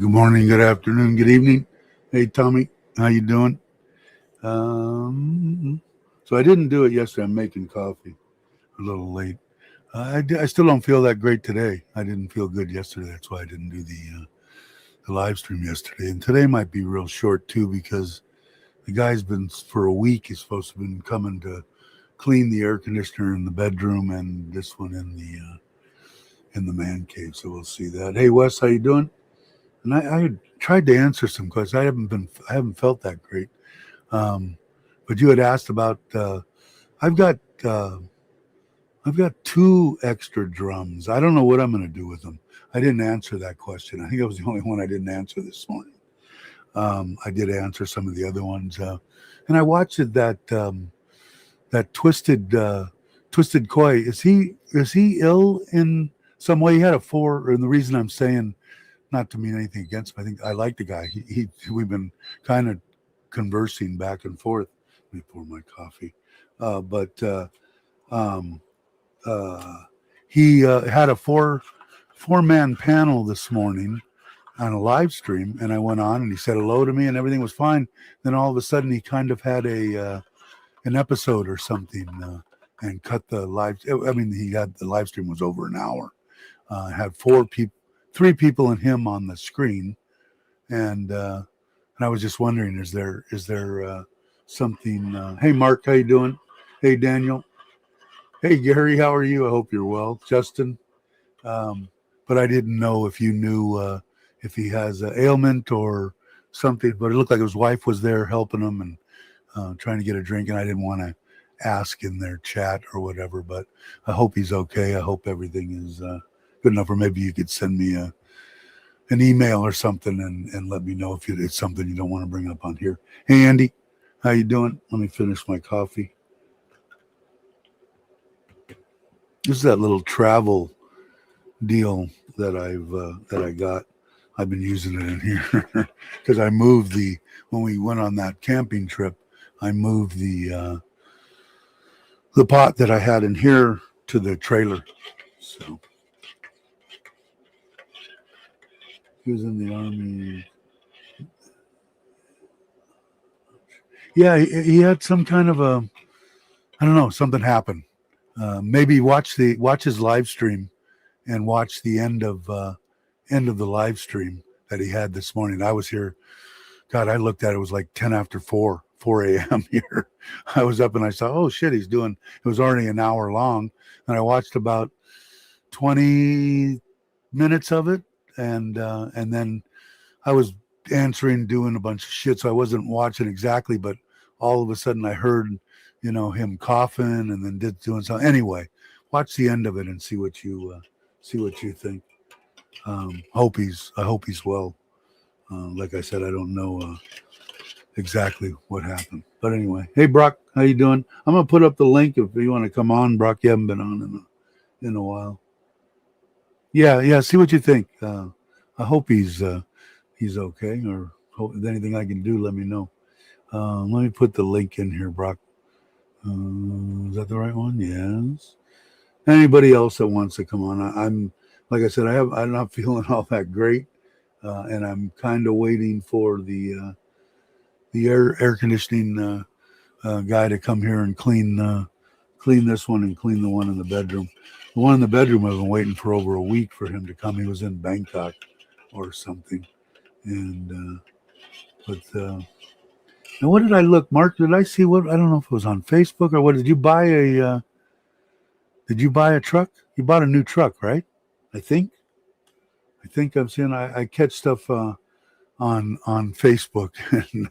Good morning, good afternoon, good evening. Hey, Tommy, how you doing? So I didn't do it yesterday. I'm making coffee a little late. I still don't feel that great today. I didn't feel good yesterday. That's why I didn't do the live stream yesterday. And today might be real short too because the guy's been for a week. He's supposed to have been coming to clean the air conditioner in the bedroom and this one in the man cave. So we'll see that. Hey, Wes, how you doing? And I tried to answer some questions. I haven't felt that great. But you had asked about. I've got uh, I've got two extra drums. I don't know what I'm going to do with them. I didn't answer that question. I think I was the only one I didn't answer this morning. I did answer some of the other ones, and I watched that twisted koi. Is he ill in some way? He had a 4, and the reason I'm saying, not to mean anything against him, I think I like the guy. We've been kind of conversing back and forth. Let me pour my coffee. But he had a four-man panel this morning on a live stream, and I went on and he said hello to me and everything was fine. Then all of a sudden he kind of had an episode or something and cut the live. I mean, the live stream was over an hour. Had 3 people and him on the screen, and I was just wondering, is there something? Hey, Mark, how you doing? Hey, Daniel. Hey, Gary, how are you? I hope you're well. Justin. But I didn't know if you knew if he has an ailment or something. But it looked like his wife was there helping him and trying to get a drink, and I didn't want to ask in their chat or whatever. But I hope he's okay. I hope everything is good enough, or maybe you could send me an email or something and let me know if it's something you don't want to bring up on here. Hey, Andy, how you doing? Let me finish my coffee. This is that little travel deal that I got. I've been using it in here because I moved when we went on that camping trip, I moved the pot that I had in here to the trailer. So he was in the Army. Yeah, he had some kind of I don't know, something happened. Maybe watch his live stream and watch the end of the live stream that he had this morning. I was here. God, I looked at it. It was like 10 after 4 a.m. here. I was up and I saw, oh shit, it was already an hour long. And I watched about 20 minutes of it. And then I was doing a bunch of shit. So I wasn't watching exactly, but all of a sudden I heard, him coughing and then doing something. Anyway, watch the end of it and see what you think. I hope he's well. Like I said, I don't know exactly what happened, but anyway. Hey, Brock, how you doing? I'm gonna put up the link if you want to come on, Brock. You haven't been on in a while. Yeah. See what you think. I hope he's okay, or hope if anything I can do, let me know. Let me put the link in here, Brock. Is that the right one? Yes. Anybody else that wants to come on? I'm like I said, I'm not feeling all that great, and I'm kind of waiting for the air conditioning guy to come here and clean this one and clean the one in the bedroom. The one in the bedroom I've been waiting for over a week for him to come. He was in Bangkok or something, and now what did I look, Mark? Did I see what? I don't know if it was on Facebook or what. Did you buy a truck? You bought a new truck, right? I think I'm seeing. I catch stuff on Facebook, and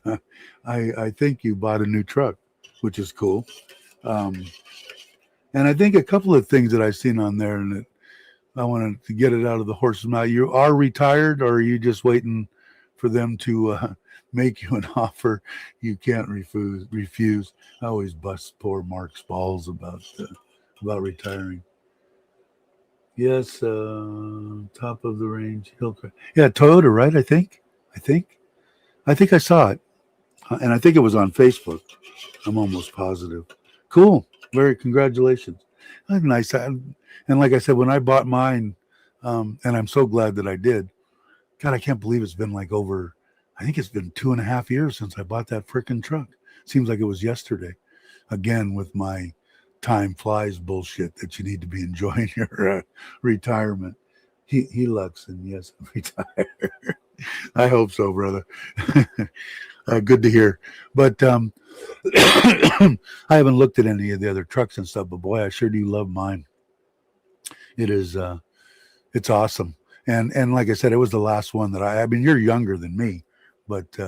I think you bought a new truck, which is cool. And I think a couple of things that I've seen on there, and I wanted to get it out of the horse's mouth. You are retired, or are you just waiting for them to make you an offer you can't refuse? I always bust poor Mark's balls about retiring. Yes, top of the range Hillcrest. Yeah, Toyota, right? I think I saw it, and I think it was on Facebook. I'm almost positive. Cool, very congratulations. That's nice. And like I said, when I bought mine, and I'm so glad that I did. God, I can't believe it's been like over, I think it's been 2.5 years since I bought that freaking truck. Seems like it was yesterday. Again, with my time flies bullshit that you need to be enjoying your retirement. He looks, and yes, I'm retired. I hope so, brother. Good to hear. But I haven't looked at any of the other trucks and stuff, but boy, I sure do love mine. It is, it's awesome. And like I said, it was the last one that I mean, you're younger than me, but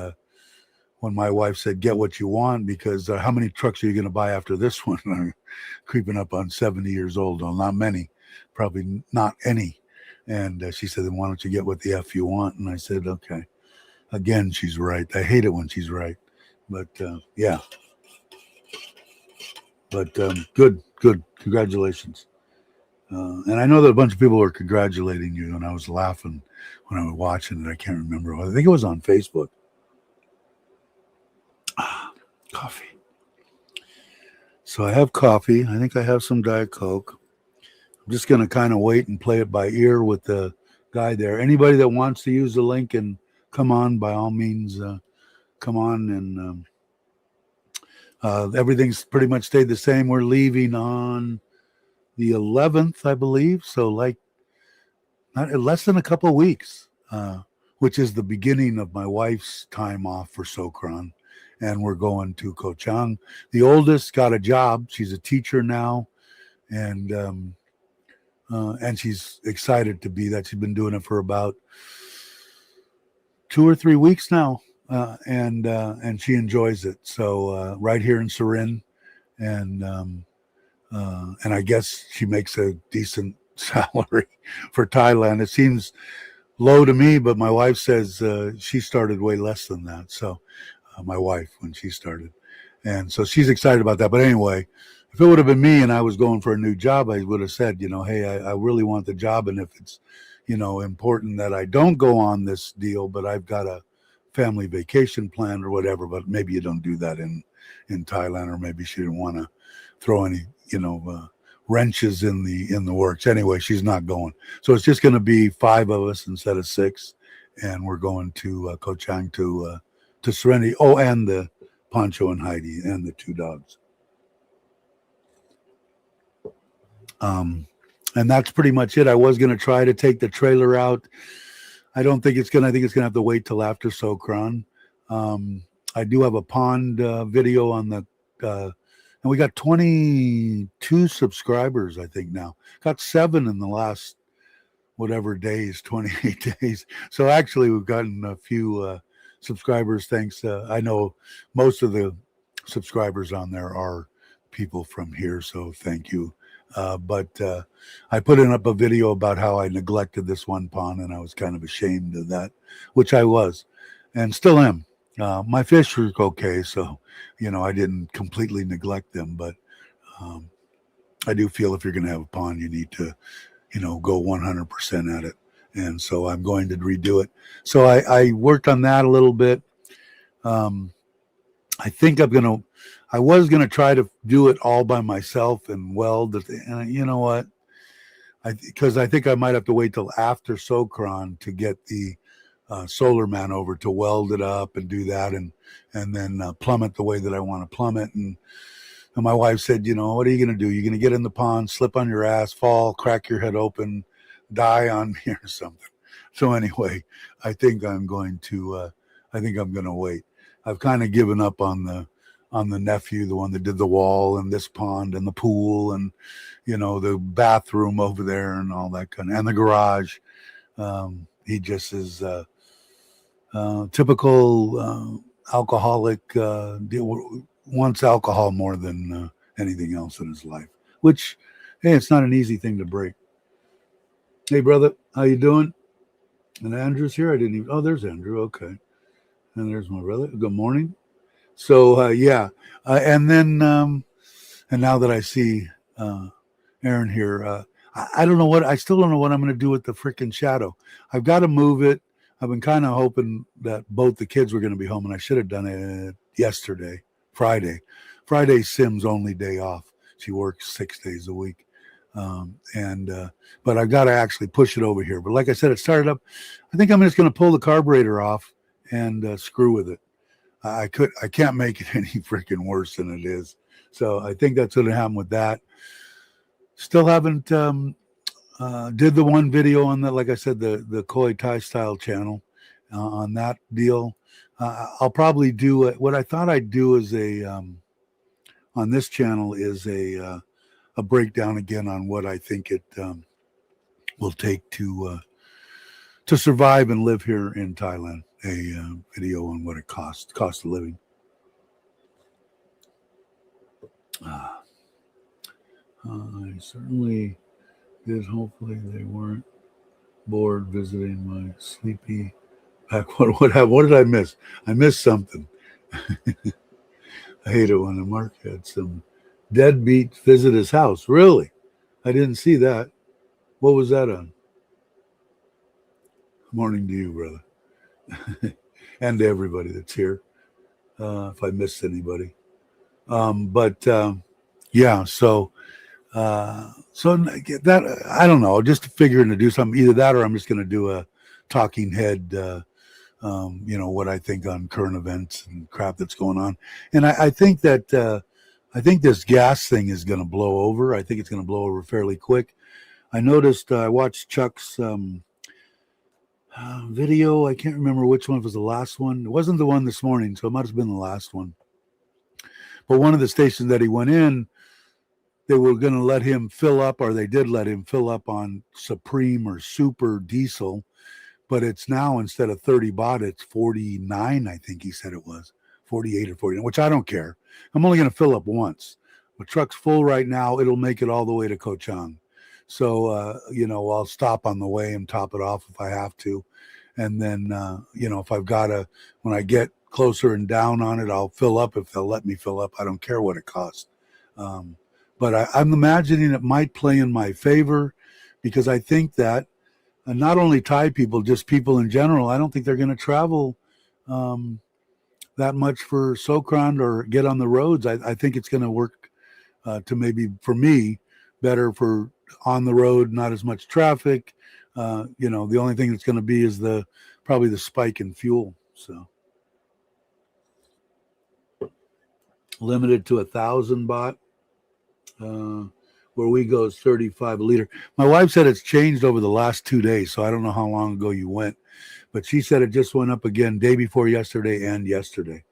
when my wife said, get what you want, because how many trucks are you going to buy after this one? I'm creeping up on 70 years old. Well, not many, probably not any. And she said, then why don't you get what the F you want? And I said, okay. Again, she's right. I hate it when she's right. But yeah. But good. Congratulations. And I know that a bunch of people were congratulating you, and I was laughing when I was watching it. I can't remember. I think it was on Facebook. Coffee. So I have coffee. I think I have some Diet Coke. I'm just going to kind of wait and play it by ear with the guy there. Anybody that wants to use the link and come on, by all means, come on. And everything's pretty much stayed the same. We're leaving on the 11th, I believe. So like not less than a couple of weeks, which is the beginning of my wife's time off for Sokran. And we're going to Ko Chang. The oldest got a job. She's a teacher now. And she's excited to be that. She's been doing it for about 2 or 3 weeks now. And she enjoys it. So right here in Surin. And I guess she makes a decent salary for Thailand. It seems low to me, but my wife says she started way less than that. So my wife, when she started. And so she's excited about that. But anyway, if it would have been me and I was going for a new job, I would have said, hey, I really want the job. And if it's, important that I don't go on this deal, but I've got a family vacation plan or whatever, but maybe you don't do that in Thailand, or maybe she didn't want to throw any, wrenches in the works. Anyway, she's not going. So it's just going to be 5 of us instead of 6. And we're going to Ko Chang to Serenity. Oh, and the Poncho and Heidi and the 2 dogs. And that's pretty much it. I was going to try to take the trailer out. I think it's going to have to wait till after Sokran. I do have a pond video on the, and we got 22 subscribers, I think now. Got 7 in the last, whatever days, 28 days. So actually we've gotten a few subscribers. Thanks. I know most of the subscribers on there are people from here. So thank you. But I put up a video about how I neglected this one pond, and I was kind of ashamed of that, which I was, and still am. My fish were okay, so I didn't completely neglect them. But I do feel if you're going to have a pond, you need to, go 100% at it. And so I'm going to redo it. So I worked on that a little bit. I think I was going to try to do it all by myself and weld it. And you know what? Because I think I might have to wait till after Sokran to get the solar man over to weld it up and do that and then plumb it the way that I want to plumb it. And my wife said, what are you going to do? You're going to get in the pond, slip on your ass, fall, crack your head open, die on me or something. So anyway, I think I'm going to wait. I've kind of given up on the nephew, the one that did the wall and this pond and the pool and, the bathroom over there and all that and the garage. He just is typical alcoholic, wants alcohol more than anything else in his life, which, hey, it's not an easy thing to break. Hey, brother, how you doing? And Andrew's here. There's Andrew. Okay. And there's my brother. Good morning. So, and then, and now that I see Aaron here, I don't know I still don't know what I'm going to do with the freaking shadow. I've got to move it. I've been kind of hoping that both the kids were going to be home, and I should have done it yesterday, Friday. Friday's Sim's only day off. She works 6 days a week. But I've got to actually push it over here. But like I said, it started up. I think I'm just going to pull the carburetor off and screw with it. I can't make it any freaking worse than it is. So I think that's going to happen with that. Still haven't did the one video on that, like I said, the Koi Thai style channel on that deal. I'll probably do what I thought I'd do is on this channel is a breakdown again on what I think it will take to survive and live here in Thailand. A video on what it cost of living. I certainly did. Hopefully they weren't bored visiting my sleepy back. What did I miss? I missed something. I hate it when a Mark had some deadbeat visit his house. Really? I didn't see that. What was that on? Morning to you, brother. And to everybody that's here. If I missed anybody. Yeah, so that I don't know, just figuring to do something, either that or I'm just going to do a talking head, what I think on current events and crap that's going on. And I think that I think this gas thing is going to blow over. I think it's going to blow over fairly quick. I noticed I watched Chuck's video. I can't remember which one was the last one. It wasn't the one this morning, so it might have been the last one. But one of the stations that he went in, they were going to let him fill up, or they did let him fill up on Supreme or Super Diesel. But it's now, instead of 30 baht, it's 49, I think he said it was. 48 or 49, which I don't care. I'm only going to fill up once. The truck's full right now. It'll make it all the way to Koh Chang. So, I'll stop on the way and top it off if I have to. And then, if I've got to, when I get closer and down on it, I'll fill up if they'll let me fill up. I don't care what it costs. But I'm imagining it might play in my favor, because I think that not only Thai people, just people in general, I don't think they're going to travel that much for Sokran or get on the roads. I think it's going to work to maybe, for me, better for on the road, not as much traffic. The only thing that's going to be is probably the spike in fuel. So limited to 1,000 baht. Where we go is 35 a liter. My wife said it's changed over the last 2 days, so I don't know how long ago you went, but she said it just went up again day before yesterday and yesterday.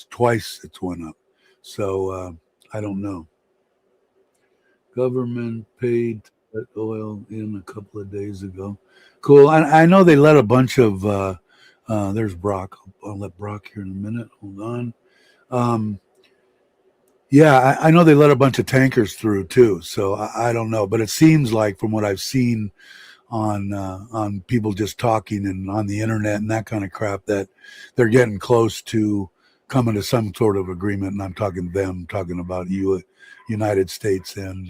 Twice it's went up. So I don't know. Government paid to let oil in a couple of days ago. Cool. I know they let a bunch of there's Brock. I'll let Brock here in a minute. Hold on. Yeah, I know they let a bunch of tankers through too, so I don't know, but it seems like, from what I've seen on people just talking and on the internet and that kind of crap, that they're getting close to coming to some sort of agreement. And I'm talking about United States and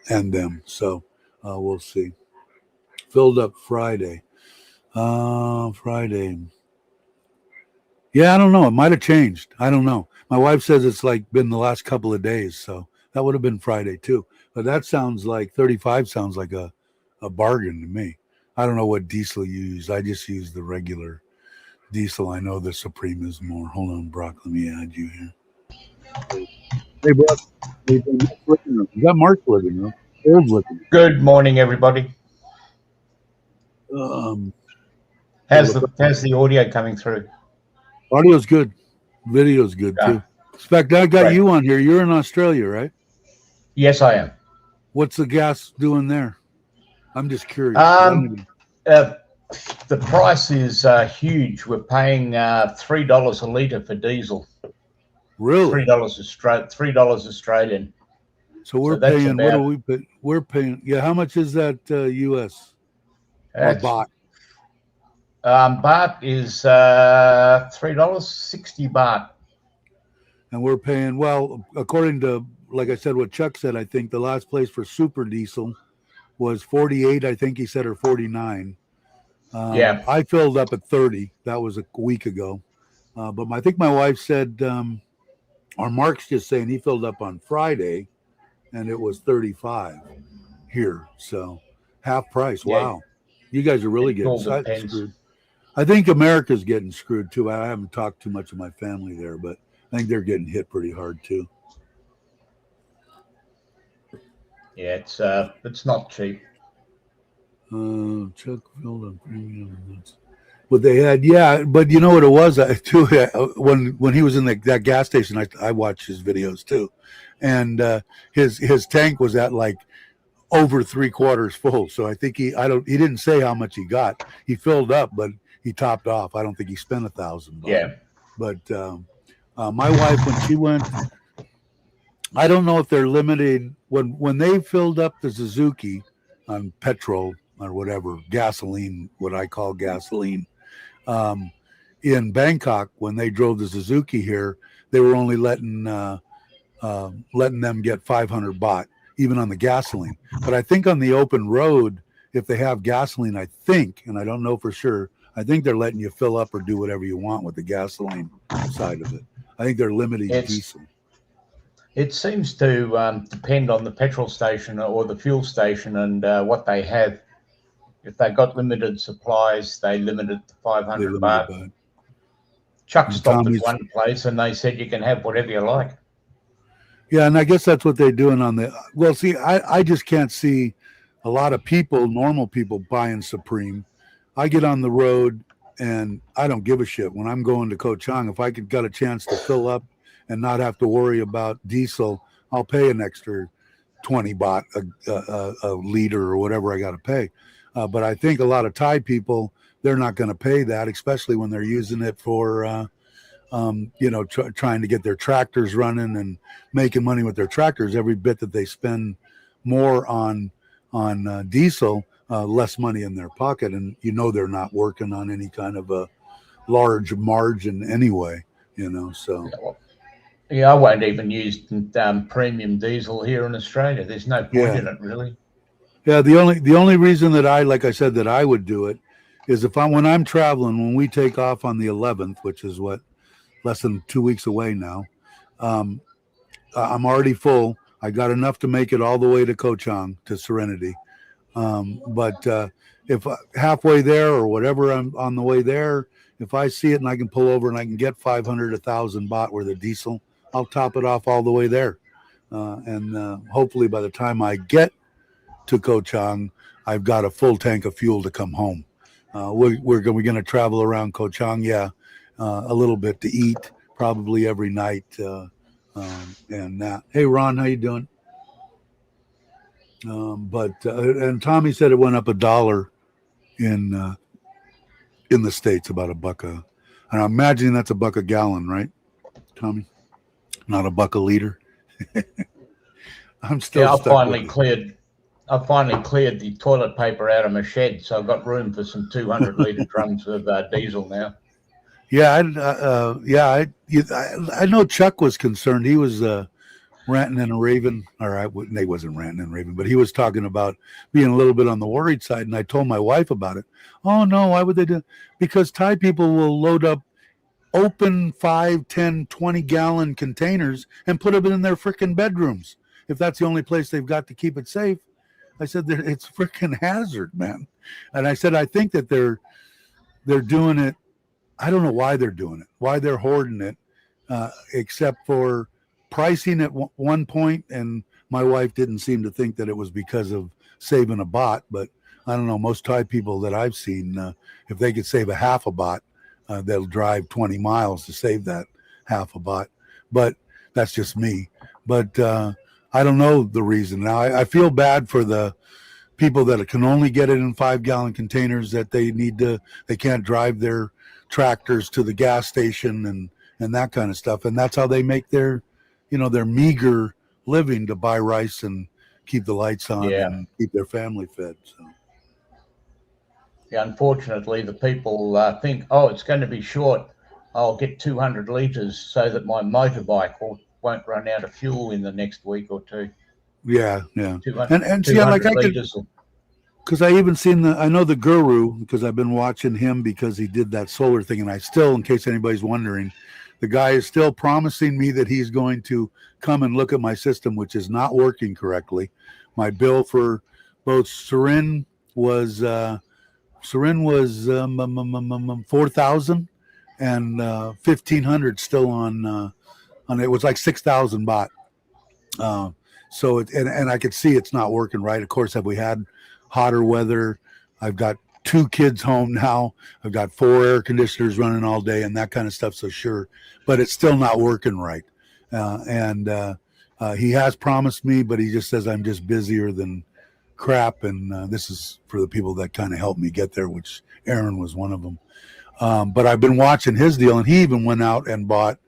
them. So we'll see. Filled up Friday. Friday. Yeah, I don't know. It might have changed. I don't know. My wife says it's been the last couple of days, so that would have been Friday too. But that sounds like 35 sounds like a bargain to me. I don't know what diesel you use. I just use the regular diesel. I know the Supreme is more. Hold on, Brock. Let me add you here. Hey, Brock. You got Mark's living room. Eric's living room. Good morning, everybody. How's the audio coming through? Audio's good. Video's good too. Spec, I got you on here. You're in Australia, right? Yes, I am. What's the gas doing there? I'm just curious. The price is huge. We're paying $3 a litre for diesel. Really? $3 Australian. So we're paying. What do we pay? We're paying. Yeah. How much is that US? Baht. Baht is $3, 60 baht. And we're paying, well, according to, like I said, what Chuck said, I think the last place for super diesel was 48, I think he said, or 49. Yeah. I filled up at 30. That was a week ago. But I think my wife said, or Mark's just saying he filled up on Friday and it was 35 here. So half price. Yeah, Wow, you guys are really it getting all depends. screwed. I think America's getting screwed too. I haven't talked too much of my family there, but I think they're getting hit pretty hard too. Yeah, it's not cheap. Chuck filled on premium. What they had, yeah, but you know what it was too. When he was in that gas station, I watched his videos too, and his tank was at like over 3/4 full. So I think he didn't say how much he got. He filled up, but he topped off. I don't think he spent $1,000. Yeah, But my wife, when she went, I don't know if they're limited when they filled up the Suzuki on petrol or whatever gasoline, what I call gasoline. Um, in Bangkok, when they drove the Suzuki here, they were only letting them get 500 baht, even on the gasoline. But I think on the open road, if they have gasoline, I think, and I don't know for sure, I think they're letting you fill up or do whatever you want with the gasoline side of it. I think they're limiting diesel. It seems to depend on the petrol station or the fuel station and what they have. If they got limited supplies, they limit it to 500 baht. Chuck stopped at one place and they said you can have whatever you like. Yeah, and I guess that's what they're doing on the. Well, see, I just can't see a lot of people, normal people, buying Supreme. I get on the road and I don't give a shit when I'm going to Koh Chang. If I could got a chance to fill up and not have to worry about diesel, I'll pay an extra 20 baht a liter or whatever I got to pay. But I think a lot of Thai people, they're not going to pay that, especially when they're using it for, trying to get their tractors running and making money with their tractors. Every bit that they spend more on diesel, less money in their pocket. And, they're not working on any kind of a large margin anyway, so. Yeah, I won't even use premium diesel here in Australia. There's no point in it, really. Yeah, the only reason that I would do it is when I'm traveling, when we take off on the 11th, which is less than 2 weeks away now. I'm already full. I got enough to make it all the way to Koh Chang, to Serenity. But if halfway there or whatever I'm on the way there, if I see it and I can pull over and I can get 500, 1,000 baht worth of diesel, I'll top it off all the way there. And hopefully by the time I get to Koh Chang, I've got a full tank of fuel to come home. We're going to travel around Koh Chang, a little bit to eat, probably every night. And that. Hey, Ron, how you doing? And Tommy said it went up $1 in the States, about $1. And I'm imagining that's $1 a gallon, right, Tommy? Not $1 a liter. I'm still. Yeah, I finally cleared the toilet paper out of my shed, so I've got room for some 200-liter drums of diesel now. Yeah, I know Chuck was concerned. He was ranting and raving, he wasn't ranting and raving, but he was talking about being a little bit on the worried side. And I told my wife about it. Oh no, why would they do? Because Thai people will load up open 5, 10, 20-gallon containers and put them in their freaking bedrooms if that's the only place they've got to keep it safe. I said it's freaking hazard, man. And I said I think that they're doing it. I don't know why they're doing it, why they're hoarding it, except for pricing at one point. And my wife didn't seem to think that it was because of saving a baht. But I don't know, most Thai people that I've seen, if they could save a half a baht, they'll drive 20 miles to save that half a baht. But that's just me. But I don't know the reason. Now, I feel bad for the people that can only get it in 5-gallon containers, that they can't drive their tractors to the gas station and that kind of stuff. And that's how they make their meager living, to buy rice and keep the lights on and keep their family fed. So. Yeah, unfortunately, the people think, it's going to be short. I'll get 200 liters so that my motorbike won't run out of fuel in the next week or two. Yeah. And see, liters. Because I even seen I know the guru, because I've been watching him because he did that solar thing. And I still, in case anybody's wondering, The guy is still promising me that he's going to come and look at my system, which is not working correctly. My bill for both Serin was 4,000 and 1,500 still on it was like 6,000 baht. So and I could see it's not working right. Of course, have we had hotter weather? I've got 2 kids home now. I've got 4 air conditioners running all day and that kind of stuff. So sure, but it's still not working right. He has promised me, but he just says I'm just busier than crap. And this is for the people that kind of helped me get there, which Aaron was one of them. But I've been watching his deal, and he even went out and bought,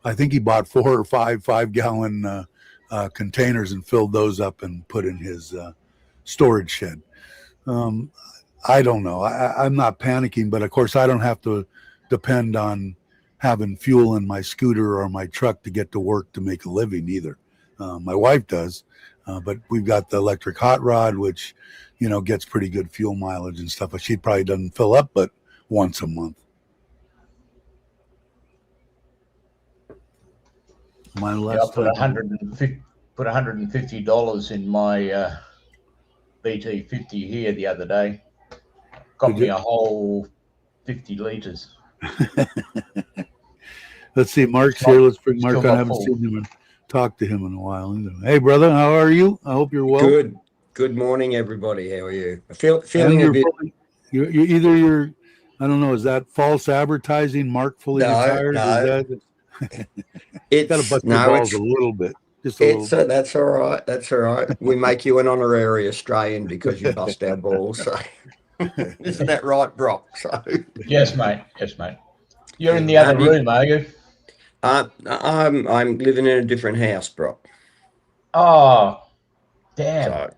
I think he bought 4 or 5-gallon containers and filled those up and put in his storage shed. I don't know. I'm not panicking, but of course I don't have to depend on having fuel in my scooter or my truck to get to work to make a living either. My wife does, but we've got the electric hot rod, which, gets pretty good fuel mileage and stuff. She probably doesn't fill up, but once a month. My last I put $150 in my BT50 here the other day. Got me a whole 50 litres. Let's see, Mark's here. Let's bring Mark on. I haven't seen him and talked to him in a while either. Hey, brother, how are you? I hope you're well. Good. Good morning, everybody. How are you? Feeling a bit. I don't know. Is that false advertising? Mark fully retired? No. It's got to bust your balls a little bit. Just a little bit. That's all right. That's all right. We make you an honorary Australian because you bust our balls. So. Isn't that right, Brock? So. Yes, mate. Yes, mate. You're in the other room, are you? I'm living in a different house, Brock. Oh, damn. So,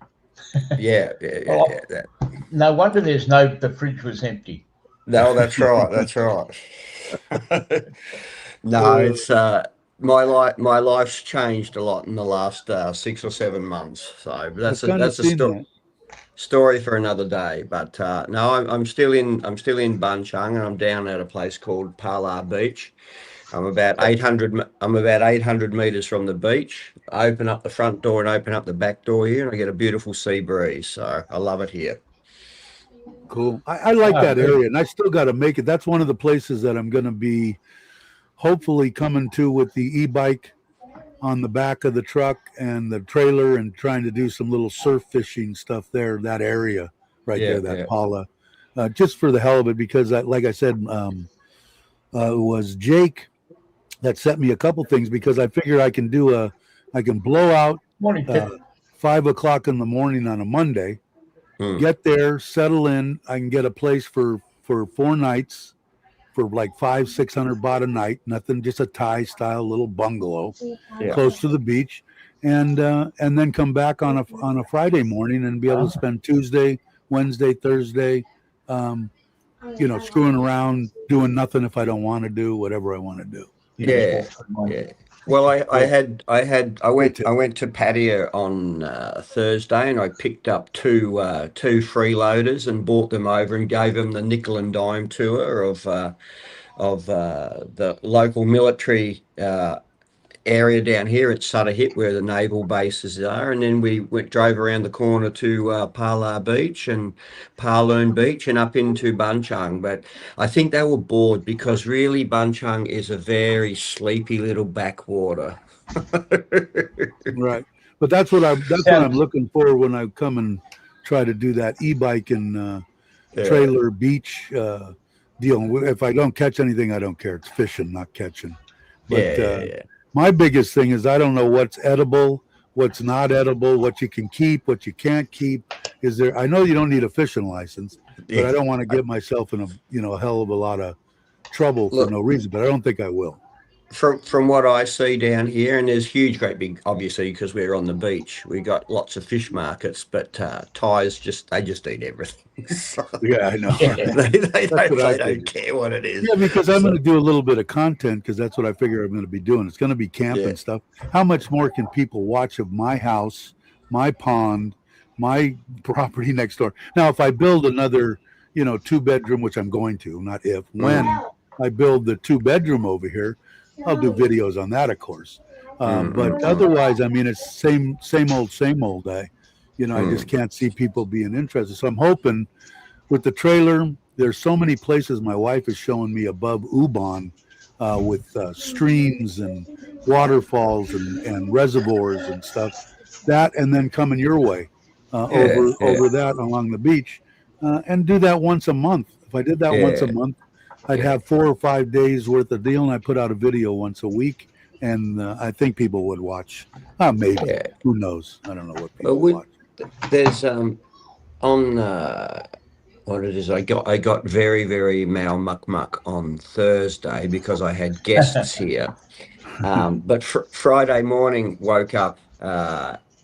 yeah. No wonder the fridge was empty. No, that's right. That's right. No, it's my life's changed a lot in the last 6 or 7 months. So that's a story for another day. But no, I'm still in Bunchang, and I'm down at a place called Pala Beach. I'm about 800 meters from the beach. I open up the front door and open up the back door here, and I get a beautiful sea breeze. So I love it here. Cool. I like that area, and I still got to make it. That's one of the places that I'm going to be hopefully coming to with the e-bike on the back of the truck and the trailer, and trying to do some little surf fishing stuff there, that area there, that Pala, just for the hell of it, because like I said, it was Jake that sent me a couple things, because I figured I can blow out 5 o'clock in the morning on a Monday, get there, settle in. I can get a place for 4 nights for like 500-600 baht a night. Nothing, just a Thai style little bungalow close to the beach, and then come back on a Friday morning and be able to spend Tuesday, Wednesday, Thursday, screwing around, doing nothing if I don't want to do whatever I want to do. Yeah. Well, I went to Pattaya on Thursday, and I picked up two freeloaders and brought them over and gave them the nickel and dime tour of the local military area down here at Sutter where the naval bases are, and then we drove around the corner to Pala Beach and Paloon Beach and up into Bunchang. But I think they were bored, because really Bunchang is a very sleepy little backwater. Right, but that's what I'm looking for when I come and try to do that e-bike and trailer beach deal. If I don't catch anything, I don't care. It's fishing, not catching. But my biggest thing is I don't know what's edible, what's not edible, what you can keep, what you can't keep. I know you don't need a fishing license, but I don't want to get myself in a hell of a lot of trouble for no reason, but I don't think I will. From what I see down here, and there's great big, obviously, because we're on the beach, we got lots of fish markets, but Thais just eat everything. So, yeah, I know. They don't care what it is. Yeah, because I'm going to do a little bit of content, because that's what I figure I'm going to be doing. It's going to be camping stuff. How much more can people watch of my house, my pond, my property next door? Now, if I build another, 2-bedroom, which I'm going to, not if, when I build the 2-bedroom over here, I'll do videos on that, of course. But otherwise, I mean, it's same old. I just can't see people being interested. So I'm hoping with the trailer, there's so many places my wife is showing me above Ubon with streams and waterfalls and reservoirs and stuff. That and then coming your way over that along the beach and do that once a month. If I did that once a month, I'd have 4 or 5 days worth of deal, and I put out a video once a week, and I think people would watch. Maybe. Who knows? I don't know what people watch. There's on what it is. I got very, very Mao muck muck on Thursday because I had guests here. But Friday morning woke up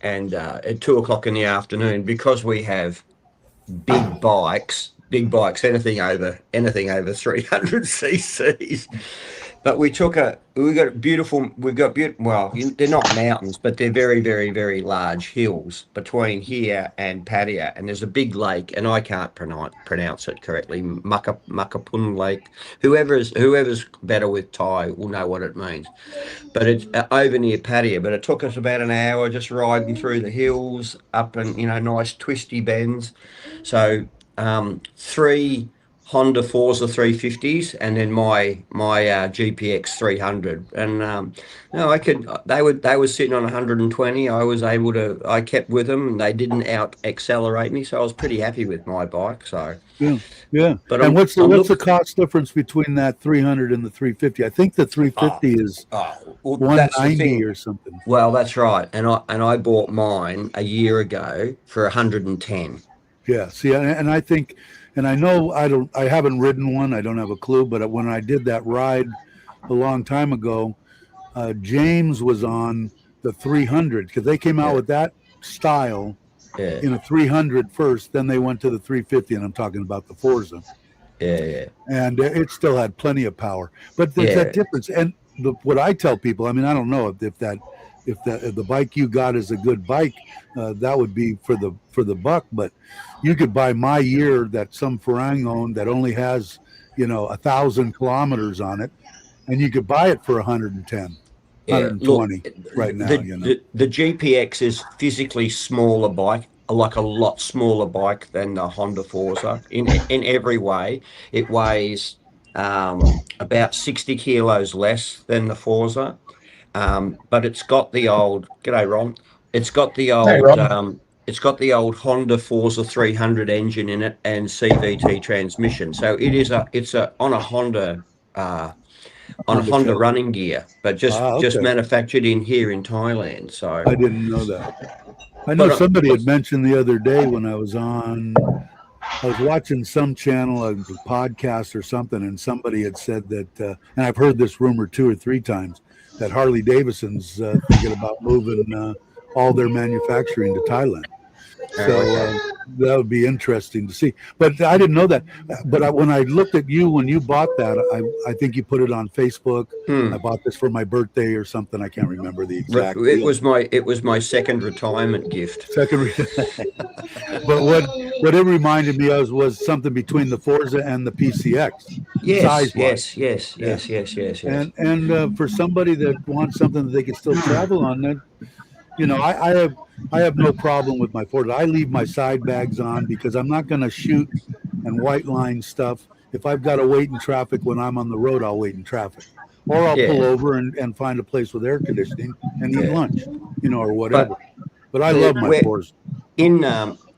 and at 2 o'clock in the afternoon, because we have big bikes, anything over 300 cc's. But we've got beautiful, well, they're not mountains, but they're very, very, very large hills between here and Pattaya. And there's a big lake, and I can't pronounce it correctly, Makapun Lake. Whoever's better with Thai will know what it means. But it's over near Pattaya. But it took us about an hour just riding through the hills, up and, nice twisty bends. So 3 Honda Forza 350s, and then my GPX 300, and they were sitting on 120. I kept with them, and they didn't out accelerate me, so I was pretty happy with my bike. So yeah. But what's the cost difference between that 300 and the 350? I think the 350 is 190 or something. Well, that's right, and I bought mine a year ago for 110. Yeah. See, and I think. And I know I haven't ridden one. I don't have a clue. But when I did that ride a long time ago, James was on the 300 because they came out with that style in a 300 first. Then they went to the 350, and I'm talking about the Forza. Yeah. And it still had plenty of power. But there's that difference. And what I tell people, I mean, I don't know if the bike you got is a good bike, that would be for the buck. But you could buy my year that some Farang owned that only has 1,000 kilometers on it, and you could buy it for 110, 120 right now. The GPX is physically smaller bike, like a lot smaller bike than the Honda Forza in every way. It weighs about 60 kilos less than the Forza. But it's got the old. G'day, Ron. It's got the old. Hey, it's got the old Honda Forza 300 engine in it and CVT transmission. So it's on a Honda running gear, but just manufactured in here in Thailand. So I didn't know that. I know somebody had mentioned the other day when I was watching some channel, a podcast or something, and somebody had said that, and I've heard this rumor 2 or 3 times, that Harley Davidson's thinking about moving all their manufacturing to Thailand. So that would be interesting to see. But I didn't know that. But when I looked at you when you bought that, I think you put it on Facebook. I bought this for my birthday or something. I can't remember the exact. It was my second retirement gift. But what it reminded me of was something between the Forza and the PCX. Yes. And for somebody that wants something that they can still travel on, then I have no problem with my Forza. I leave my side bags on because I'm not going to shoot and white line stuff. If I've got to wait in traffic when I'm on the road, I'll wait in traffic, or I'll pull over and find a place with air conditioning and eat lunch, or whatever. But I love my Forza.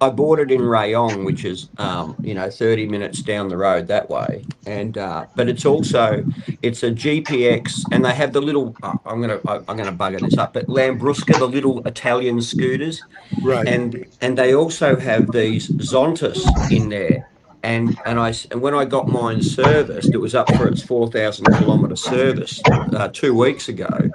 I bought it in Rayong, which is 30 minutes down the road that way, and but it's a GPX, and they have the little I'm gonna bugger this up, but Lambrusca, the little Italian scooters, right? And they also have these Zontas in there, and when I got mine serviced, it was up for its 4,000 kilometer service 2 weeks ago.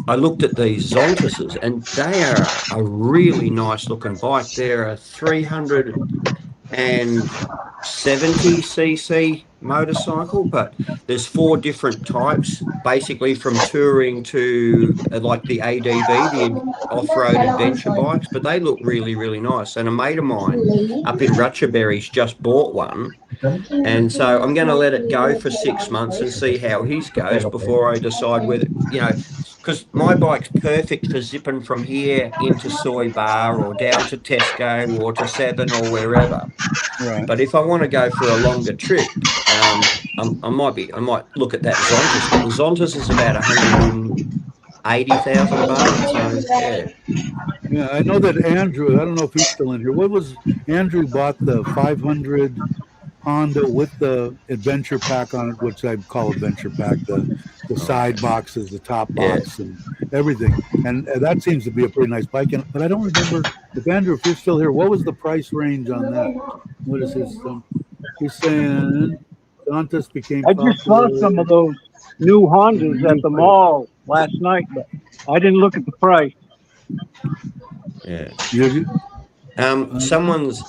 I looked at these Zontases, and they are a really nice looking bike. They're a 370cc motorcycle, but there's 4 different types, basically from touring to like the ADV, the off-road adventure bikes, but they look really, really nice. And a mate of mine up in Ratchaberry's just bought one, And so I'm going to let it go for 6 months and see how his goes before I decide whether, because my bike's perfect for zipping from here into Soy Bar or down to Tesco or to Seven or wherever. Right. But if I want to go for a longer trip, I might look at that Zontas. But the Zontas is about 180,000 baht. So yeah. Yeah, I know that Andrew, I don't know if he's still in here. What was Andrew bought the 500 Honda with the adventure pack on it, which I call adventure pack, the side boxes, the top box, and everything. And that seems to be a pretty nice bike. But I don't remember if Andrew, if you're still here, what was the price range on that? What is his? He's saying Dantas became. I just saw some of those new Hondas at the mall last night, but I didn't look at the price. Yeah. Yeah. Someone's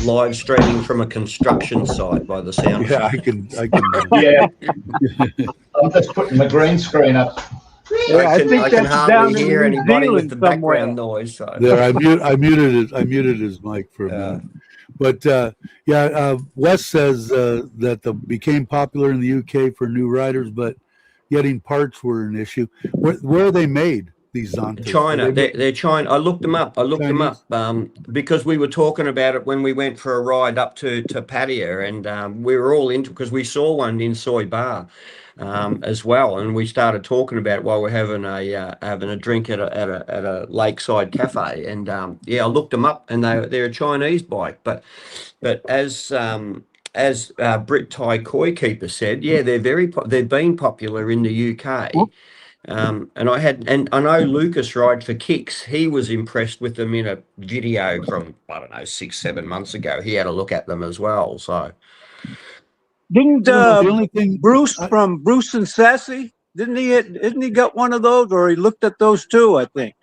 live streaming from a construction site by the sound. Yeah, I can. Yeah. I'm just putting my green screen up. Yeah, I think I can that's hardly down in hear New anybody with Zealand the somewhere. background noise. So. There, I muted his mic for a minute. But Wes says that the became popular in the UK for new riders, but getting parts were an issue. Where are they made? These Zontas? China. They're China. I looked them up. Because we were talking about it when we went for a ride up to Pattaya, and we were all into, because we saw one in Soy Bar as well, and we started talking about it while we're having a drink at a lakeside cafe. And I looked them up, and they're a Chinese bike, but as Brit Thai Koi Keeper said, they've been popular in the UK. And I know Lucas Ride for Kicks. He was impressed with them in a video from, I don't know, 6-7 months ago. He had a look at them as well. So Didn't the only thing Bruce from Bruce and Sassy? Isn't he got one of those, or he looked at those too? I think.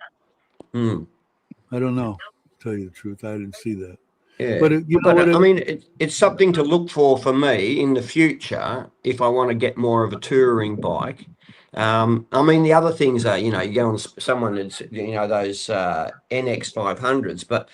I don't know. To tell you the truth, I didn't see that. Yeah, but I mean, it's something to look for me in the future if I want to get more of a touring bike. I mean, the other things are, you go on someone that's, those NX 500s, but,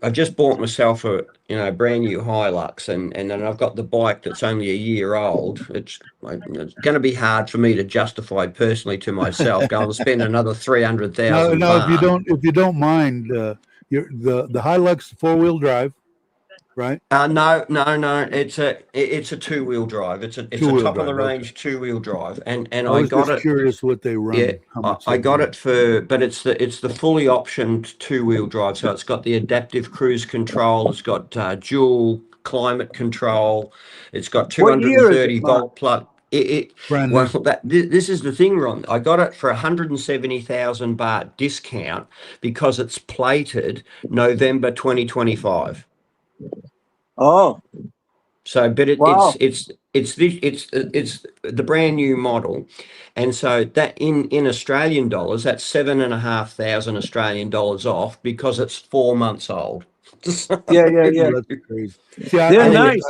I've just bought myself a, brand new Hilux, and then I've got the bike that's only a year old. It's going to be hard for me to justify personally to myself, go and spend another 300,000. No, if you don't mind, the Hilux 4-wheel drive, right? No. It's a 2-wheel drive. It's a top of the range 2-wheel drive, and I got it. Curious what they run. Yeah, I got it but it's the fully optioned 2-wheel drive. So it's got the adaptive cruise control. It's got dual climate control. It's got 230 volt plug. This is the thing, Ron. I got it for 170,000 baht discount because it's plated November 2025. Oh, so but wow. it's the brand new model, and so that in Australian dollars, that's 7,500 Australian dollars off because it's 4 months old. Yeah. That's crazy. They're nice.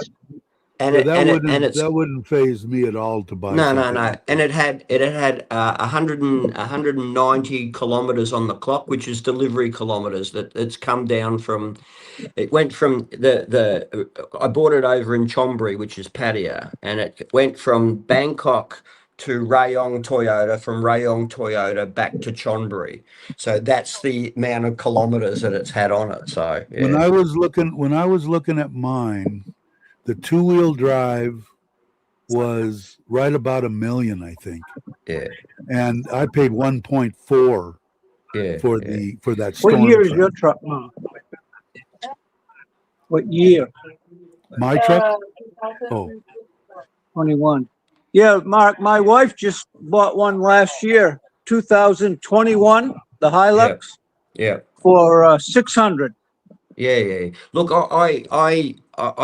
That wouldn't faze me at all to buy. No. And it had 190 kilometers on the clock, which is delivery kilometers. That it's come down from. It went from I bought it over in Chonburi, which is Pattaya, and it went from Bangkok to Rayong Toyota, from Rayong Toyota back to Chonburi. So that's the amount of kilometers that it's had on it. So yeah. When I was looking at mine, the 2-wheel drive was right about $1 million, I think. Yeah. And I paid 1.4 for that storm. What year is your truck? What year? My truck? Oh. 21. Yeah, Mark, my wife just bought one last year, 2021, the Hilux. Yeah. For 600. Yeah. Look, I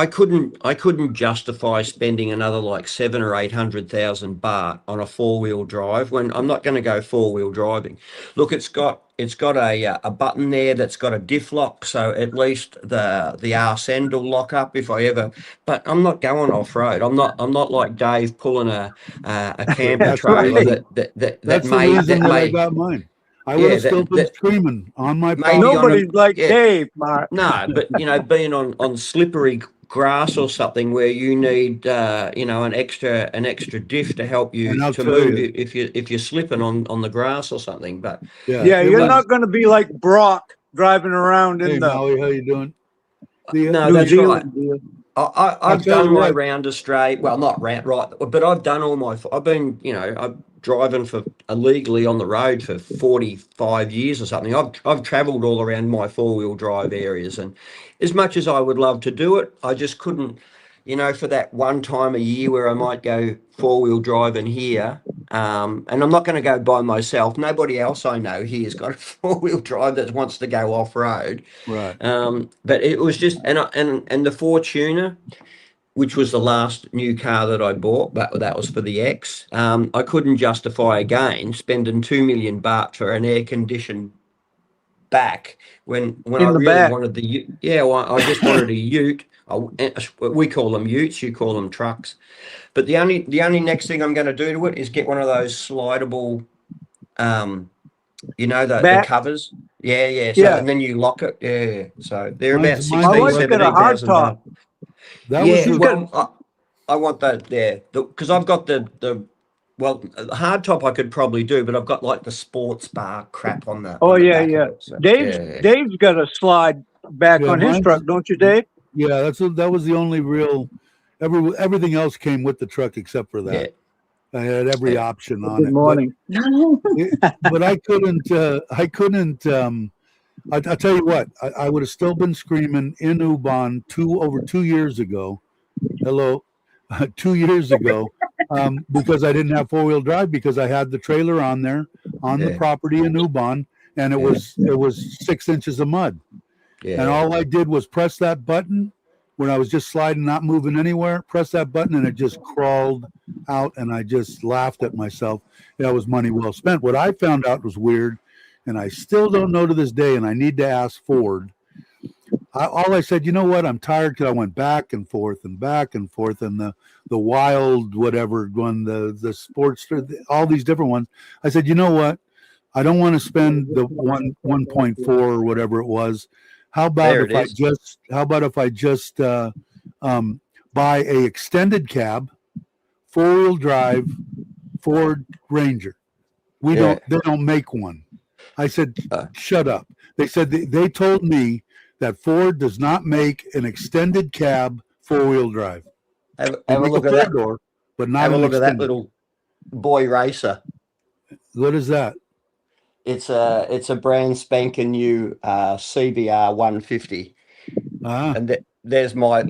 couldn't justify spending another like 700,000 or 800,000 baht on a 4-wheel drive when I'm not going to go 4-wheel driving. Look, it's got a button there that's got a diff lock, so at least the arse end will lock up if I ever. But I'm not going off road. I'm not like Dave pulling a camper trailer That's the reason I got mine. I would have still been screaming on my. Nobody's like Dave, Mark. No, but being on slippery grass or something where you need an extra diff to help you And I'll to tell move you. if you're slipping on the grass or something. But Yeah, it you're was. not going to be like Brock driving around Hey in the Maui, how you doing? no, New that's right. Zealand deal. I'll I've tell done you my what. round Australia. Well, not round, right, but I've done all my. I've been, I'm driving for illegally on the road for 45 years or something. I've travelled all around my 4-wheel drive areas, and as much as I would love to do it, I just couldn't. For that one time a year where I might go 4-wheel driving here, and I'm not going to go by myself. Nobody else I know here's got a 4-wheel drive that wants to go off road. Right. But it was just, and the Fortuner, which was the last new car that I bought, but that was for the X. I couldn't justify again spending 2 million baht for an air conditioned back when I In the really back. wanted well, I just wanted a ute. We call them utes, you call them trucks. But the only next thing I'm going to do to it is get one of those slidable, the Back. covers. Yeah. So Yeah. and then you lock it. Yeah. So they're about Mine's My 16, wife's got a hard 17,000 top. baht. That was Yeah, the, well, I want that there because I've got the hard top I could probably do, but I've got like the sports bar crap on the Oh yeah, back yeah. of it. So, yeah. Dave's got a slide back Yeah, on his mine's- truck, don't you, Dave? yeah. That was the only real. Everything else came with the truck except for that. I had every Yeah. option on Good it. morning. But I couldn't. I'll tell you what. I would have still been screaming in Ubon over 2 years ago. Hello, 2 years ago, because I didn't have 4-wheel drive because I had the trailer on there on the Yeah. property in Ubon, and it was 6 inches of mud. Yeah. And all I did was press that button when I was just sliding, not moving anywhere. Press that button, and it just crawled out. And I just laughed at myself. That was money well spent. What I found out was weird, and I still don't know to this day. And I need to ask Ford. All I said, you know what? I'm tired because I went back and forth, and the wild whatever one, the sports, all these different ones. I said, you know what? I don't want to spend the 1.4 or whatever it was. How about if I just buy a extended cab, 4-wheel drive Ford Ranger? They don't make one. I said, shut up. They said they told me that Ford does not make an extended cab 4-wheel drive. Have a look at that door, but not Have a look at that extended. little boy racer. What is that? It's a brand spanking new CBR 150. And there's my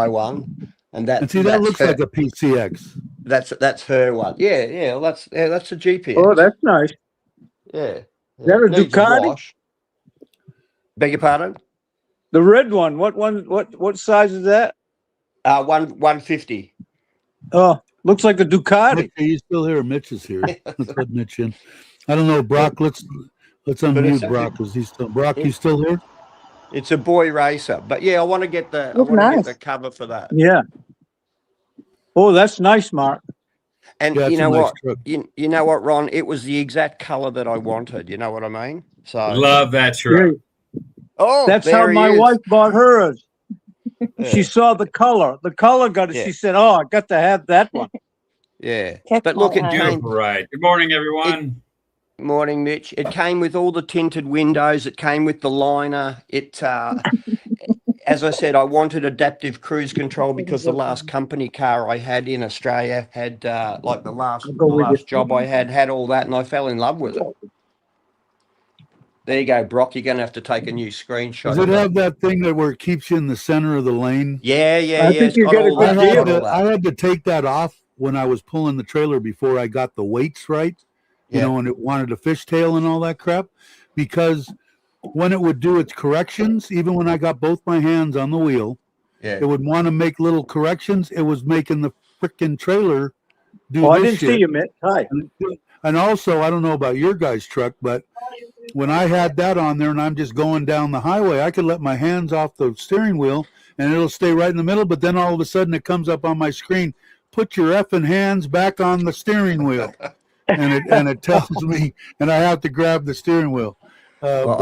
one, and see that looks like a PCX. That's her one. Yeah. Well, that's a GPS. Oh, that's nice. Yeah. Is that a Needs Ducati? wash. Beg your pardon? The red one. What size is that? 150. Oh, looks like a Ducati. Mitch, are you still here? Mitch is here. Let's let Mitch in. I don't know, Brock. Let's unmute Brock. Is he still? Brock, you still here? It's a boy racer, but yeah, I want to get the get the cover for that. Yeah. Oh, that's nice, Mark. And Yeah, you know nice what? truck. You know what, Ron? It was the exact color that I wanted. You know what I mean? So love that truck. Oh, that's how my wife bought hers. Yeah. She saw the color. The color got it. Yeah. She said, "Oh, I got to have that one." Yeah, but look, it came. Right. Good morning, everyone. Morning, Mitch. It came with all the tinted windows. It came with the liner. It, as I said, I wanted adaptive cruise control because the last company car I had in Australia had, like the last job I had all that, and I fell in love with it. There you go, Brock. You're going to have to take a new screenshot. Does it have that thing where it keeps you in the center of the lane? Yeah. I think you get a good deal. I had to take that off when I was pulling the trailer before I got the weights right. You know, and it wanted a fishtail and all that crap, because when it would do its corrections, even when I got both my hands on the wheel, it would want to make little corrections. It was making the freaking trailer do I this didn't see you, Mitch. Hi. And also, I don't know about your guys' truck, but when I had that on there and I'm just going down the highway, I could let my hands off the steering wheel and it'll stay right in the middle. But then all of a sudden it comes up on my screen, put your effing hands back on the steering wheel. And it tells me, and I have to grab the steering wheel. Well, but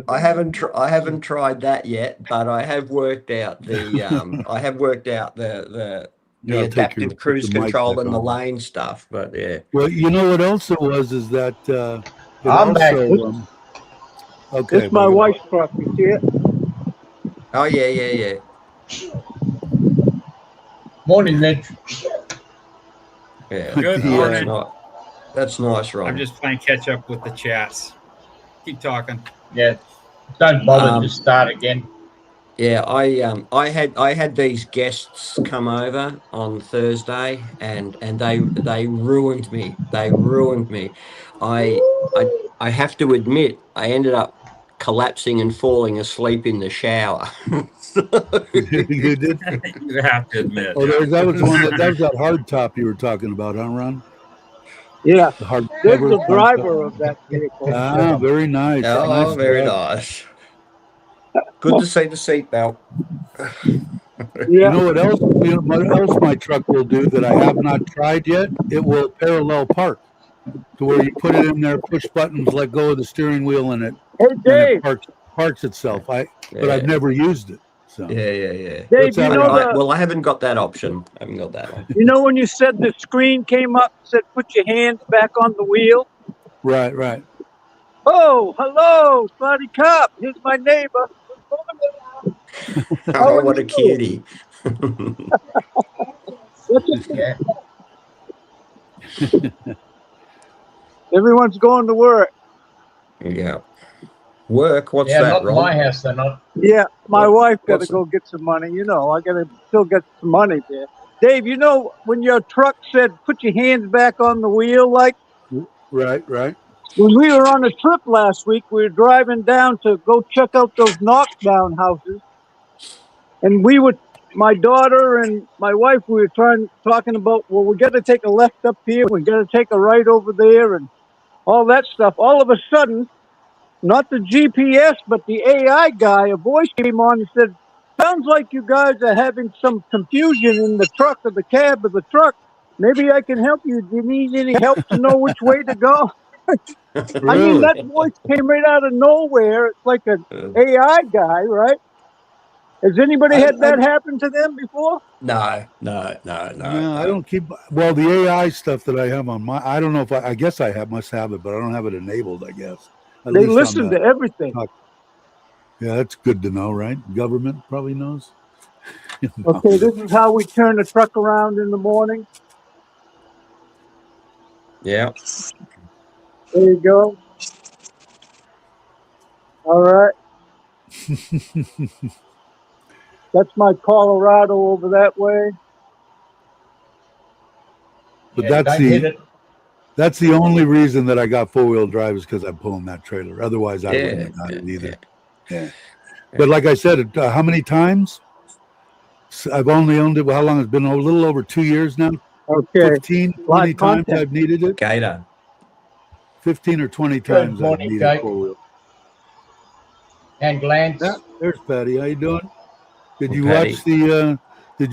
I haven't tried that yet, but I have worked out the yeah, I'll take adaptive put cruise your mic control back and the on. lane stuff. But yeah, Well, you know what else it was is that it I'm back. also okay. It's my we're gonna- wife's truck. You see it? oh yeah. Morning, Mitch. Yeah, Good the, morning. that's nice, Ron. I'm just playing catch up with the chats. Keep talking. Yeah. Don't bother. Just start again. Yeah, I had these guests come over on Thursday, and they ruined me. They ruined me. I I have to admit, I ended up collapsing and falling asleep in the shower. you did. You have to admit. Oh, that was that hard top you were talking about, huh, Ron? Yeah. The hard There's cover. the driver of that vehicle. Ah, very nice. Oh, Nice very job. nice. Good to see the seatbelt. You Yeah. know what else? What else my truck will do that I have not tried yet? It will parallel park to where you put it in there, push buttons, let go of the steering wheel, and Hey, it Dave. parks itself. But Yeah. I've never used it. So Yeah. Dave, you know Well, I haven't got that option. I haven't got that option. you know when you said the screen came up, said put your hands back on the wheel. right. Oh, hello, buddy cop. Here's my neighbor. Oh, what a cutie. Yeah. Everyone's going to work. Yeah. Work? What's Yeah, that, not in Ron? my house. They're not. Yeah, my wife got to what's go get some money. You know, I got to still get some money there. Dave, you know when your truck said put your hands back on the wheel, like Right. when we were on a trip last week, we were driving down to go check out those knockdown houses, and my daughter and my wife, we were talking about, well, we got to take a left up here, we got to take a right over there, and all that stuff. All of a sudden, not the GPS, but the AI guy, a voice came on and said, sounds like you guys are having some confusion in the truck or the cab of the truck. Maybe I can help you. Do you need any help to know which way to go? I mean, Really? that voice came right out of nowhere. It's like an AI guy, right? Has anybody had that happen to them before? No. No, I don't keep. Well, the AI stuff that I have on my, I don't know if I guess must have it, but I don't have it enabled. I guess. At They least on listen the- to everything. Yeah, that's good to know, right? Government probably knows. Okay, this is how we turn the truck around in the morning. Yeah. There you go. All right. That's my Colorado over that way. But Yeah, don't hit it. that's the only reason that I got 4-wheel drive is because I'm pulling that trailer. Otherwise, I wouldn't have got it either. Yeah. But like I said, how many times? I've only owned it. How long? It's been a little over 2 years now. Okay. 15, 20 times I've needed it. Gator. 15 or 20 Good times I've morning, needed Kate. 4-wheel. And Lance. Yeah, there's Patty. How you doing? Did you Patty.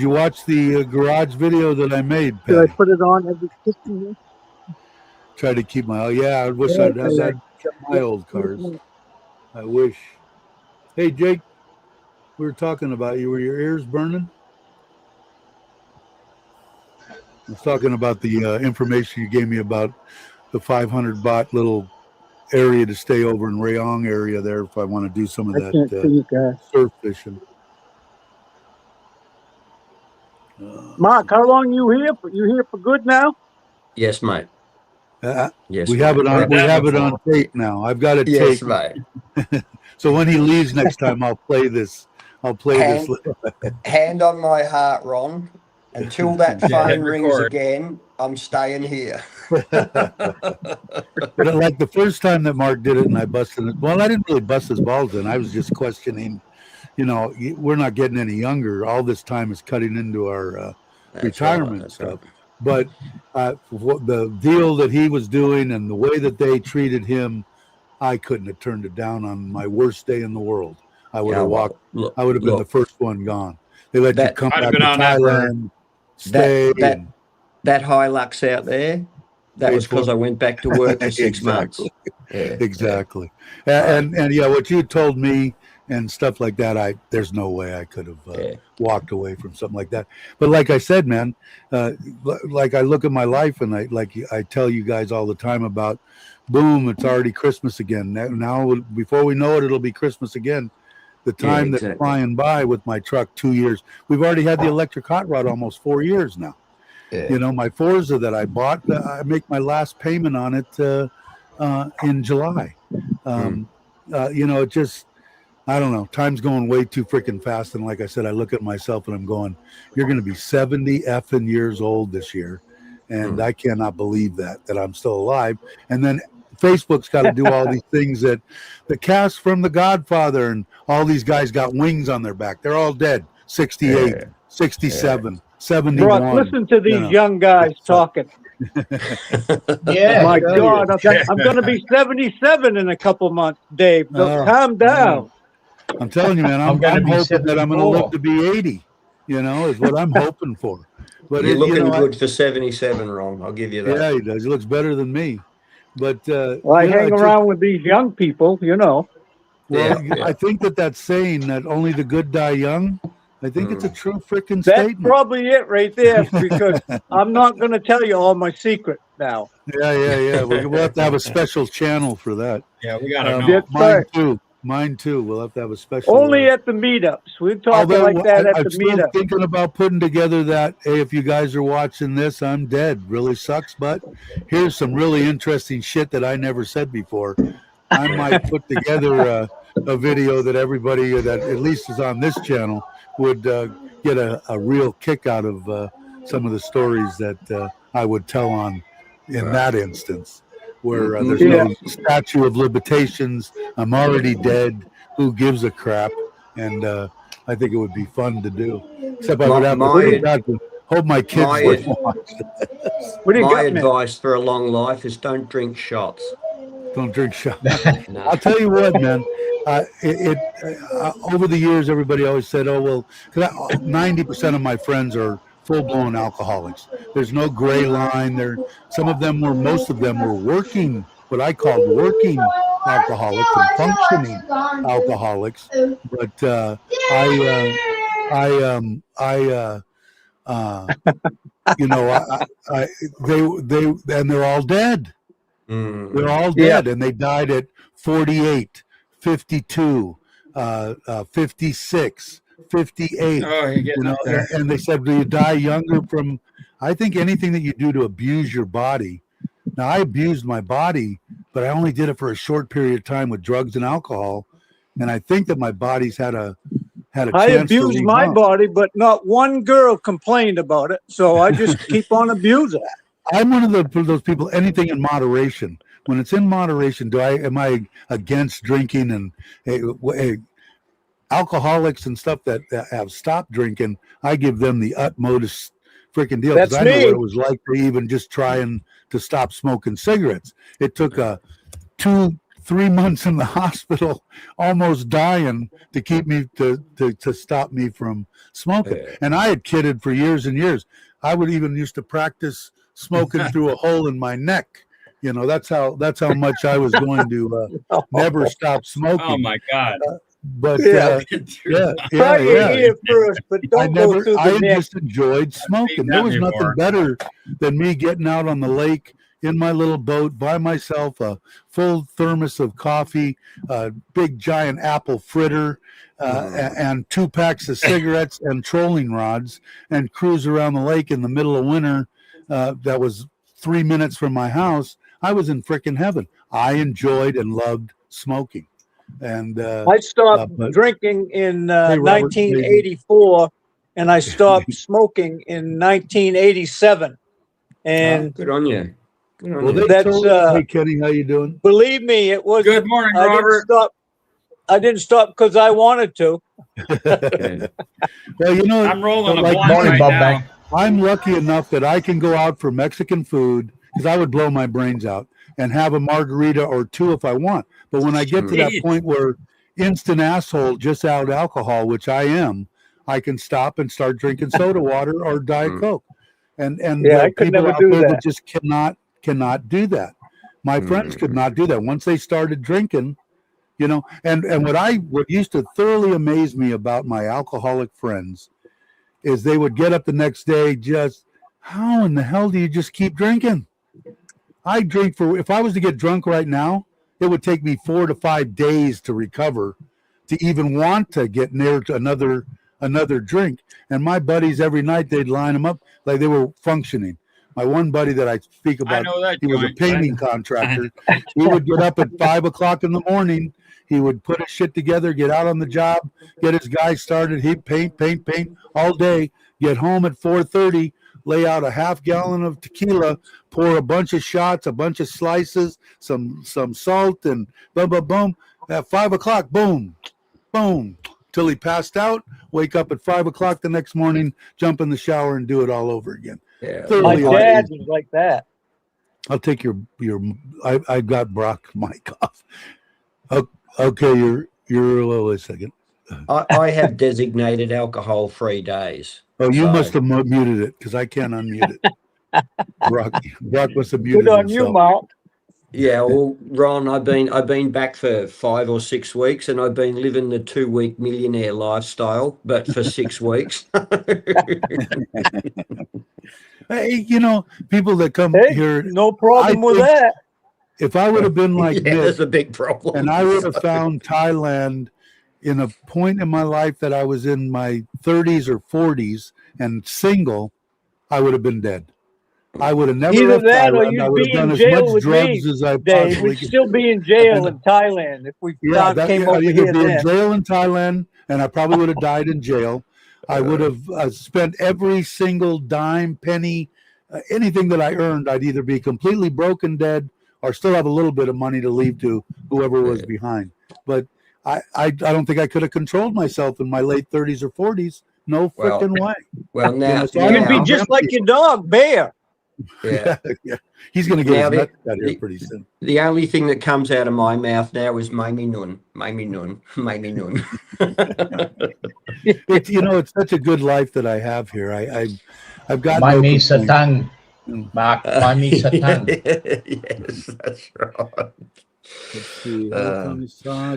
watch the garage video that I made, Should I Patty? put it on every 15 minutes? Try to keep my. Yeah, I wish I'd have that. My old cars. I wish. Hey, Jake, we were talking about you. Were your ears burning? I was talking about the information you gave me about the 500 baht little area to stay over in Rayong area there if I want to do some of I can't see that you guys. surf fishing. Mark, how long you here? You here for good now? Yes, mate. Yes, we have mate. it on. Heard We that have it before. on tape now. I've got it Yes, taped. mate. So when he leaves next time, I'll play this. I'll play this. Hand on my heart, Ron. Until that phone hit rings record. again, I'm staying here. But like the first time that Mark did it, and I busted it. Well, I didn't really bust his balls in. I was just questioning. You know, we're not getting any younger. All this time is cutting into our retirement stuff. But the deal that he was doing and the way that they treated him, I couldn't have turned it down on my worst day in the world. I would have walked. Look, I would have been the first one gone. They let you come I'd back have to been on that bird. Thailand, stay. that Hilux out there, That was because I went back to work for 6 months. Exactly. Yeah, Exactly. And yeah, what you told me and stuff like that, there's no way I could have walked away from something like that. But like I said, man, like I look at my life and I tell you guys all the time about, boom, it's already Christmas again. Now before we know it, it'll be Christmas again. The time that's flying by with my truck, 2 years. We've already had the electric hot rod almost 4 years now. Yeah. You know, my Forza that I bought, I make my last payment on it in July. You know, it just, I don't know. Time's going way too freaking fast. And like I said, I look at myself and I'm going, you're going to be 70 effing years old this year. And I cannot believe that I'm still alive. And then Facebook's got to do all these things that the cast from The Godfather and all these guys got wings on their back. They're all dead. 68, 67, 71. Brock, listen to these young guys talking. Yeah. My God, I'm going to be 77 in a couple months, Dave. Calm down. I'm telling you, man, I'm hoping that I'm going to live to be 80, you know, is what I'm hoping for. But you're looking good for 77, Ron. I'll give you that. Yeah, he does. He looks better than me. But well, I hang around with these young people, you know. Well, I think that saying that only the good die young, I think it's a true freaking statement. That's probably it right there, because I'm not going to tell you all my secret now. Yeah. We'll have to have a special channel for that. Yeah, we got to know. Mine too. We'll have to have a special. Only at the meetups. We're talking like that at the meetup. I'm thinking about putting together that. Hey, if you guys are watching this, I'm dead. Really sucks, but here's some really interesting shit that I never said before. I might put together a video that everybody that at least is on this channel would get a real kick out of some of the stories that I would tell on in that instance. Where there's no statute of limitations. I'm already dead. Who gives a crap? And I think it would be fun to do. Except I would have to hope my kids would watch it. My advice for a long life is don't drink shots. Don't drink shots. No. I'll tell you what, man. Over the years, everybody always said, "Oh well," because 90% of my friends are full-blown alcoholics. There's no gray line there. Most of them were working, what I called working alcoholics and functioning alcoholics. But they're all dead. They're all dead, and they died at 48, 52, 56. 58. And they said, do you die younger from, I think anything that you do to abuse your body. Now, I abused my body, but I only did it for a short period of time with drugs and alcohol. And I think that my body's had a chance I abused my body, but not one girl complained about it. So I just keep on abusing it. I'm one of those people, anything in moderation. When it's in moderation, am I against drinking and alcoholics and stuff that have stopped drinking, I give them the utmost freaking deal. That's I know what it was like to even just trying to stop smoking cigarettes. It took 2-3 months in the hospital, almost dying, to keep me to stop me from smoking. And I had kidded for years and years. I would even used to practice smoking through a hole in my neck. You know, that's how much I was going to never stop smoking. Oh my God. But try it here first, but don't go through the neck. I just enjoyed smoking. There was nothing better than me getting out on the lake in my little boat by myself, a full thermos of coffee, a big giant apple fritter, and 2 packs of cigarettes and trolling rods, and cruise around the lake in the middle of winter. That was 3 minutes from my house. I was in frickin' heaven. I enjoyed and loved smoking. And I stopped drinking in 1984, and I stopped smoking in 1987. And good on you. Hey Kenny, how you doing? Believe me, it was good morning, Robert. I didn't stop because I wanted to. Well, you know, I'm rolling a blunt right now. I'm lucky enough that I can go out for Mexican food, because I would blow my brains out, and have a margarita or 2 if I want. But when I get to that point where instant asshole, just out alcohol, which I am, I can stop and start drinking soda water or Diet Coke. And I could never do that. Just cannot cannot do that. My friends could not do that. Once they started drinking, you know, and what used to thoroughly amaze me about my alcoholic friends is they would get up the next day just, how in the hell do you just keep drinking? I drink if I was to get drunk right now, it would take me 4 to 5 days to recover to even want to get near to another drink. And my buddies, every night they'd line them up like they were functioning. My one buddy that I speak about, he was a painting contractor. He would get up at 5 o'clock in the morning. He would put his shit together, get out on the job, get his guys started. He'd paint all day, get home at 4:30, lay out a half gallon of tequila, pour a bunch of shots, a bunch of slices, some salt, and boom, boom, boom. At 5 o'clock, boom, boom, till he passed out. Wake up at 5 o'clock the next morning, jump in the shower, and do it all over again. Yeah. My dad was like that. I'll take your. I got Brock mic off. Okay, you're. Wait a second. I have designated alcohol-free days. Oh, you must have muted it because I can't unmute it. Brock must have muted Good on himself. you, Mark. Yeah, well, Ron, I've been back for 5 or 6 weeks, and I've been living the 2-week millionaire lifestyle, but for 6 weeks. Hey, you know, people that come here. No problem with that. If I would have been like yeah, Nick, there's a big problem. and I would have found Thailand in a point in my life that I was in my 30s or 40s and single, I would have been dead. I would have never Either left that or Thailand. I you'd would be have done in as jail much with drugs me, as I Dave. possibly We'd could. still be in jail in Thailand if we came over you here could be in then. jail in Thailand, and I probably would have died in jail. I would have spent every single dime, penny, anything that I earned. I'd either be completely broken dead or still have a little bit of money to leave to whoever was behind. But I don't think I could have controlled myself in my late 30s or 40s. No freaking way. Well, now, so You'd be just like your dog, Bear. yeah. Yeah. He's going to get Now his nuts out here pretty soon. The only thing that comes out of my mouth now is "Maimi nun, Maimi nun, Maimi nun." It's such a good life that I have here. I've got My no Misa complaints. Tang, Mark. My Misa Tang. Yes, that's right. Let's see.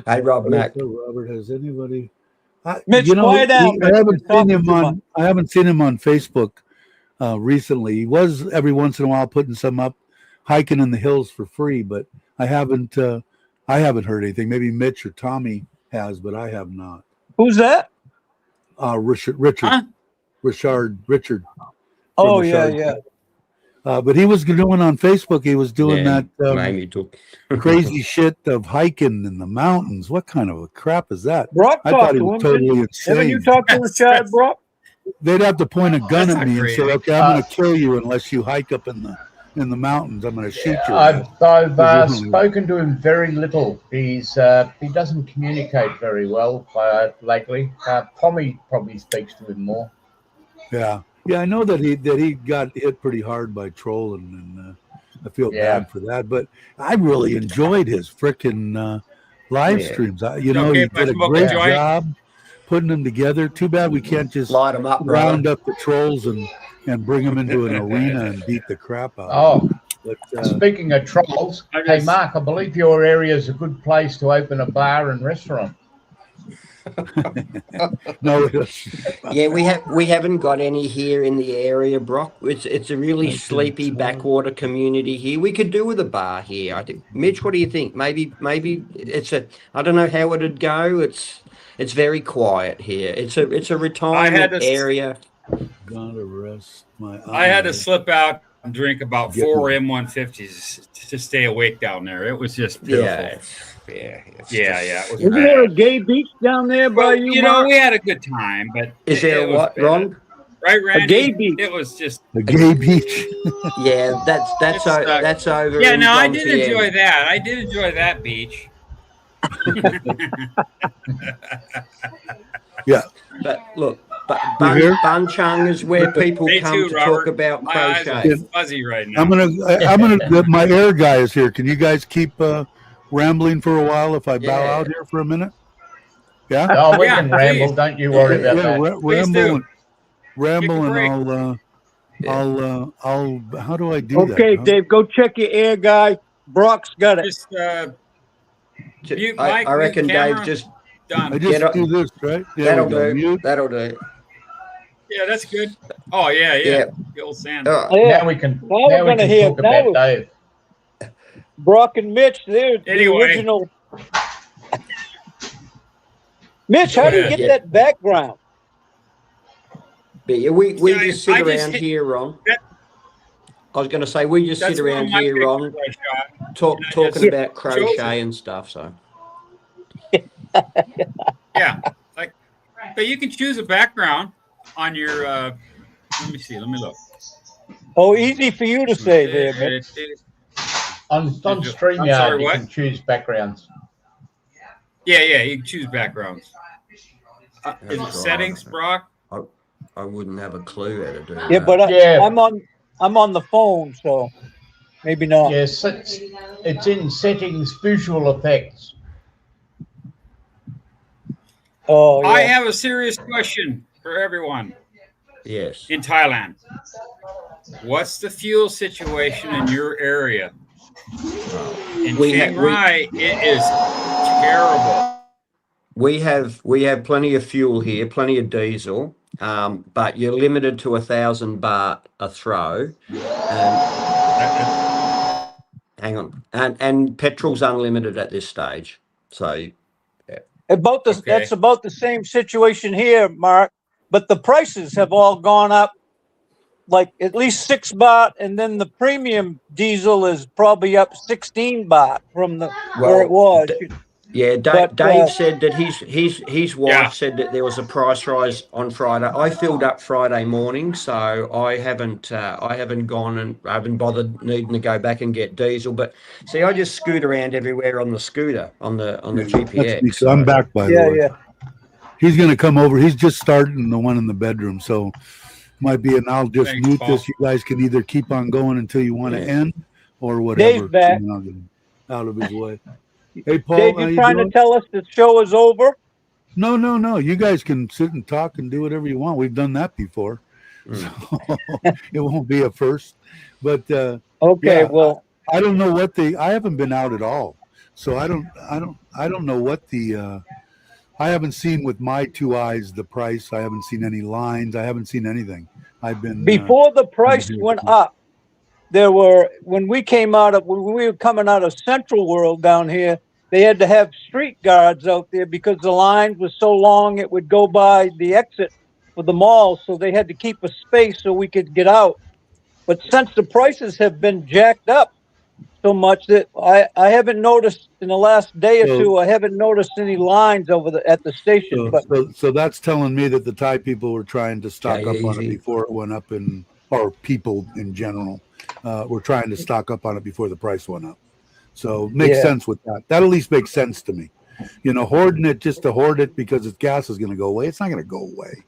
Hey, Rob Mac. Robert, has anybody? Mitch, quiet down. I haven't Mitch. seen him Talking on. I haven't seen him on Facebook recently. He was every once in a while putting some up, hiking in the hills for free. But I haven't heard anything. Maybe Mitch or Tommy has, but I have not. Who's that? Richard. Huh? Richard. Oh, the yeah, Shark. yeah. But he was doing on Facebook. He was doing that Maimi took crazy shit of hiking in the mountains. What kind of a crap is that? Brock I thought talked he to was him. totally Haven't you insane. talked to the child, Brock? They'd have to point a gun That's at not me and crazy. say, "Okay, I'm going to kill you unless you hike up in the mountains. I'm going to shoot you." I've spoken to him very little. He doesn't communicate very well lately. Pommy probably speaks to him more. Yeah, I know that he got hit pretty hard by trolling, and I feel bad for that. But I really enjoyed his frickin' live streams. He did a great job putting them together. Too bad we can't just light them up, round up the trolls and bring them into an arena and beat the crap out. Oh, but, speaking of trolls, hey Mark, I believe your area is a good place to open a bar and restaurant. No, yeah, we haven't got any here in the area, Brock. It's a really sleepy backwater community here. We could do with a bar here. I think, Mitch, what do you think? Maybe I don't know how it'd go. It's very quiet here. It's a retirement area. Gotta rest my I had to eyes. slip out and drink about 4 M150s to stay awake down there. It was just pitiful. Yeah. It was Isn't there a gay beach down there by Well, you, Mark? we had a good time, but Is there it was what, bad. Ron? Right, Randy? A gay beach. It was just The gay beach. Yeah, that's over. yeah. in No, I John did Tien. enjoy that. I did enjoy that beach. Yeah. But look, You hear? Bunchung is where people Me come too, to Robert. talk about My eyes crochet. are fuzzy right now. I'm gonna. My air guy is here. Can you guys keep rambling for a while if I bow out here for a minute? Yeah. Oh, we Yeah, can ramble. please. Don't you worry about that. Ramble do. and Take a I'll Yeah. How do I do that? Okay, Dave, go check your air guy. Brock's got it. Just mute mic, I mute reckon camera. Dave just Done. I just Get do this, right? There that'll we go. do. Mute. That'll do. Yeah, that's good. Oh yeah. Yeah. The old sand. All right. Yeah. Now we can we're gonna hear talk about Dave. Brock and Mitch. They're the Anyway. original. Mitch, how do you get that background? But yeah, we Yeah, just sit I just around hit- here, Ron. that- I was going to say we just That's sit one of around my here, Ron, pictures I shot. talking just about chose crochet it. and stuff. So Yeah, like, but you can choose a background on your. Let me see. Let me look. Oh, easy for you to say there, Mitch. On I'm StreamYard, sorry, you what? can choose backgrounds. Yeah, you can choose backgrounds. Is it settings, Brock? I wouldn't have a clue how to do Yeah, that. but Yeah. I'm on the phone, so maybe not. Yes, it's in settings, visual effects. Oh, yeah. I have a serious question for everyone Yes. in Thailand. What's the fuel situation in your area? In Chiang Rai, it is terrible. We have plenty of fuel here, plenty of diesel, but you're limited to 1,000 baht a throw. Hang on, and petrol's unlimited at this stage. So That's about the same situation here, Mark. But the prices have all gone up, like at least 6 baht, and then the premium diesel is probably up 16 baht from where it was. Yeah, Dave said that his wife said that there was a price rise on Friday. I filled up Friday morning, so I haven't gone and I haven't bothered needing to go back and get diesel. But see, I just scoot around everywhere on the scooter on the GPX. So I'm back, by the way. Yeah. He's going to come over. He's just starting the one in the bedroom, so might be. And I'll just mute this. You guys can either keep on going until you want to end, or whatever. Dave's back. I'll get him out of his way. Hey, Paul, Dave, you trying to tell us the show is over? No. You guys can sit and talk and do whatever you want. We've done that before, so it won't be a first. But okay, well, I don't know what I haven't been out at all, so I don't know what the. I haven't seen with my 2 eyes the price. I haven't seen any lines. I haven't seen anything. I've been before the price went up. When we were coming out of Central World down here, they had to have street guards out there because the lines were so long it would go by the exit for the mall, so they had to keep a space so we could get out. But since the prices have been jacked up so much that I haven't noticed in the last day or two, I haven't noticed any lines at the station. So that's telling me that the Thai people were trying to stock up on it before it went up, or people in general were trying to stock up on it before the price went up. So makes sense with that. That at least makes sense to me. Hoarding it just to hoard it because its gas is going to go away. It's not going to go away.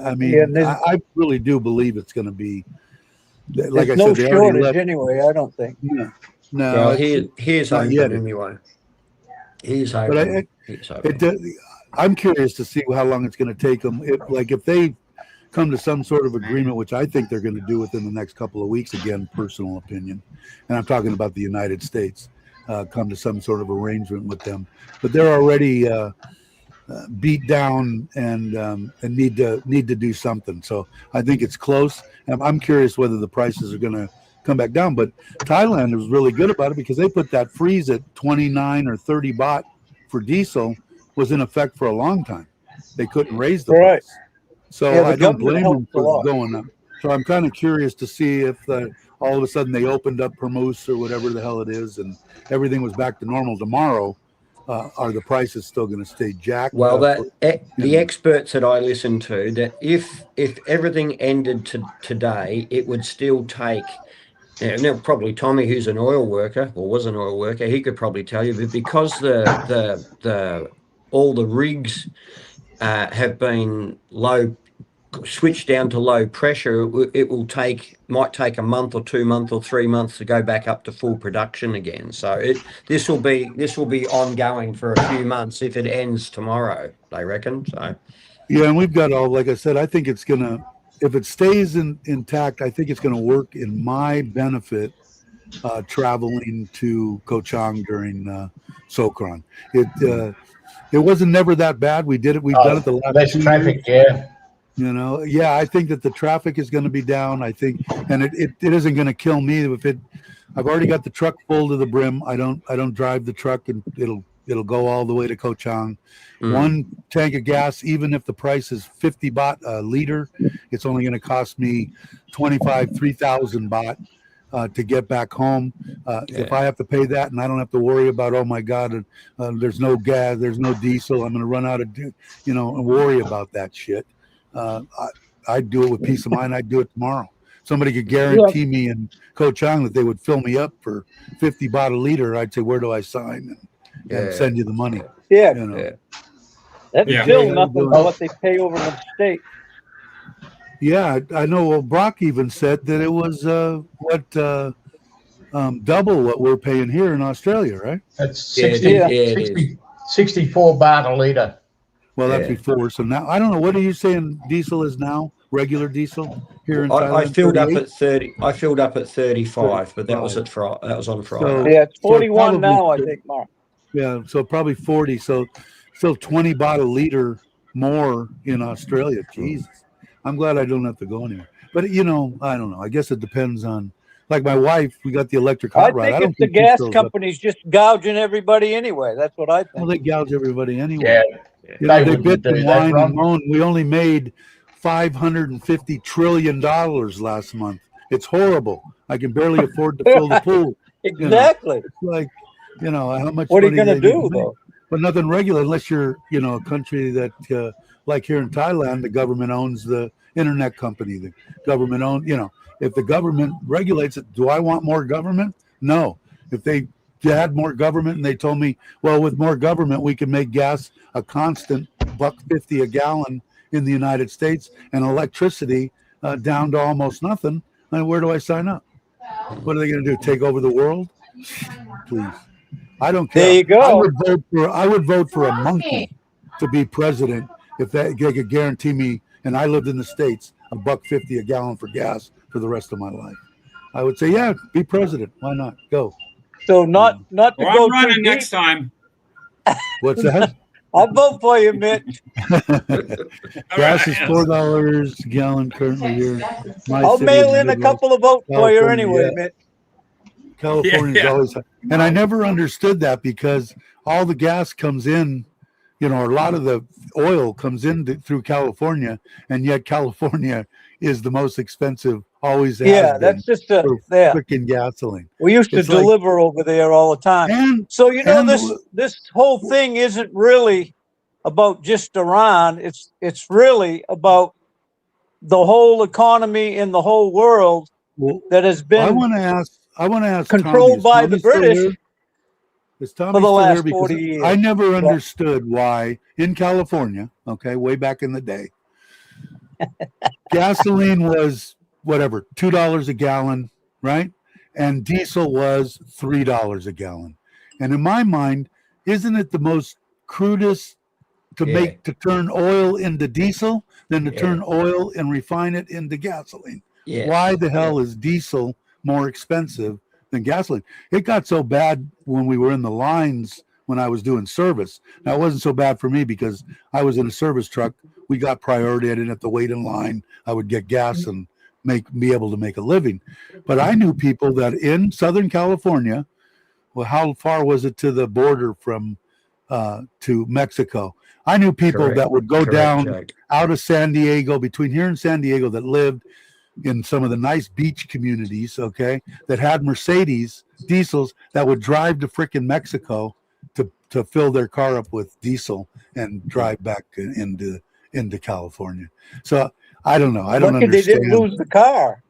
I mean, I really do believe it's going to be. Like I no said, shortage anyway. I don't think. No. Well, here's hoping anyway. Here's hoping. I'm curious to see how long it's going to take them. If they come to some sort of agreement, which I think they're going to do within the next couple of weeks. Again, personal opinion, and I'm talking about the United States. Come to some sort of arrangement with them, but they're already beat down and need to do something. So I think it's close. And I'm curious whether the prices are going to come back down. But Thailand was really good about it because they put that freeze at 29 or 30 baht for diesel was in effect for a long time. They couldn't raise the price. So I don't blame them for going up. So I'm kind of curious to see if all of a sudden they opened up Hormuz or whatever the hell it is and everything was back to normal tomorrow. Are the prices still going to stay jacked? Well, the experts that I listened to, that if everything ended today, it would still take. Now, probably Tommy, who's an oil worker or was an oil worker, he could probably tell you. But because all the rigs have been switched down to low pressure, it might take a month or 2 months or 3 months to go back up to full production again. So this will be ongoing for a few months if it ends tomorrow, they reckon. So yeah, and we've got like I said, I think it's gonna if it stays intact, I think it's going to work in my benefit traveling to Ko Chang during Sokran. It wasn't never that bad. We've done it the last less 2 traffic, years. yeah. You know, yeah, I think that the traffic is going to be down. I think, and it isn't going to kill me if it. I've already got the truck full to the brim. I don't drive the truck, and it'll go all the way to Ko Chang. One tank of gas, even if the price is 50 baht a liter, it's only going to cost me 3,000 baht to get back home. If I have to pay that and I don't have to worry about, oh my God, there's no gas, there's no diesel, I'm going to run out of, and worry about that shit. I'd do it with peace of mind. I'd do it tomorrow. Somebody could guarantee me in Ko Chang that they would fill me up for 50 baht a liter. I'd say, where do I sign? And send you the money. Yeah. That's still nothing but what they pay over in the States. Yeah, I know. Well, Brock even said that it was double what we're paying here in Australia, right? That's 64 baht a litre. Well, that's before. So now, I don't know. What are you saying diesel is now? Regular diesel here in Thailand? I filled up at 30. I filled up at 35, but that was on Friday. So, it's 41 now, I think, Mark. Yeah, so probably 40. So still 20 baht a liter more in Australia. Jesus. I'm glad I don't have to go anywhere. But, I don't know. I guess it depends on, like my wife, we got the electric hot rod. I think it's the gas companies just gouging everybody anyway. That's what I think. Well, they gouge everybody anyway. Yeah. They bit the wine and moan. We only made $550 trillion last month. It's horrible. I can barely afford to fill the pool. Exactly. It's like, how much what are you going to do, though? But nothing regular unless you're, a country that, like here in Thailand, the government owns the internet company. The government owns, if the government regulates it, do I want more government? No. If they had more government and they told me, well, with more government, we can make gas a constant $1.50 a gallon in the United States and electricity down to almost nothing, then where do I sign up? What are they going to do? Take over the world? Please. I don't care. There you go. I would vote for a monkey to be president if they could guarantee me, and I lived in the States, $1.50 a gallon for gas for the rest of my life. I would say, yeah, be president. Why not? Go. So not to go I'm running too next deep. time. What's that? I'll vote for you, Mitch. Gas is $4 a gallon currently here. I'll mail in a couple of votes for you anyway, Mitch. California's always, and I never understood that because all the gas comes in, a lot of the oil comes in through California, and yet California is the most expensive, always has been, that's just freaking gasoline. We used to deliver over there all the time. And so this whole thing isn't really about just Iran. It's really about the whole economy in the whole world that has been. I want to ask controlled by the British for the last 40 years. I never understood why in California, way back in the day, gasoline was whatever, $2 a gallon, right? And diesel was $3 a gallon. And in my mind, isn't it the most crudest to turn oil into diesel than to turn oil and refine it into gasoline? Why the hell is diesel more expensive than gasoline? It got so bad when we were in the lines when I was doing service. Now, it wasn't so bad for me because I was in a service truck. We got priority. I didn't have to wait in line. I would get gas and be able to make a living. But I knew people that in Southern California, well, how far was it to the border from to Mexico? I knew people that would go down out of San Diego, between here and San Diego, that lived in some of the nice beach communities, that had Mercedes diesels that would drive to frickin' Mexico to fill their car up with diesel and drive back into California. So I don't know. I don't understand. They didn't lose the car.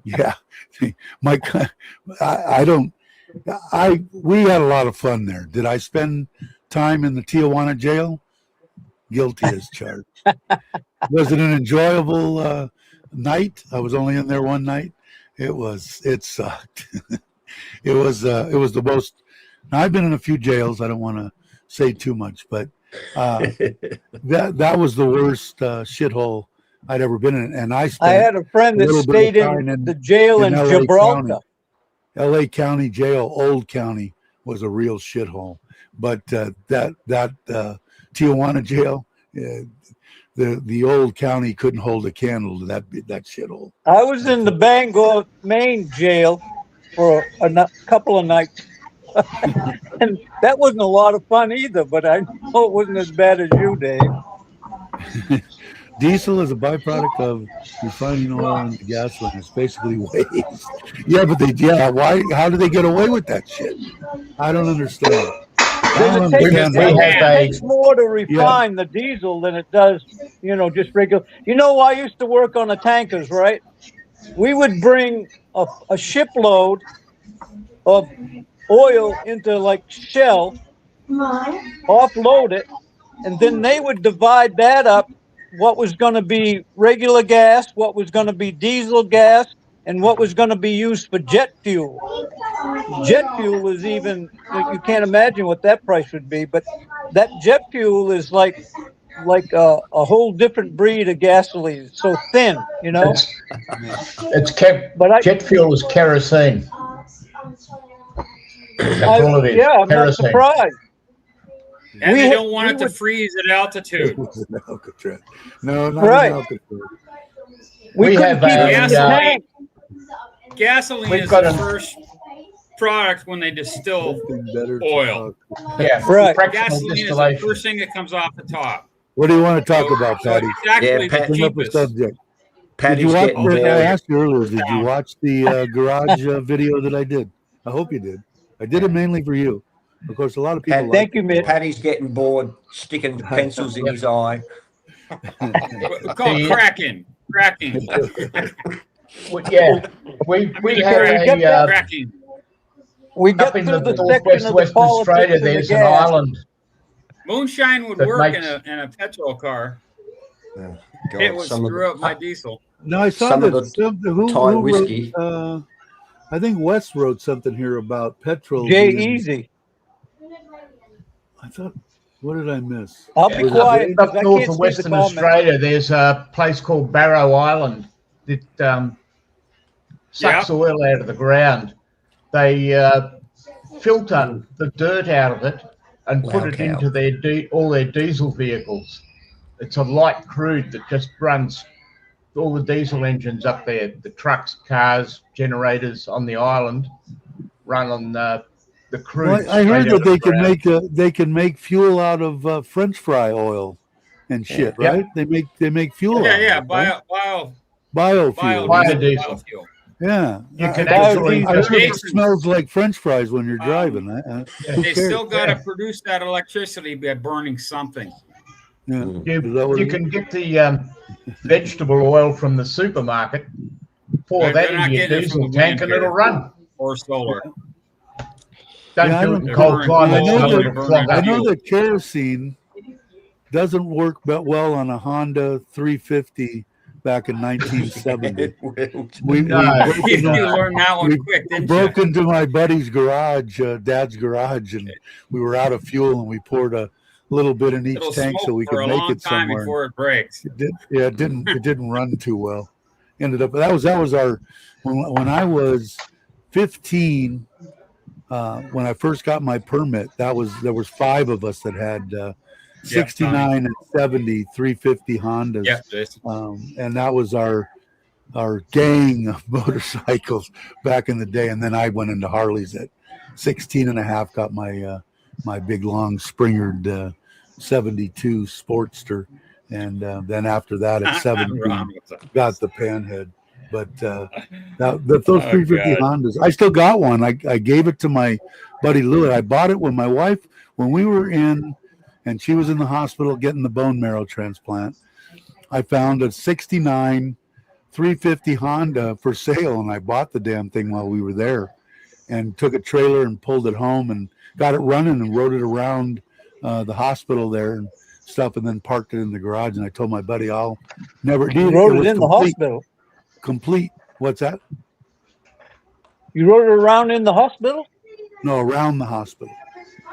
Yeah, we had a lot of fun there. Did I spend time in the Tijuana jail? Guilty as charged. Was it an enjoyable night? I was only in there one night. It sucked. It was the most. Now, I've been in a few jails. I don't want to say too much, but that was the worst shithole I'd ever been in. And I I spent had a friend a that little bit of stayed time in the jail in LA Gibraltar. County. LA County Jail, Old County, was a real shithole. But that Tijuana jail, the old county couldn't hold a candle to that shithole. I was in the Bangor, Maine jail for a couple of nights. And that wasn't a lot of fun either, but I know it wasn't as bad as you, Dave. Diesel is a byproduct of refining oil into gasoline. It's basically waste. Yeah, but why? How do they get away with that shit? I don't understand. It takes more to refine the diesel than it does, just regular. I used to work on the tankers, right? We would bring a shipload of oil into like Shell, offload it, and then they would divide that up, what was going to be regular gas, what was going to be diesel gas, and what was going to be used for jet fuel. Jet fuel is even, you can't imagine what that price would be, but that jet fuel is like a whole different breed of gasoline. It's so thin, Jet fuel is kerosene. That's all it is. Yeah, I'm not surprised. And they don't want it to freeze at altitude. No, not right. Alcatraz. We have gasoline is the first product when they distill oil. Yeah, right. Gasoline is the first thing that comes off the top. What do you want to talk about, Patty? Exactly the cheapest. Subject. Patty's getting bored. I asked you earlier, did you watch the garage video that I did? I hope you did. I did it mainly for you. Of course, a lot of people. Thank you, Mitch. Patty's getting bored, sticking pencils in his eye. Call it cracking. Yeah, we had cracking. We got up in through the the northwest section Western Australia. There's an island. Moonshine would work in a petrol car. God, it would screw up my diesel. No, I saw who whiskey. Wrote, I think Wes wrote something here about petrol. Easy. I thought, what did I miss? I'll be quiet. Up north of Western Australia, there's a place called Barrow Island that sucks oil out of the ground. They filter the dirt out of it and put it into all their diesel vehicles. It's a light crude that just runs all the diesel engines up there. The trucks, cars, generators on the island run on the crude. Well, I heard that they can make fuel out of French fry oil and shit, right? They make fuel. Biofuel. Biodiesel. Yeah, you can actually. It smells like French fries when you're driving. They still got to produce that electricity by burning something. Yeah. You can get the vegetable oil from the supermarket, pour that into your diesel tank, and it'll run. Or solar. Don't do it in cold climates. I know that kerosene doesn't work well on a Honda 350 back in 1970. we broke into my buddy's garage, Dad's garage, and we were out of fuel, and we poured a little bit in each tank so we could make it somewhere. Before it breaks. It didn't run too well. Ended up that was our when I was 15. When I first got my permit, there was 5 of us that had 69 and 70 350 Hondas. And that was our gang of motorcycles back in the day. And then I went into Harleys at 16 and a half, got my big long springered 72 Sportster. And then after that at 17, got the Panhead. But those 350 Hondas, I still got one. I gave it to my buddy Louis. I bought it when my wife, when we were in, and she was in the hospital getting the bone marrow transplant. I found a 69 350 Honda for sale, and I bought the damn thing while we were there and took a trailer and pulled it home and got it running and rode it around the hospital there and stuff, and then parked it in the garage. And I told my buddy, I'll never do it. You rode it in the hospital? Complete. What's that? You rode it around in the hospital? No, around the hospital.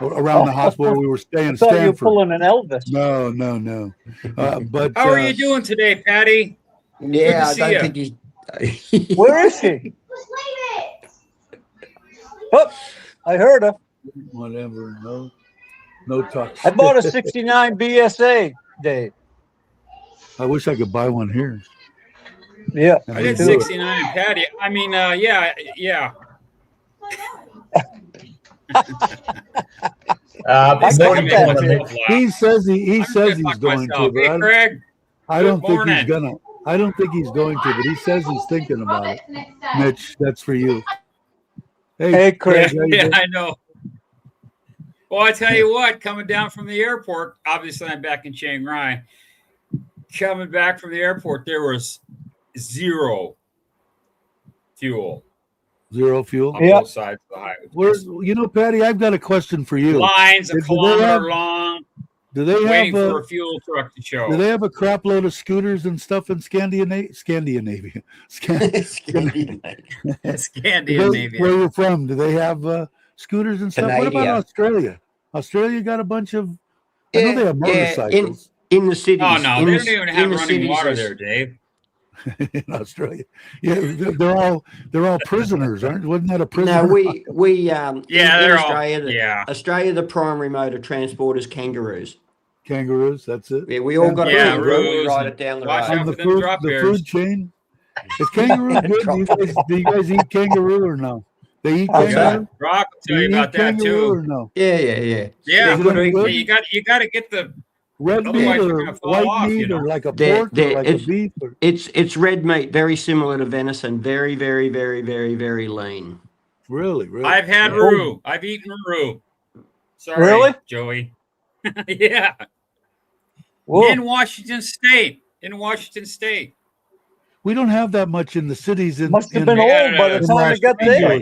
around the house where we were staying. I thought you were Stanford. pulling an Elvis. No. But How are you doing today, Patty? Yeah, I see don't ya. think he's. Where is she? Oh, I heard her. Whatever. No talk. I bought a 69 BSA, Dave. I wish I could buy one here. Yeah. I did 69 and Patty. I mean, yeah. He says he's going to, but hey, Craig, I don't think he's gonna. I don't think he's going to, but he says he's thinking about it. Mitch, that's for you. Hey, Craig. Yeah, I know. Well, I tell you what, coming down from the airport, obviously I'm back in Chiang Rai. Coming back from the airport, there was zero fuel. Zero fuel? On both sides of the highway. Where's, Patty, I've got a question for you. Lines a kilometer long. Do they waiting have for a fuel truck to show? Do they have a crap load of scooters and stuff in Scandinavia? Scandinavia. Where you're from? Do they have scooters and stuff? Canada. What about Australia? Australia got a bunch of. I know they have motorcycles in the cities. Oh no, they don't even have running water there, Dave. In Australia, yeah, they're all prisoners, aren't? Wasn't that a prison? No, we they're Australia. Australia, the primary mode of transport is kangaroos. Kangaroos, that's it. Yeah, we all got to ride it down the road. On the food chain. Is kangaroo good? Do you guys eat kangaroo or no? They eat kangaroo. Rock will tell you about that too. Or no? Yeah. Yeah, you got to get the red meat or white meat or like a pork or like a beef. It's red meat, very similar to venison. Very, very, very, very, very lean. Really? I've had roux. I've eaten roux. Sorry, really, Joey. Yeah. Whoa. In Washington State. We don't have that much in the cities. Must have been old by the time I got there.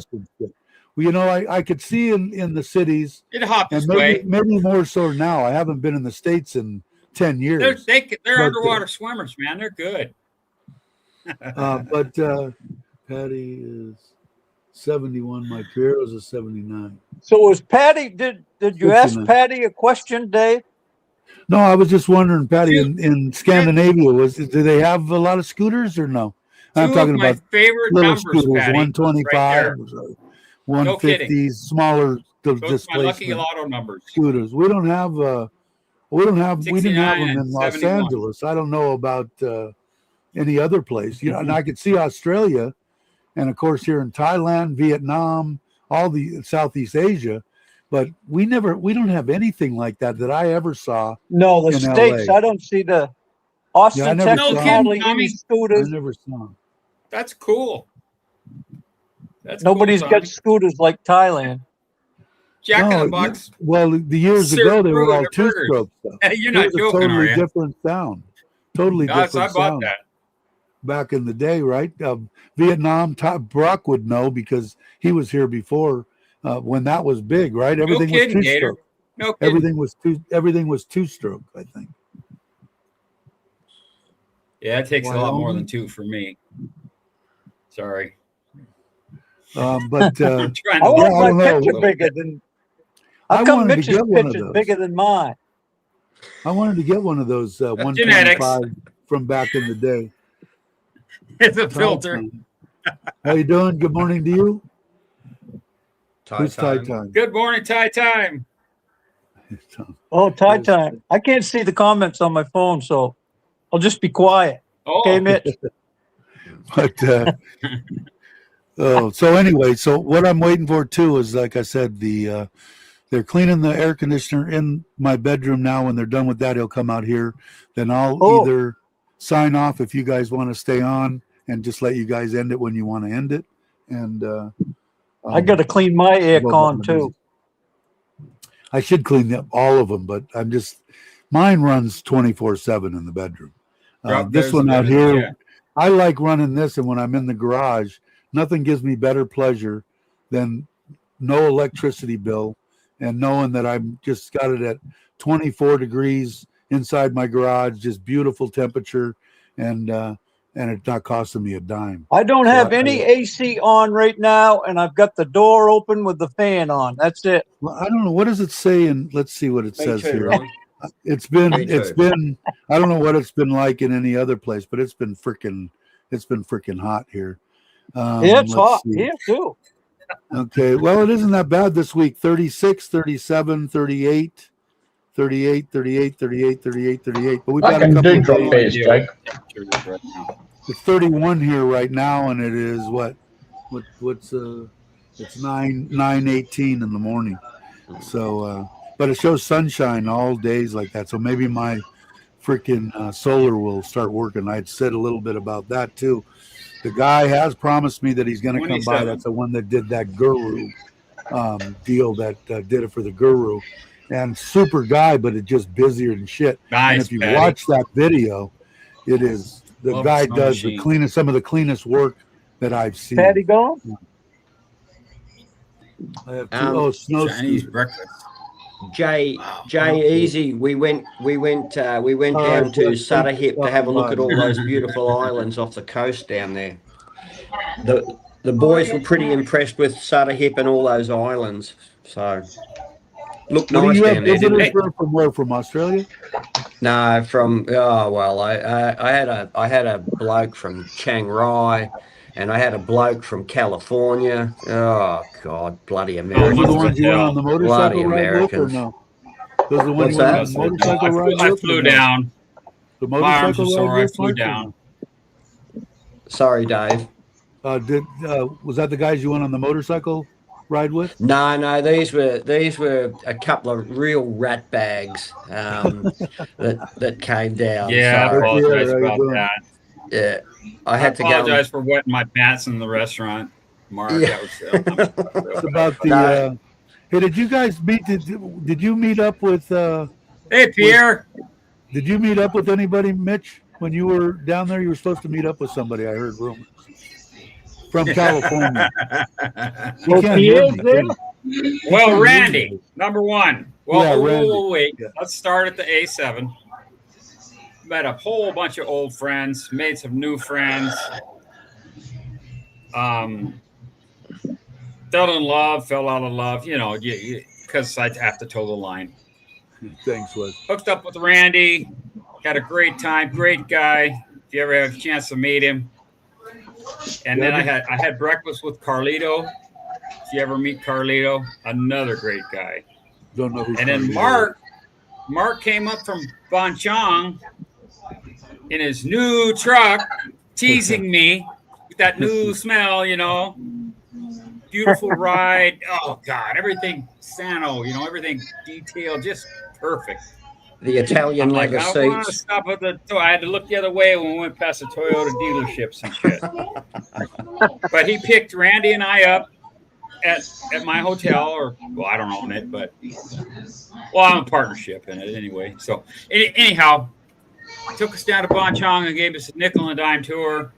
Well, I could see in the cities. It hopped and maybe more so now. I haven't been in the States in 10 years. They're underwater swimmers, man. They're good. But Patty is 71. My Piero's is 79. So was Patty? Did you ask Patty a question, Dave? No, I was just wondering, Patty, in Scandinavia, do they have a lot of scooters or no? I'm talking about favorite little numbers, scooters, Patty, 125, 150s, smaller displacement. Lucky Lotto numbers. Scooters. We didn't have them in Los 71. Angeles. I don't know about any other place. And I could see Australia, and of course here in Thailand, Vietnam, all the Southeast Asia. But we don't have anything like that I ever saw. No, the States. LA. I don't see the Austin, Texas, hardly any scooters. I never saw them. That's cool. Nobody's got scooters like Thailand. Jack in the Box. Well, the years ago they were all two-stroke stuff. You're not joking, totally are you? Different sound. Totally different sound. I bought that back in the day, right? Vietnam. Brock would know because he was here before. When that was big, right? Everything was two-stroke. No kidding. Everything was two-stroke, I think. Yeah, it takes a lot more than two for me. Sorry. But I'm trying I want my picture bigger than. How come Mitch's picture's bigger than mine? I wanted to get one of those 125 from back in the day. It's a filter. How you doing? Good morning to you. Thai time? Good morning, Thai time. Oh, Thai time. I can't see the comments on my phone, so I'll just be quiet. Oh. Okay, Mitch. But so anyway, so what I'm waiting for too is, like I said, they're cleaning the air conditioner in my bedroom now. When they're done with that, he'll come out here. Then I'll either sign off if you guys want to stay on and just let you guys end it when you want to end it. And I got to clean my aircon too. I should clean all of them, but mine runs 24/7 in the bedroom. This one out here, I like running this, and when I'm in the garage, nothing gives me better pleasure than no electricity bill and knowing that I'm just got it at 24 degrees inside my garage, just beautiful temperature, and and it's not costing me a dime. I don't So have any AC on right now, and I've got the door open with the fan on. That's it. Well, I don't know, what does it say, and let's see what it Me says too, here. Ron. It's been Me too. I don't know what it's been like in any other place, but it's been freaking hot here. Yeah, it's let's hot see. here too. Okay, well, it isn't that bad this week. 36, 37, 38, 38, 38, 38, 38, 38. But we've I got a can couple do of drop days. bears, Jake. It's 31 here right now, and it is what's it's 9:18 in the morning. So but it shows sunshine all days like that. So maybe my freaking solar will start working. I'd said a little bit about that too. The guy has promised me that he's going to come by. That's the one that did that guru deal, that did it for the guru, and super guy, but it's just busier than shit. Nice, and if you Patty. watch that video, it is the guy does the cleanest, some of the cleanest work that I've seen. Patty gone? I have two, snow Chinese ski. breakfast. Jay Easy, we went down to Sutter Hip to have a look at all those beautiful islands off the coast down there. The boys were pretty impressed with Sutter Hip and all those islands. So looked nice down there, didn't it? From where? From Australia? No, from I had a bloke from Chiang Rai, and I had a bloke from California. Oh God, bloody Americans! Those are the ones you went on the Bloody motorcycle ride with, or Americans. no? Those are the ones What's you went that? on the motorcycle ride I with, flew or no? down. The My arms were motorcycle sore. ride I with, flew Mike, or down. no? Sorry, Dave. Was that the guys you went on the motorcycle ride with? No, these were a couple of real rat bags that came down. Yeah, I So, apologize how you about doing? that. yeah, I I had to go. apologize for wetting my pants in the restaurant, Mark. Yeah. That was It's about the. Hey, did you guys meet? Did you meet up with? Hey, Pierre. Did you meet up with anybody, Mitch? When you were down there, you were supposed to meet up with somebody. I heard rumors from California. You can't hear me, can you? Well, Randy, number one. Well, Yeah, Randy. wait. Yeah. Let's start at the A7. Met a whole bunch of old friends, made some new friends. Fell in love, fell out of love, because I'd have to toe the line. Thanks, Wes. Hooked up with Randy, had a great time, great guy. If you ever have a chance to meet him. And then I had breakfast with Carlito. If you ever meet Carlito, another great guy. Don't know who. And then Mark came up from Bonchong in his new truck, teasing me with that new smell, Beautiful ride. Oh God, everything Sano, everything detailed, just perfect. The Italian I'm like, leather I want to seats. stop at the door. I had to look the other way when we went past the Toyota dealerships and shit. But he picked Randy and I up at my hotel, or I don't own it, but I'm a partnership in it anyway. So anyhow, took us down to Bonchong and gave us a nickel and dime tour,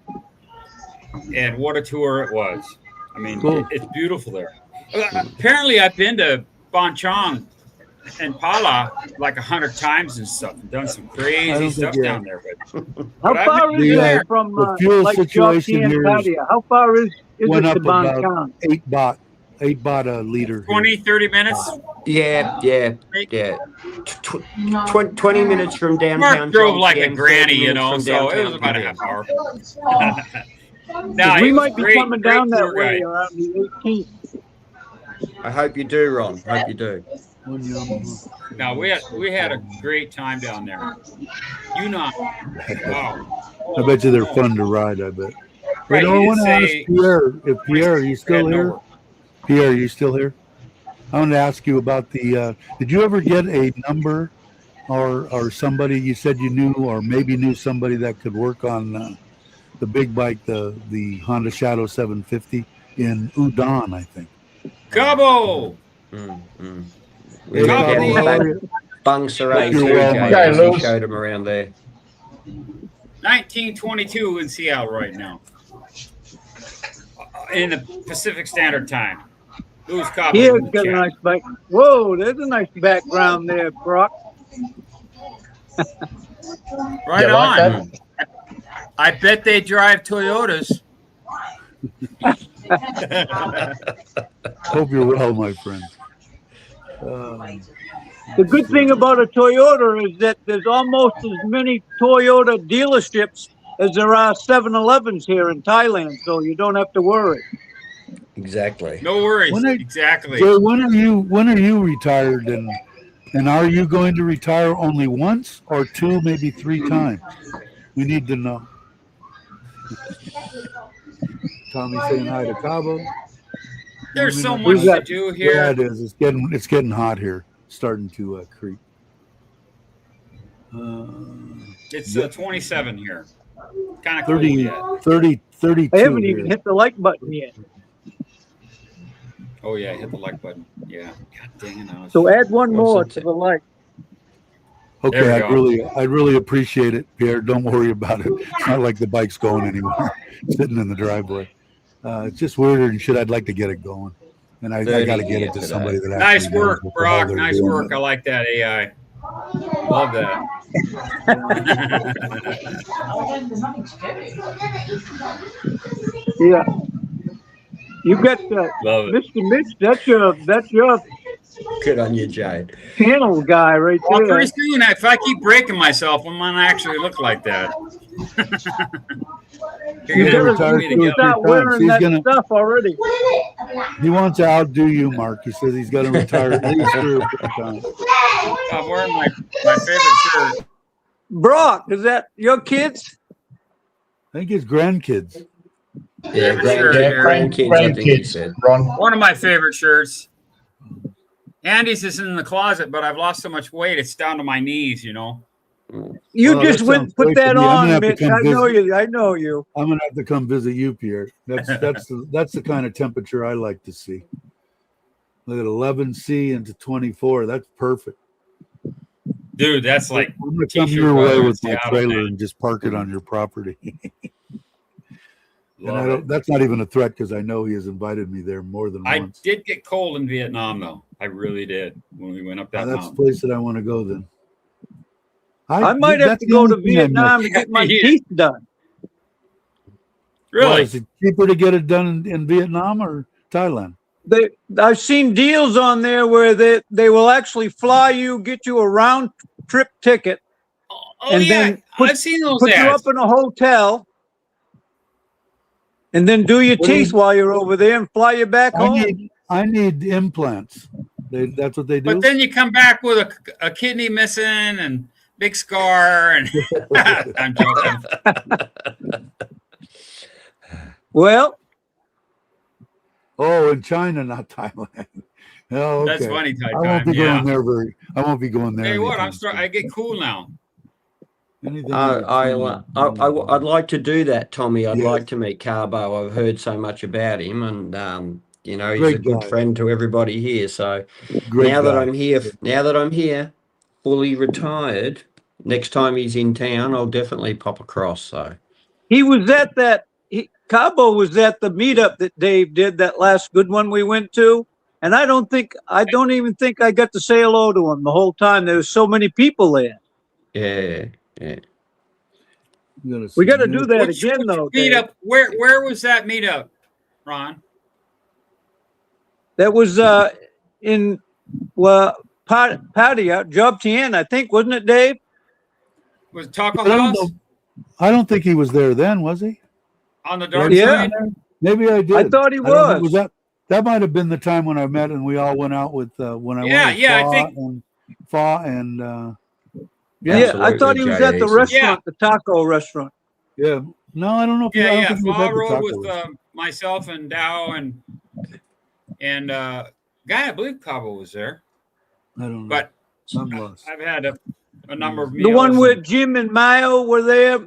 and what a tour it was. I mean, cool. It's beautiful there. Apparently, I've been to Bonchong and Pala like 100 times and stuff, and done some crazy stuff down there. How far is there it from the fuel like situation and here Pattaya? How far is it went to up about Bonchong? 8 baht a liter. 20, 30 minutes. Yeah. 20 minutes from downtown. Mark drove Chongqing, like a 30 granny, minutes from so it was downtown about a half Penang. hour. Now, We might be coming down that way guy. around the 18th. I hope you do, Ron. Hope you do. Now we had a great time down there. Wow. I bet you they're fun to ride. I bet. Right, I want to ask Pierre. If Pierre, are you still here? Pierre, are you still here? I want to ask you about the. Did you ever get a number, or somebody you said you knew, or maybe knew somebody that could work on the big bike, the Honda Shadow 750 in Udon, I think. Cabo. We went down to Bang Sarai too, Jay. We showed him around there. 1922 in Seattle right now. In the Pacific Standard Time. Who's Cabo? Here's got a nice bike. Whoa, there's a nice background there, Brock. Right You like on. that? I bet they drive Toyotas. Hope you're well, my friend. The good thing about a Toyota is that there's almost as many Toyota dealerships as there are 7-Elevens here in Thailand, so you don't have to worry. Exactly. No worries. Exactly. Jay, when are you retired, and are you going to retire only once or 2, maybe 3 times? We need to know. Tommy saying hi to Cabo. There's so much to do here. Yeah, it is. It's getting hot here. Starting to creep. It's 27 here. Kind of 30, cool 32. I haven't even hit the like button yet. Oh yeah, hit the like button. Yeah. God dang it. So add one more to the like. Okay, I'd really appreciate it, Pierre. Don't worry about it. It's not like the bike's going anywhere. Sitting in the driveway. It's just weirder and shit. I'd like to get it going. And I got to get it to somebody that nice work, Brock. Nice work. I like that AI. Love that. Yeah. You got Mr. Mitch. That's your Good on you, Jade. channel guy right there. Well, pretty soon, if I keep breaking myself, I'm gonna actually look like that. You're gonna start wearing that stuff already. He wants to outdo you, Mark. He says he's got to retire at least 3 or 4 times. I'm wearing my favorite shirt. Brock, is that your kids? I think his grandkids. Yeah, grandkids. I think he said. One of my favorite shirts. Andy's is in the closet, but I've lost so much weight it's down to my knees. You just went and put that on, Mitch. I know you. I'm gonna have to come visit you, Pierre. That's the kind of temperature I like to see. Look at 11C into 24. That's perfect. Dude, that's like I'm gonna come your way with my trailer and just park it on your property. And that's not even a threat because I know he has invited me there more than once. I did get cold in Vietnam, though. I really did when we went up that mountain. That's the place that I want to go then. I might have to go to Vietnam to get my teeth done. Really? Well, is it cheaper to get it done in Vietnam or Thailand? I've seen deals on there where they will actually fly you, get you a round trip ticket, and then I've seen those put you up in a hotel, and then do your teeth while you're over there and fly you back home. I need implants. That's what they do. But then you come back with a kidney missing and big scar, and I'm joking. Well, in China, not Thailand. Oh, okay. That's funny. I won't be going there I won't be going there. Hey, what? I get cool now. I'd like to do that, Tommy. I'd like to meet Carbo. I've heard so much about him, and he's a good friend to everybody here. So now that I'm here, fully retired, next time he's in town, I'll definitely pop across. So he was at Cabo was at the meetup that Dave did, that last good one we went to, and I don't even think I got to say hello to him the whole time. There was so many people there. Yeah. We got to do that again, though. Meetup. Where was that meetup, Ron? That was in Patio, Job Tien, I think, wasn't it, Dave? Was it Taco House? I don't think he was there then, was he? On the dark side? Maybe I did. I thought he was. Was that might have been the time when I met and we all went out with when I went with Fa and I thought he was at the restaurant, the taco restaurant. Yeah. No, I don't know if Fa rode with myself and Dow and guy, I believe Cabo was there. I don't know. But I've had a number of meals. The one where Jim and Mayo were there.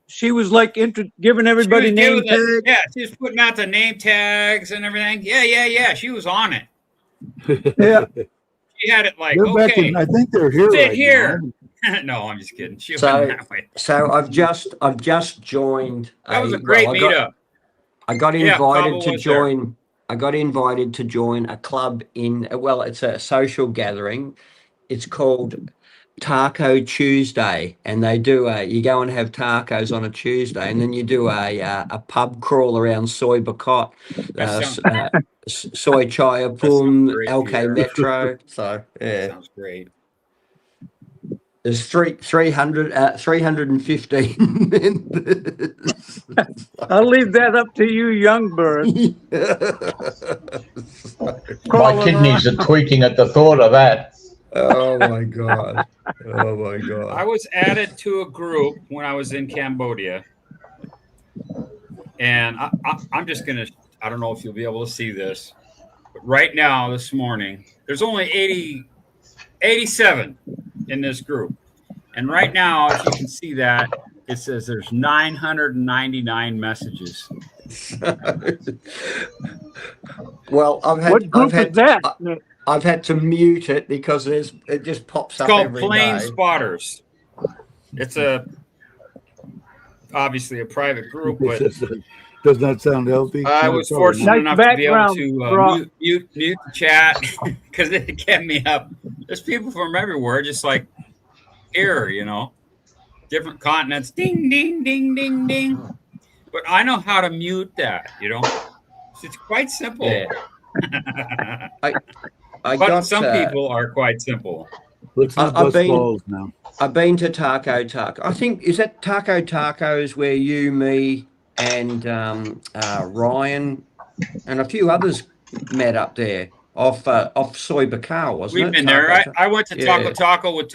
She was like giving everybody name tags. Yeah, she was putting out the name tags and everything. Yeah. She was on it. Yeah. She had it like, I think they're here. Sit here. No, I'm just kidding. She went that way. So I've just joined. That was a great meetup. I got invited to join. I got invited to join a club it's a social gathering. It's called Taco Tuesday, and they do you go and have tacos on a Tuesday, and then you do a pub crawl around Soy Bacot, Soy Chayapum, LK Metro. So yeah, sounds great. there's 315 members. I'll leave that up to you, young bird. My kidneys are tweaking at the thought of that. Oh my god! Oh my I god! was added to a group when I was in Cambodia, and I'm just gonna. I don't know if you'll be able to see this, but right now, this morning, there's only 87 in this group, and right now, if you can see that, it says there's 999 messages. Well, What group is that? I've had to mute it because it just pops up It's every called Plane day. Spotters. It's obviously a private group, but Does that sound healthy? I was fortunate Nice enough to be able background, to mute the chat because it kept me up. There's people from everywhere, just like here, different continents. Ding, ding, ding, ding, ding. But I know how to mute that. It's quite simple. Yeah. But some people are quite simple. Let's not bust balls now. I've been to Taco Taco. I think, is that Taco Tacos where you, me, and Ryan and a few others met up there off Soy Bacau, wasn't it? We've been there. I went to Taco with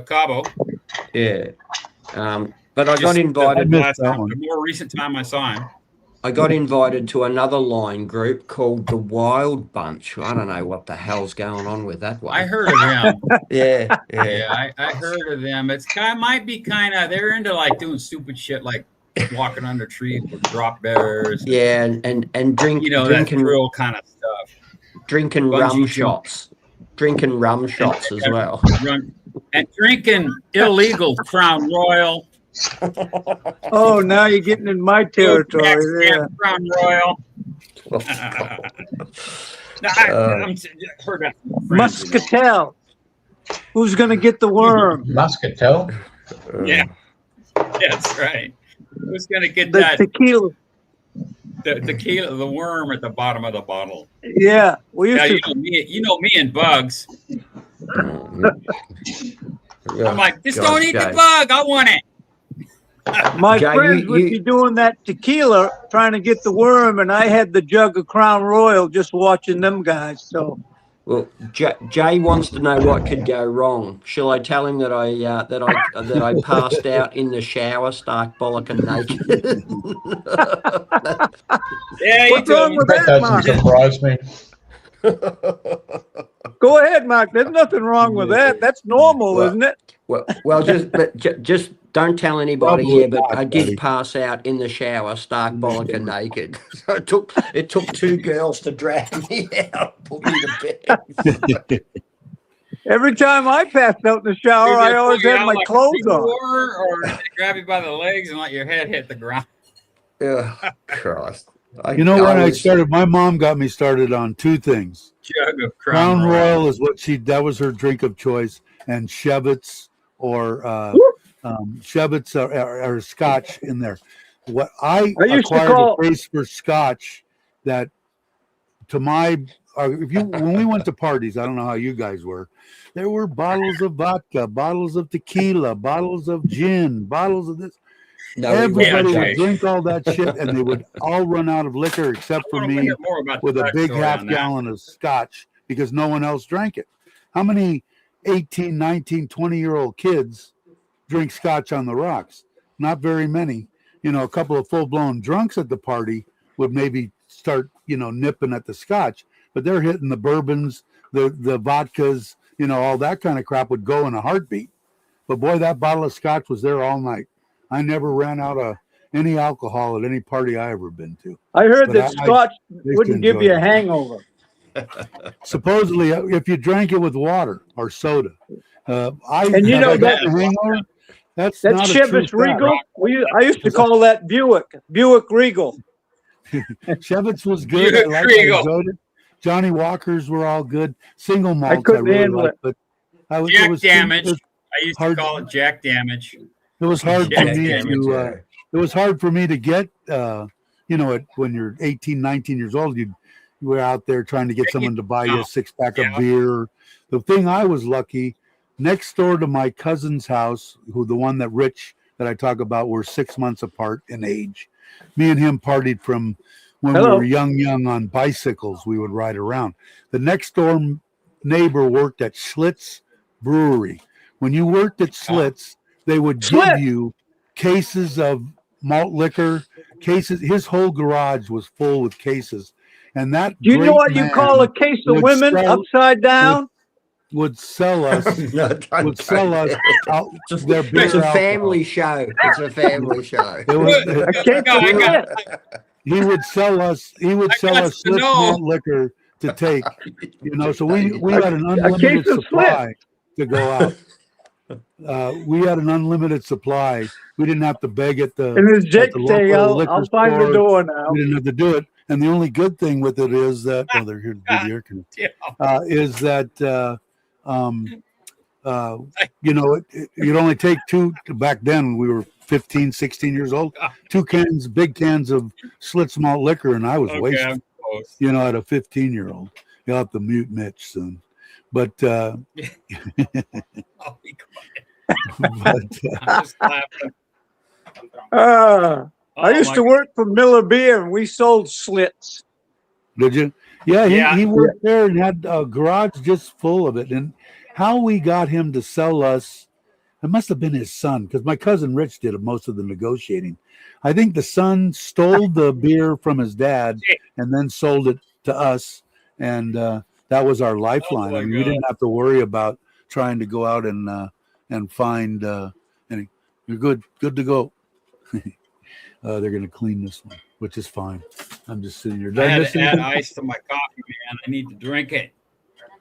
Cabo. Yeah. But I got invited. The more recent time I saw him. I got invited to another line group called the Wild Bunch. I don't know what the hell's going on with that one. I heard of them. Yeah. I heard of them. Might be kind of, they're into like doing stupid shit like walking under trees with drop bears. Yeah, and drinking real kind of stuff. Drinking rum shots. Drinking rum shots as well. And drinking illegal Crown Royal. Oh, now you're getting in my territory. Yeah. Crown Royal. I heard that. Muscatel. Who's going to get the worm? Muscatel? Yeah, that's right. Who's going to get the tequila? The tequila, the worm at the bottom of the bottle. Yeah, we used to. You know me and bugs. I'm like, just don't eat the bug. I want it. My friends would be doing that tequila, trying to get the worm, and I had the jug of Crown Royal just watching them guys. So, well, Jay wants to know what could go wrong. Shall I tell him that I passed out in the shower, stark bollock and naked? Yeah, what's wrong with that, Mark? Doesn't surprise me. Go ahead, Mark. There's nothing wrong with that. That's normal, isn't it? Well, just don't tell anybody here, but I did pass out in the shower, stark bollock and naked. So it took two girls to drag me out, put me to bed. Every time I passed out in the shower, I always had my clothes on. Or they grab you by the legs and let your head hit the ground. Yeah, Christ. When I started, my mom got me started on two things. Jug of Crown Royal is that was her drink of choice, and Chevets or Chevets or Scotch in there. What I acquired a taste for Scotch that when we went to parties, I don't know how you guys were, there were bottles of vodka, bottles of tequila, bottles of gin, bottles of this. Everybody would drink all that shit, and they would all run out of liquor except for me with a big half-gallon of Scotch because no one else drank it. How many 18, 19, 20-year-old kids drink Scotch on the rocks? Not very many. A couple of full-blown drunks at the party would maybe start, nipping at the Scotch, but they're hitting the bourbons, the vodkas, all that kind of crap would go in a heartbeat. But boy, that bottle of Scotch was there all night. I never ran out of any alcohol at any party I ever been to. I heard that Scotch wouldn't give you a hangover. Supposedly, if you drank it with water or soda. That's Chevys Regal. I used to call that Buick Regal. Chevys was good. I enjoyed it. Johnny Walkers were all good. Single malt. I couldn't handle it. But Jack Damage. I used hard. to call it jack damage. It was hard Yeah, for me yeah, to. It was hard for me to get. When you're 18, 19 years old, you were out there trying to get someone to buy you a 6-pack of beer. The thing I was lucky, next door to my cousin's house, the one that Rich that I talk about, were 6 months apart in age. Me and him partied from when we were young on bicycles. We would ride around. The next door neighbor worked at Schlitz Brewery. When you worked at Schlitz, they would give you cases of malt liquor, cases. His whole garage was full with cases. And that Do you know what you call a case of women upside down? Would sell us their beer. It's a family show. It's a family show. He would sell us malt liquor to take, so we had an unlimited supply to go out. We had an unlimited supply. We didn't have to beg at the I'll find the door now. We didn't have to do it. And the only good thing with it is that they're here to do the air conditioning. Is that you'd only take two. Back then we were 15, 16 years old. 2 big cans of Schlitz malt liquor, and I was wasted. At a 15-year-old. You'll have to mute Mitch soon. But I'll be quiet. I'm just laughing. I used to work for Miller Beer, and we sold Schlitz. Did you? Yeah, he worked there and had a garage just full of it. And how we got him to sell us, it must have been his son, because my cousin Rich did most of the negotiating. I think the son stole the beer from his dad and then sold it to us, and that was our lifeline. I mean, we didn't have to worry about trying to go out and find any. You're good to go. They're going to clean this one, which is fine. I'm just sitting here. I had to add ice to my coffee, man. I need to drink it.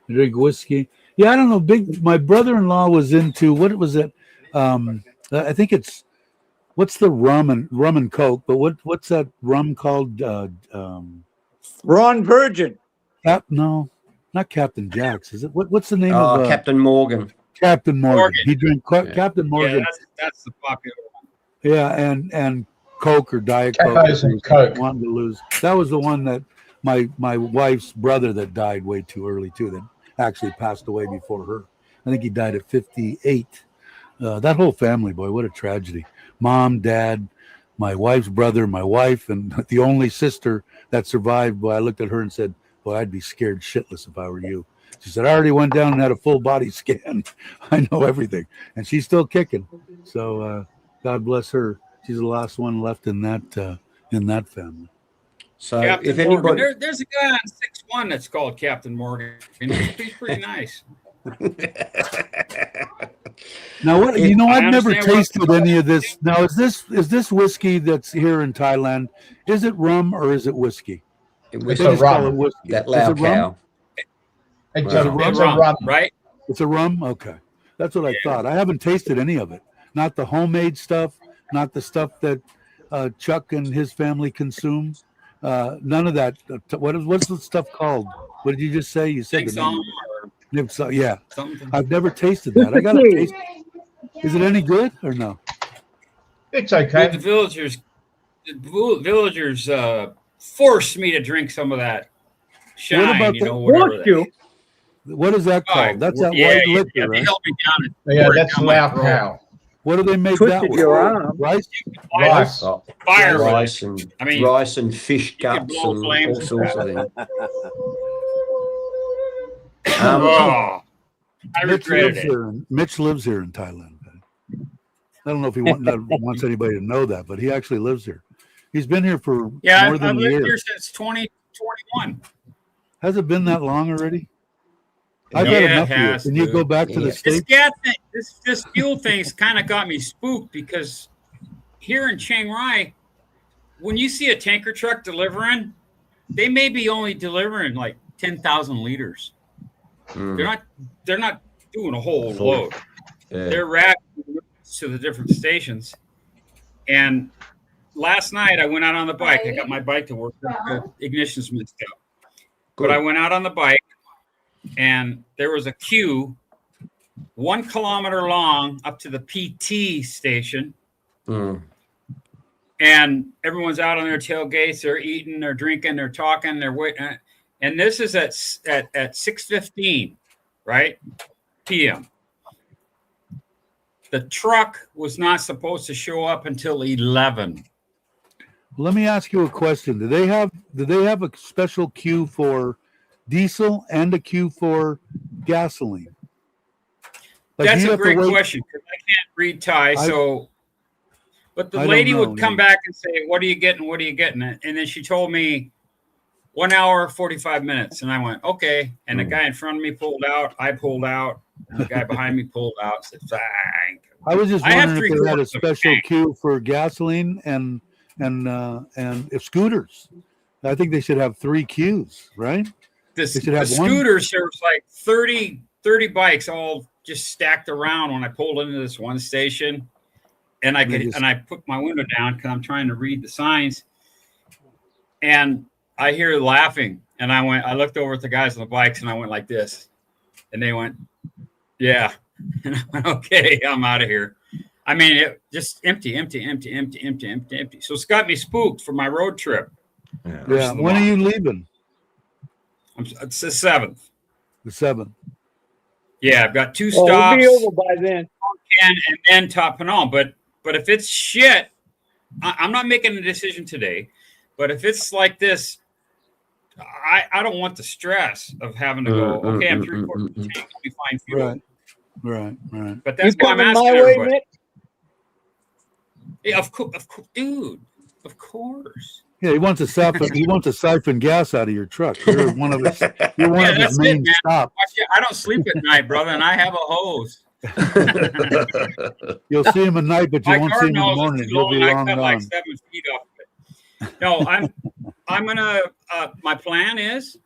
Drink whiskey. Yeah, I don't know. My brother-in-law was into, what was it? I think it's, what's the rum and Coke? But what's that rum called? Ron Virgin. No, not Captain Jack's. Is it? What's the name of Captain Morgan? Captain Morgan. He drank Captain Morgan. Yeah, that's the popular one. Yeah, and Coke or Diet Coke. Wanting to lose. That was the one that my wife's brother that died way too early too. That actually passed away before her. I think he died at 58. That whole family, boy, what a tragedy. Mom, dad, my wife's brother, my wife, and the only sister that survived. Boy, I looked at her and said, boy, I'd be scared shitless if I were you. She said, I already went down and had a full body scan. I know everything. And she's still kicking. So God bless her. She's the last one left in that family. So Captain if anybody, there's a guy on 6'1" that's called Captain Morgan. He's pretty nice. Now, I've never tasted any of this. Now, is this whiskey that's here in Thailand? Is it rum or is it whiskey? It's a rum. That Lao cow. It's a rum, right? It's a rum? Okay. That's what I thought. I haven't tasted any of it. Not the homemade stuff, not the stuff that Chuck and his family consume. None of that. What's the stuff called? What did you just say? You said the name. Yeah. Something. I've never tasted that. I got to taste it. Is it any good or no? It's okay. The villagers forced me to drink some of that shine, what about whatever. What is that called? That's that white liquor, yeah, right? They held me down. Yeah, that's Lao cow. What do they make Twisted that with? your arm. Rice? Rice. Fire rice and fish guts and all sorts of things. I regretted it. Mitch lives here in Thailand. I don't know if he wants anybody to know that, but he actually lives here. He's been here for more than a year. I've lived here since 2021. Has it been that long already? I've had enough of it. Can you go back to the States? This fuel thing's kind of got me spooked because here in Chiang Rai, when you see a tanker truck delivering, they may be only delivering like 10,000 liters. They're not doing a whole load. Yeah. They're racking to the different stations. And last night I went out on the bike. I got my bike to work. The ignition's messed up. But I went out on the bike and there was a queue 1 kilometer long up to the PT station. And everyone's out on their tailgates. They're eating, they're drinking, they're talking, they're waiting. And this is at 6:15, right? PM. The truck was not supposed to show up until 11. Let me ask you a question. Do they have a special queue for diesel and a queue for gasoline? Like, that's a great question, because I can't read Thai. But the lady would come back and say, "What are you getting? What are you getting?" And then she told me 1 hour, 45 minutes. And I went, okay. And the guy in front of me pulled out. I pulled out. And the guy behind me pulled out. Said, thank. I was just wondering if they had a special queue for gasoline and if scooters. I think they should have 3 queues, right? The scooters, there was like 30 bikes all just stacked around when I pulled into this one station. And I put my window down because I'm trying to read the signs. And I hear laughing. And I looked over at the guys on the bikes and I went like this. And they went, yeah. And I went, okay, I'm out of here. I mean, it just empty. So it's got me spooked for my road trip. Yeah. When are you leaving? It's the 7th. The 7th. Yeah, I've got 2 stops. We'll be over by then. And then top and all. But if it's shit, I'm not making a decision today. But if it's like this, I don't want the stress of having to go, okay, I'm 3/4 of the tank, I'll be fine fuel. Right. But that's why I'm asking everybody. Nick? Yeah, of course, dude. Of course. Yeah, he wants to siphon gas out of your truck. You're one of his main stops. I don't sleep at night, brother, and I have a hose. You'll see him at night, but you won't see him in the morning. He'll be long gone. Like 7 feet off of it. No, I'm gonna. My plan is,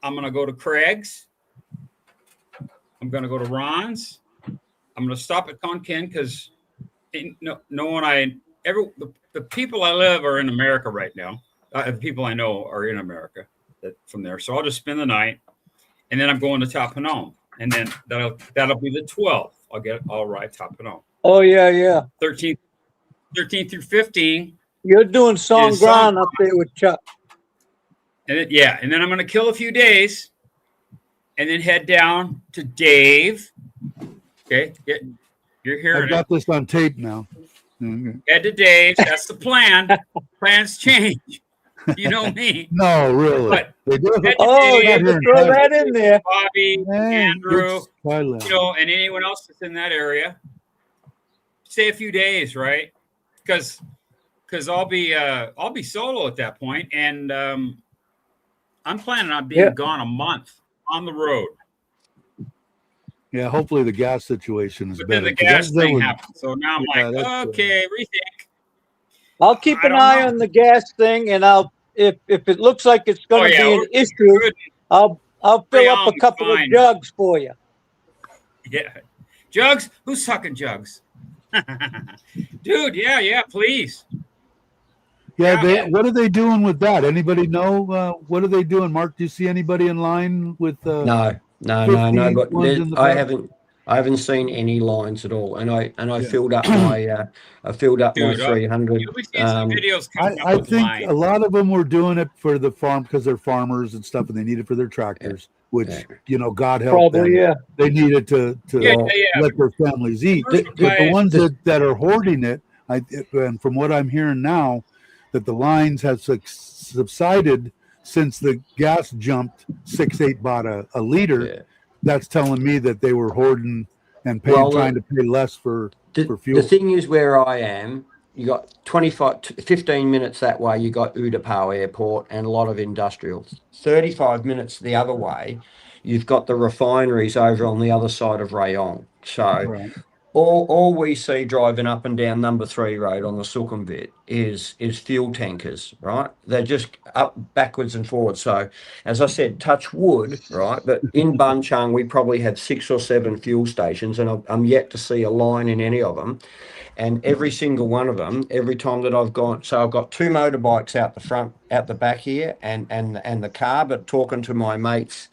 I'm gonna go to Craig's. I'm gonna go to Ron's. I'm gonna stop at Tonkin because the people I live are in America right now. The people I know are in America from there. So I'll just spend the night, and then I'm going to Tapanong, and then that'll be the 12th. I'll ride Tapanong. Oh yeah. 13 through 15. You're doing Songkran up there with Chuck. And then I'm going to kill a few days, and then head down to Dave. Okay, you're hearing. I got this on tape now. Head to Dave's. That's the plan. Plans change. You know me. No, really. But they do. Throw that in there. Bobby, Andrew, and anyone else that's in that area. Stay a few days, right? Because I'll be solo at that point, and I'm planning on being gone a month on the road. Yeah, hopefully the gas situation is better. Then the gas thing happened, so now I'm like, okay, rethink. I'll keep an eye on the gas thing, and if it looks like it's going to be an issue, I'll fill up a couple of jugs for you. Yeah, jugs. Who's sucking jugs? Dude, yeah, please. Yeah, what are they doing with that? Anybody know? What are they doing, Mark? Do you see anybody in line with? No. But I haven't seen any lines at all, and I filled up my my 300. You'll be seeing some videos coming I think a lot of them were doing it for the farm because they're farmers and stuff, and they need it for their tractors. Which God help them. They need it to let their families eat. The ones that are hoarding it, and from what I'm hearing now, that the lines have subsided since the gas jumped 6-8 baht a liter. That's telling me that they were hoarding and trying to pay less for fuel. The thing is, where I am, you got 15 minutes that way, you got Utapao Airport and a lot of industrials. 35 minutes the other way, you've got the refineries over on the other side of Rayong. So all we see driving up and down number 3 road on the Sukhumvit is fuel tankers, right? They're just up backwards and forwards. So as I said, touch wood, right? But in Bunchang, we probably have 6 or 7 fuel stations, and I'm yet to see a line in any of them. And every single one of them, every time that I've gone, so I've got 2 motorbikes out the back here, and the car, but talking to my mates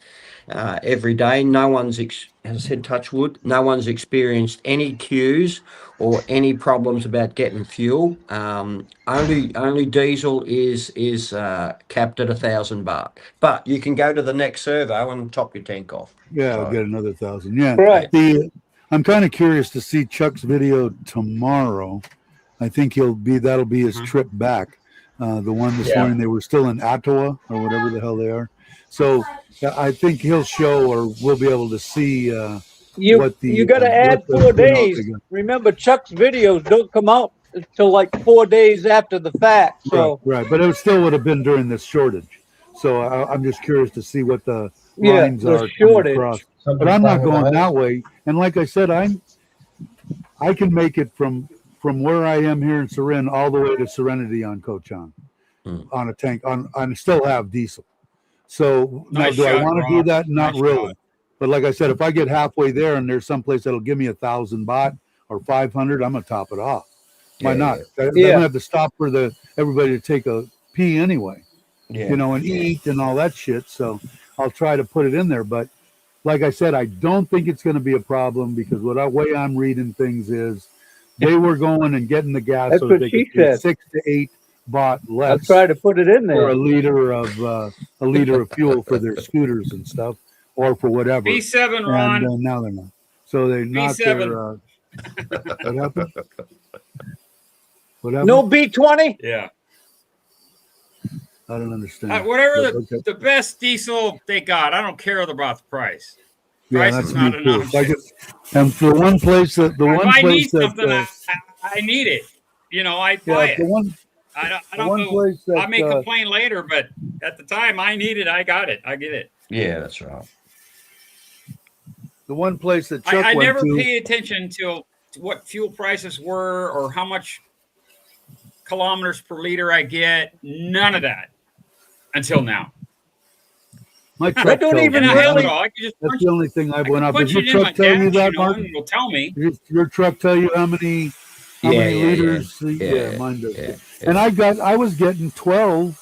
every day. No one's, as I said, touch wood, no one's experienced any queues or any problems about getting fuel. Only diesel is capped at $1,000, but you can go to the next servo and top your tank off. Yeah, So, I'll get another 1,000. Yeah. Right. I'm kind of curious to see Chuck's video tomorrow. I think that'll be his trip back. The one this morning, they were still in Ottawa or whatever the hell they are. So I think he'll show, or we'll be able to see You got to add 4 days. Remember, Chuck's videos don't come out until like 4 days after the fact. So right. But it still would have been during this shortage. So I'm just curious to see what the lines are shortage. Across. But I'm not going that way. And like I said, I can make it from where I am here in Surin all the way to Serenity on Cochin on a tank. I still have diesel. So now, do I want to do that? Not really. But like I said, if I get halfway there and there's someplace that'll give me 1,000 baht or 500, I'm gonna top it off. Why not? I'm gonna have to stop for everybody to take a pee anyway, and eat and all that shit. So I'll try to put it in there. But like I said, I don't think it's going to be a problem because way I'm reading things is they were going and getting the gas so they could get 6 to 8 baht less. I'll try to put it in there for a liter of fuel for their scooters and stuff, or for whatever. B7, Ron. And now they're not. So they knocked their. What happened? What happened? No B20. Yeah. I don't understand. Whatever the best diesel they got, I don't care about the price. Price is not enough. And for one place that if I need something, I need it. I buy it. I don't know. I may complain later, but at the time I need it. I got it. I get it. Yeah, that's right. The one place that Chuck I went never to, pay attention to what fuel prices were or how much kilometers per liter I get. None of that until now. My truck don't even really. That's the only thing I went up. Does your truck tell you that, Mark? It'll tell me. Your truck tell you how many liters? Yeah, mine does. Yeah. And I was getting 12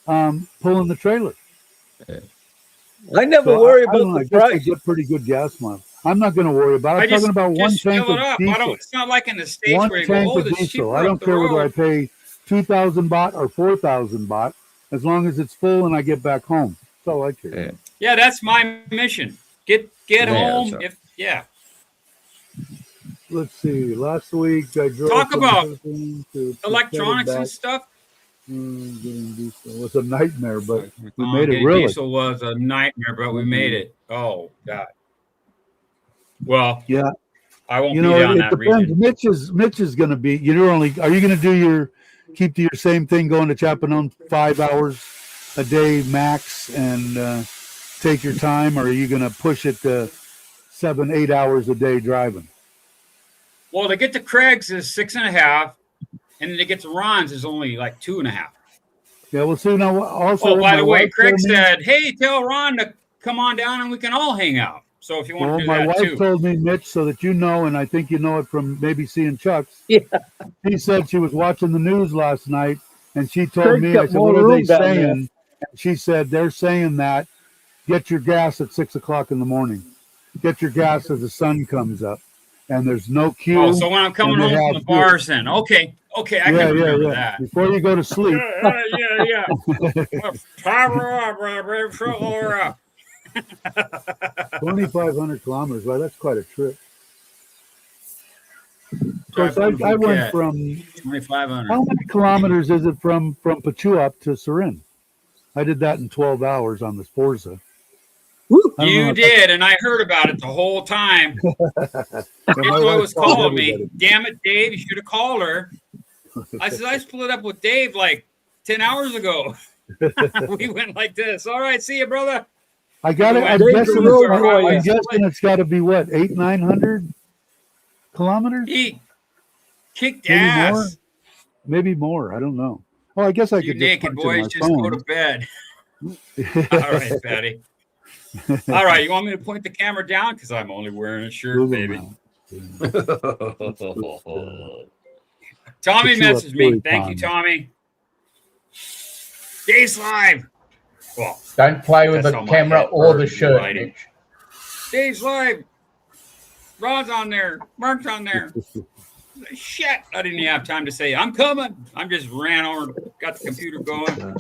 pulling the trailer. I never worry about the price. I get pretty good gas miles. I'm not going to worry about it. I'm talking about one tank of diesel. It's not like in the States one where you tank go, of diesel. I don't care whether I pay 2,000 baht or 4,000 baht, as long as it's full and I get back home. That's all I care. Yeah, that's my mission. Get home. Let's see. Last week I drove. Talk about electronics and stuff. Getting diesel was a nightmare, but we made it. Really, diesel was a nightmare, but we made it. Oh God. Well, yeah. I won't be down that depends. region. Mitch is going to be. Are you going to keep to your same thing, going to Chapanon 5 hours a day max, and take your time, or are you going to push it to 7-8 hours a day driving? Well, to get to Craig's is 6.5, and then to get to Ron's is only like 2.5. Yeah, well, see now. Also, by the way, Craig said, "Hey, tell Ron to come on down and we can all hang out." So if you want to do that too. My wife told me, Mitch, so that you know, and I think you know it from maybe seeing Chuck's. Yeah. She said she was watching the news last night, and she told me, I said, "What are they saying?" And she said, "They're saying that get your gas at 6 o'clock in the morning. Get your gas as the sun comes up, and there's no queue." Oh, so when I'm coming home from the bars, then okay, I can remember that. Before you go to sleep. Yeah. Power up, Robert. 2,500 kilometers. Wow, that's quite a trip. So I went from 2,500. How many kilometers is it from Pachuap to Surin? I did that in 12 hours on the Sporza. You did, and I heard about it the whole time. Joy was calling me. Damn it, Dave! You should have called her. I said I split up with Dave like 10 hours ago. We went like this. All right, see you, brother. I got it. I'm guessing it's got to be what, 800-900 kilometers? He kicked ass. Maybe more. I don't know. Oh, I guess I could. Naked boys, just go to bed. All right, Patty. All right, you want me to point the camera down because I'm only wearing a shirt, baby. Tommy messaged me. Thank you, Tommy. Dave's live. Well, Don't play with that's the how my camera head or the hurts shirt, writing. Mitch. Dave's live. Ron's on there. Mark's on there. Shit. I didn't even have time to say, I'm coming. I just ran over, got the computer going.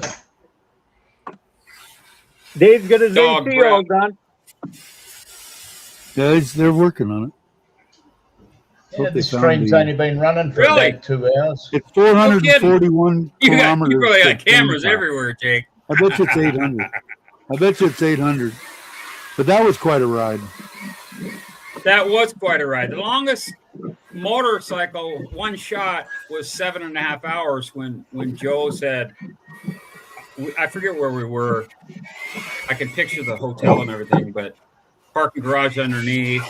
Dave's got his Dog AC breath. all done. Yeah, they're working on it. Yeah, Hope they this found stream's the- only been running for Really? about 2 hours. It's 441 You kilometers. probably got to cameras Tampa. everywhere, Jake. I bet you it's 800. I bet you it's 800. But that was quite a ride. That was quite a ride. The longest motorcycle one shot was 7.5 hours when Joe said, I forget where we were. I can picture the hotel and everything, but parking garage underneath.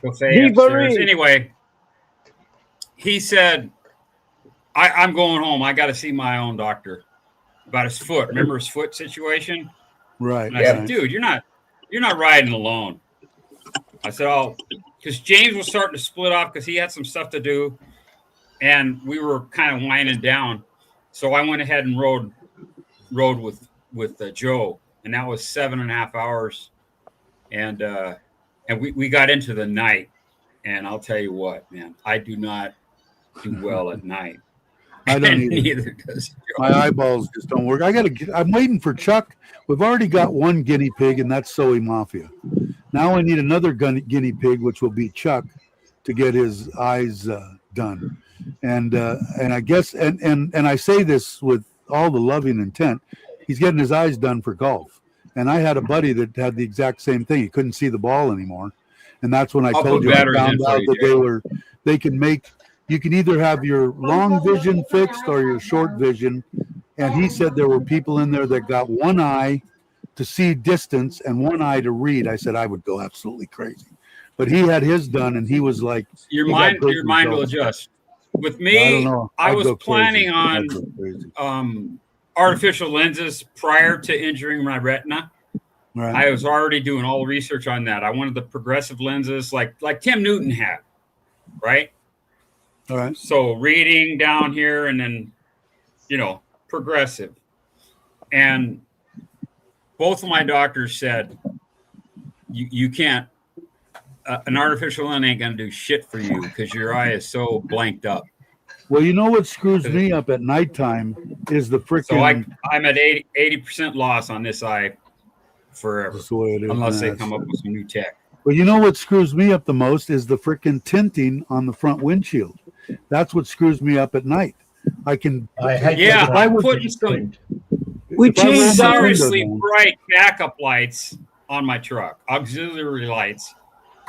Buffet upstairs. Anyway, he said, I'm going home. I got to see my own doctor about his foot. Remember his foot situation? Right. And I said, dude, you're not riding alone. I said, oh, because James was starting to split off because he had some stuff to do, and we were kind of winding down. So I went ahead and rode with Joe, and that was 7.5 hours, and we got into the night, and I'll tell you what, man, I do not do well at night. I don't either. Neither does Joe. My eyeballs just don't work. I'm waiting for Chuck. We've already got one guinea pig, and that's Soy Mafia. Now I need another guinea pig, which will be Chuck, to get his eyes done. And I guess and I say this with all the loving intent. He's getting his eyes done for golf. And I had a buddy that had the exact same thing. He couldn't see the ball anymore. And that's when I told you I found out that they can make, you can either have your long vision fixed or your short vision. And he said there were people in there that got one eye to see distance and one eye to read. I said I would go absolutely crazy. But he had his done, and he was like, your mind will adjust. With me, I was planning on artificial lenses prior to injuring my retina. Right. I was already doing all the research on that. I wanted the progressive lenses like Tim Newton had, right? All right. So reading down here and then, progressive. And both of my doctors said, you can't, an artificial lens ain't going to do shit for you because your eye is so blanked up. Well, you know what screws me up at nighttime is the freaking. So I'm at 80% loss on this eye forever, that's the way it is, unless they come up with some new tech. Well, you know what screws me up the most is the freaking tinting on the front windshield. That's what screws me up at night. I can. I'm putting some. We changed seriously bright backup lights on my truck, auxiliary lights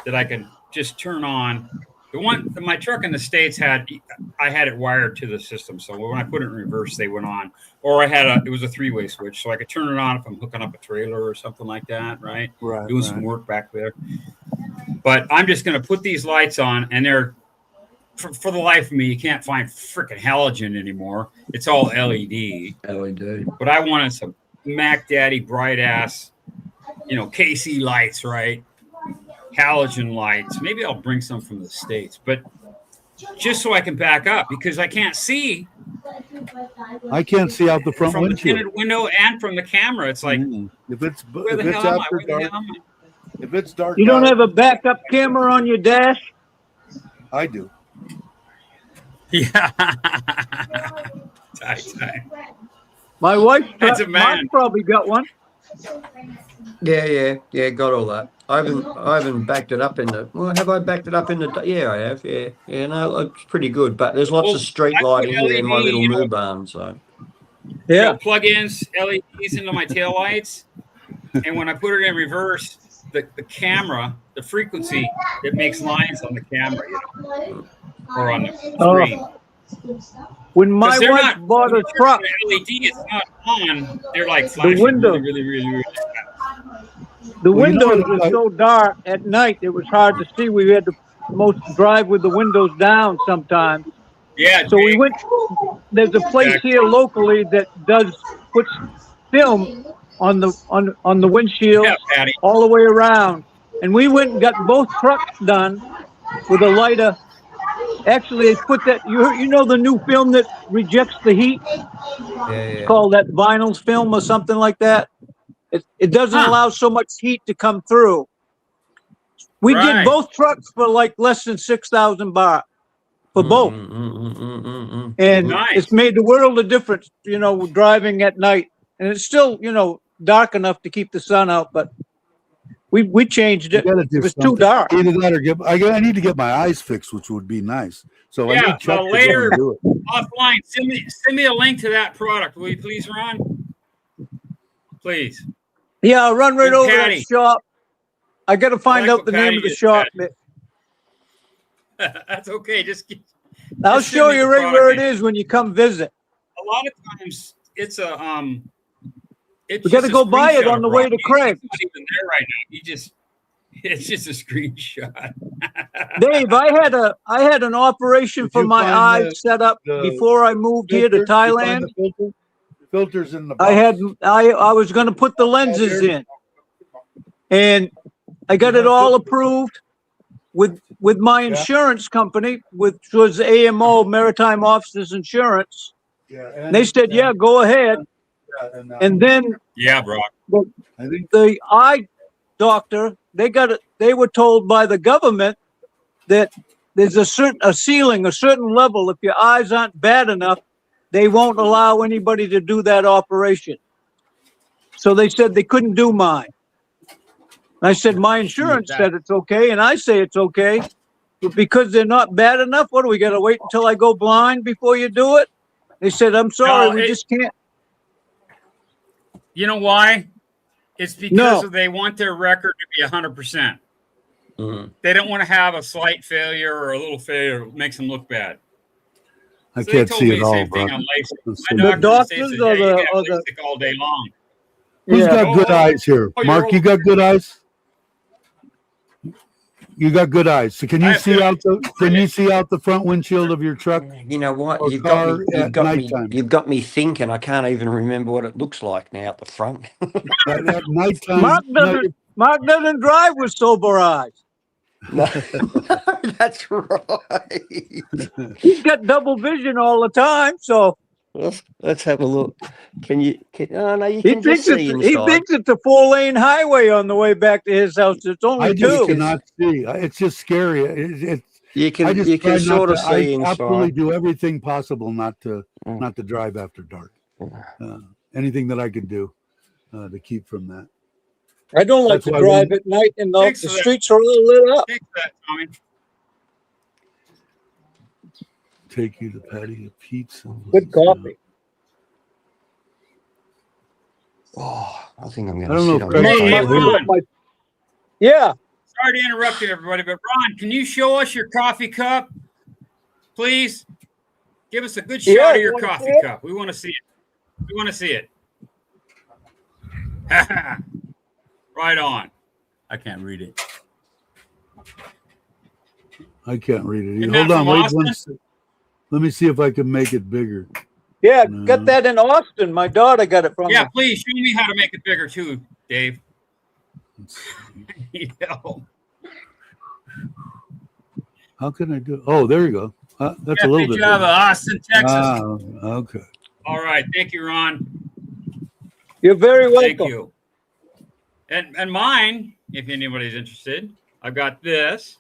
that I can just turn on. My truck in the States I had it wired to the system, so when I put it in reverse, they went on. Or it was a 3-way switch, so I could turn it on if I'm hooking up a trailer or something like that, right? Doing some work back there. But I'm just going to put these lights on, and they're for the life of me, you can't find freaking halogen anymore. It's all LED. But I wanted some Mac Daddy bright ass, KC lights, right? Halogen lights. Maybe I'll bring some from the States, but just so I can back up because I can't see. I can't see out the front from windshield. the tinted window and from the camera. It's like, if it's after dark, if it's dark, you don't have a backup camera on your dash? I do. Yeah. My wife, That's a man. Mark probably got one. Yeah, got all that. I haven't backed it up in the. Well, have I backed it up in the? Yeah, I have. Yeah. No, it's pretty good. But there's lots of street lighting here in my little moo barn. So yeah, plug-ins, LEDs into my tail lights, and when I put it in reverse, the camera, the frequency, it makes lines on the camera, or on the screen. When my wife bought a truck, LED, it's not on. They're like flashing the window. Really. The windows were so dark at night; it was hard to see. We had to most drive with the windows down sometimes. Yeah. So we went. There's a place here locally that puts film on the windshield all the way around, and we went and got both trucks done with a lighter Actually, they put that. You know the new film that rejects the heat. Yeah, It's yeah. called that vinyl film or something like that. It doesn't allow so much heat to come through. We did both trucks for like less than 6,000 baht for both, and it's made the world of difference. You know, driving at night, and it's still dark enough to keep the sun out, but we changed it. It was too dark. Either that or I need to get my eyes fixed, which would be nice. So I need Chuck later to do it. offline. Send me a link to that product, will you please, Ron? Please. Yeah, I'll run right over to that shop. I got to find out the name of the shop. That's okay. I'll show you right where it is when you come visit. A lot of times it's a we got to go buy it on the way to Craig. He's not even there right now. It's just a screenshot. Dave, I had an operation for my eyes set up before I moved here to Thailand. The filters in the box. I was going to put the lenses in, and I got it all approved with my insurance company, which was AMO, Maritime Officers Insurance. Yeah, and they said, "Yeah, go ahead." And then, Brock. The eye doctor, they were told by the government that there's a ceiling, a certain level. If your eyes aren't bad enough, they won't allow anybody to do that operation. So they said they couldn't do mine. I said, my insurance said it's okay, and I say it's okay. But because they're not bad enough, what do we got to wait until I go blind before you do it? They said, I'm sorry, we just can't. You know why? It's because they want their record to be 100%. They don't want to have a slight failure or a little failure that makes them look bad. I can't see it all, bro. The doctors or the all day long. Who's got good eyes here? Mark, you got good eyes? You got good eyes. So can you see out the front windshield of your truck? You know what? You've got me thinking. I can't even remember what it looks like now at the front. At nighttime, Mark doesn't drive with sober eyes. No, that's right. He's got double vision all the time, so let's have a look. Can you no, you he can just see inside. He thinks it's a 4-lane highway on the way back to his house. It's only two. I cannot see. It's just scary. You can sort of see inside. I absolutely do everything possible not to drive after dark. Anything that I could do to keep from that. I don't like to drive at night, and the streets are all lit up. Thanks for that, Tommy. Take you to Patty a pizza. Good coffee. Oh, I think I'm going to sit on Yeah. Sorry to interrupt you, everybody, but Ron, can you show us your coffee cup, please? Give us a good shot of your coffee cup. We want to see it. We want to see it. Right on. I can't read it. I can't read it. Hold on, wait one second. Let me see if I can make it bigger. Yeah, got that in Austin. My daughter got it from me. Please show me how to make it bigger too, Dave. How can I do it? Oh, there you go. That's a little bit. Good job, Austin, Texas. Okay. All right. Thank you, Ron. You're very welcome. Thank you. And mine, if anybody's interested, I've got this.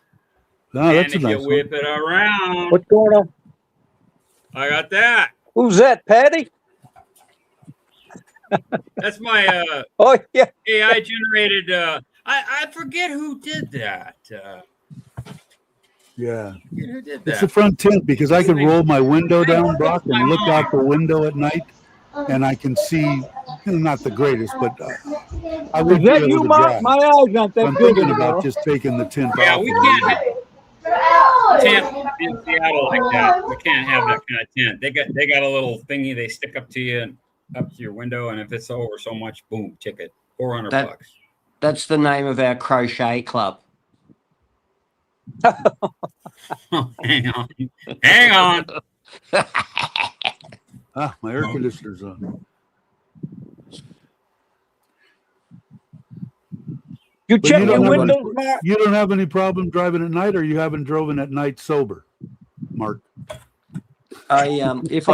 Oh, that's and a nice if you whip it around, what's going on? I got that. Who's that, Patty? That's my oh yeah, AI generated. I forget who did that. Yeah, who did that? It's the front tint because I can roll my window down, Brock, and look out the window at night, and I can see. Not the greatest, but I would be able to drive. My eyes aren't that I'm good. thinking about just taking the tint off. Yeah, we can't have tint in Seattle like that. We can't have that kind of tint. They got a little thingy they stick up to you and up to your window, and if it's over so much, boom, ticket, $400. That's the name of our crochet club. Hang on. My air conditioner's on. You check your windows, Mark? You don't have any problem driving at night, or you haven't driven at night sober? Mark? If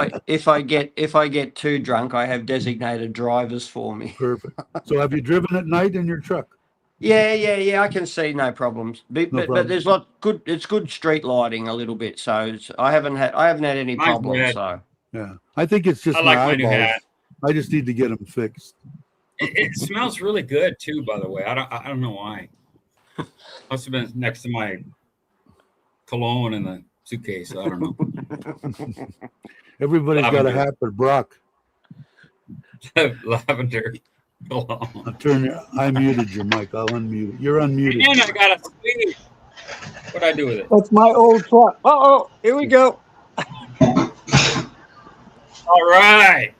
I get too drunk, I have designated drivers for me. Perfect. So have you driven at night in your truck? Yeah. I can see no problems. But problem. there's good. It's good street lighting a little bit. So I haven't had any Mine's problems. red. So Yeah, I think it's just I like my my new eyeballs. hat. I just need to get them fixed. It smells really good too, by the way. I don't know why. Must have been next to my cologne in the suitcase. I don't know. Everybody's got a Lavender. hat but Brock. Lavender cologne. I muted your mic. I'll unmute it. You're unmuted. And I got a sleeve. What'd I do with it? That's my old truck. Uh-oh, here we go. All right.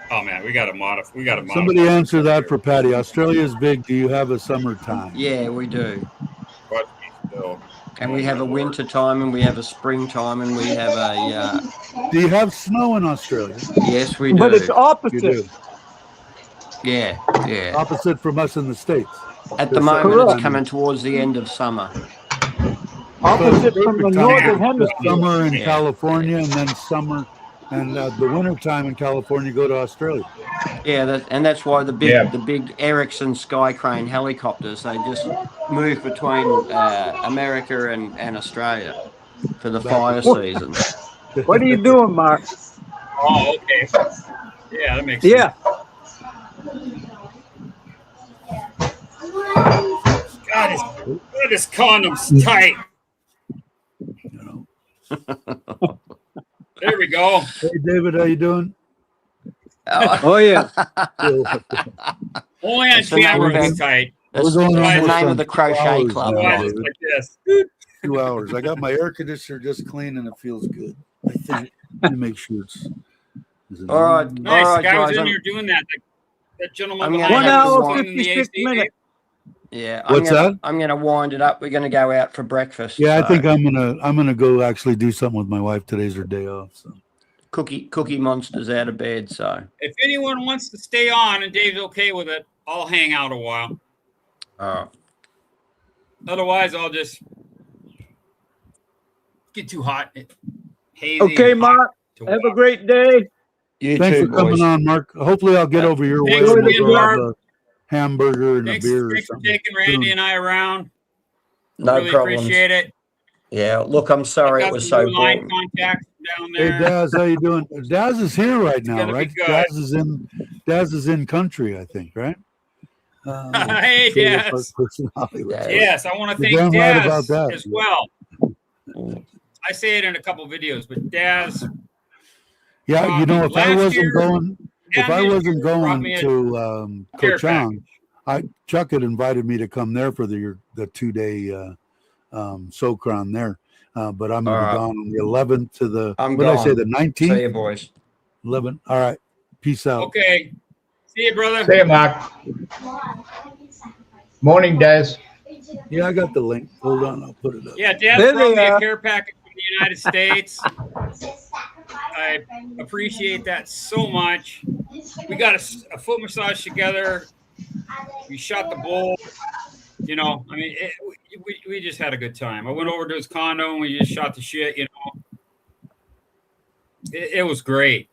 Oh man, we got to modify. Somebody answer that for Patty. Australia's big. Do you have a summertime? yeah, we do. But still. And we have a winter time, and we have a springtime, and we have a Do you have snow in Australia? yes, we do. But it's You opposite. do. Yeah. Opposite from us in the States. At the moment, Correct. it's coming towards the end of summer. Opposite from the northern hemisphere. Summer in Yeah. California and then summer and the winter time in California go to Australia. Yeah, that's why the big Ericsson Sky Crane helicopters, they just move between America and Australia for the fire season. What are you doing, Mark? Oh, okay. Yeah, that makes sense. Yeah. God, this condom's tight. You know. There we go. Hey David, how you doing? Oh, yeah. Only on That's the name camera of it's tight. That's We're going the almost name on of the 2 crochet hours club. now, Otherwise, David. it's like this. 2 hours. I got my air conditioner just clean and it feels good. I think. Let me make sure it's. Is it All right. on? Nice. All right, the guy was guys, in here doing that. That gentleman I'm behind gonna us have to was 1 hour, running the 56 AC. minutes. Yeah. What's that? I'm gonna wind it up. We're gonna go out for breakfast. Yeah, I so think I'm gonna go actually do something with my wife. Today's her day off. So Cookie Monster's out of bed. So If anyone wants to stay on and Dave's okay with it, I'll hang out a while. Otherwise, I'll just get too hot. Hazy Okay, and hot Mark. to Have walk. a great day. you thanks too, for coming boys. on, Mark. Hopefully, I'll get over your way Thanks and again, we'll go have Mark. a hamburger and Thanks, a beer or thanks for something. taking Randy soon. and I around. No really problems. appreciate it. Yeah. Look, I'm sorry I it got was some so new line boring. contacts down Hey there. Daz, how you doing? Daz is here right now, gonna be right? good. Daz is in country, I think, right? Hey, show your Daz. personality. Daz. Yes, I want to You're thank damn right Daz about that. as well. I say it in a couple videos, but Daz, Yeah, you know, if I Last wasn't year, going, if I this wasn't year brought going me a to care Kochang, Chuck had invited me to come there for the 2-day Sokran there, but I'm gonna All be right. gone on the 11th to the. I'm What did I say? gone. The See 19th, you, boys. 11. All right, peace out. okay. See you, brother. See you, Mark. Morning, Daz. Yeah, I got the link. Hold on, I'll put it up. Yeah, Dad There brought they me a are. care package from the United States. I appreciate that so much. We got a foot massage together. We shot the bull. You know, I mean, we just had a good time. I went over to his condo and we just shot the shit. You know, it was great.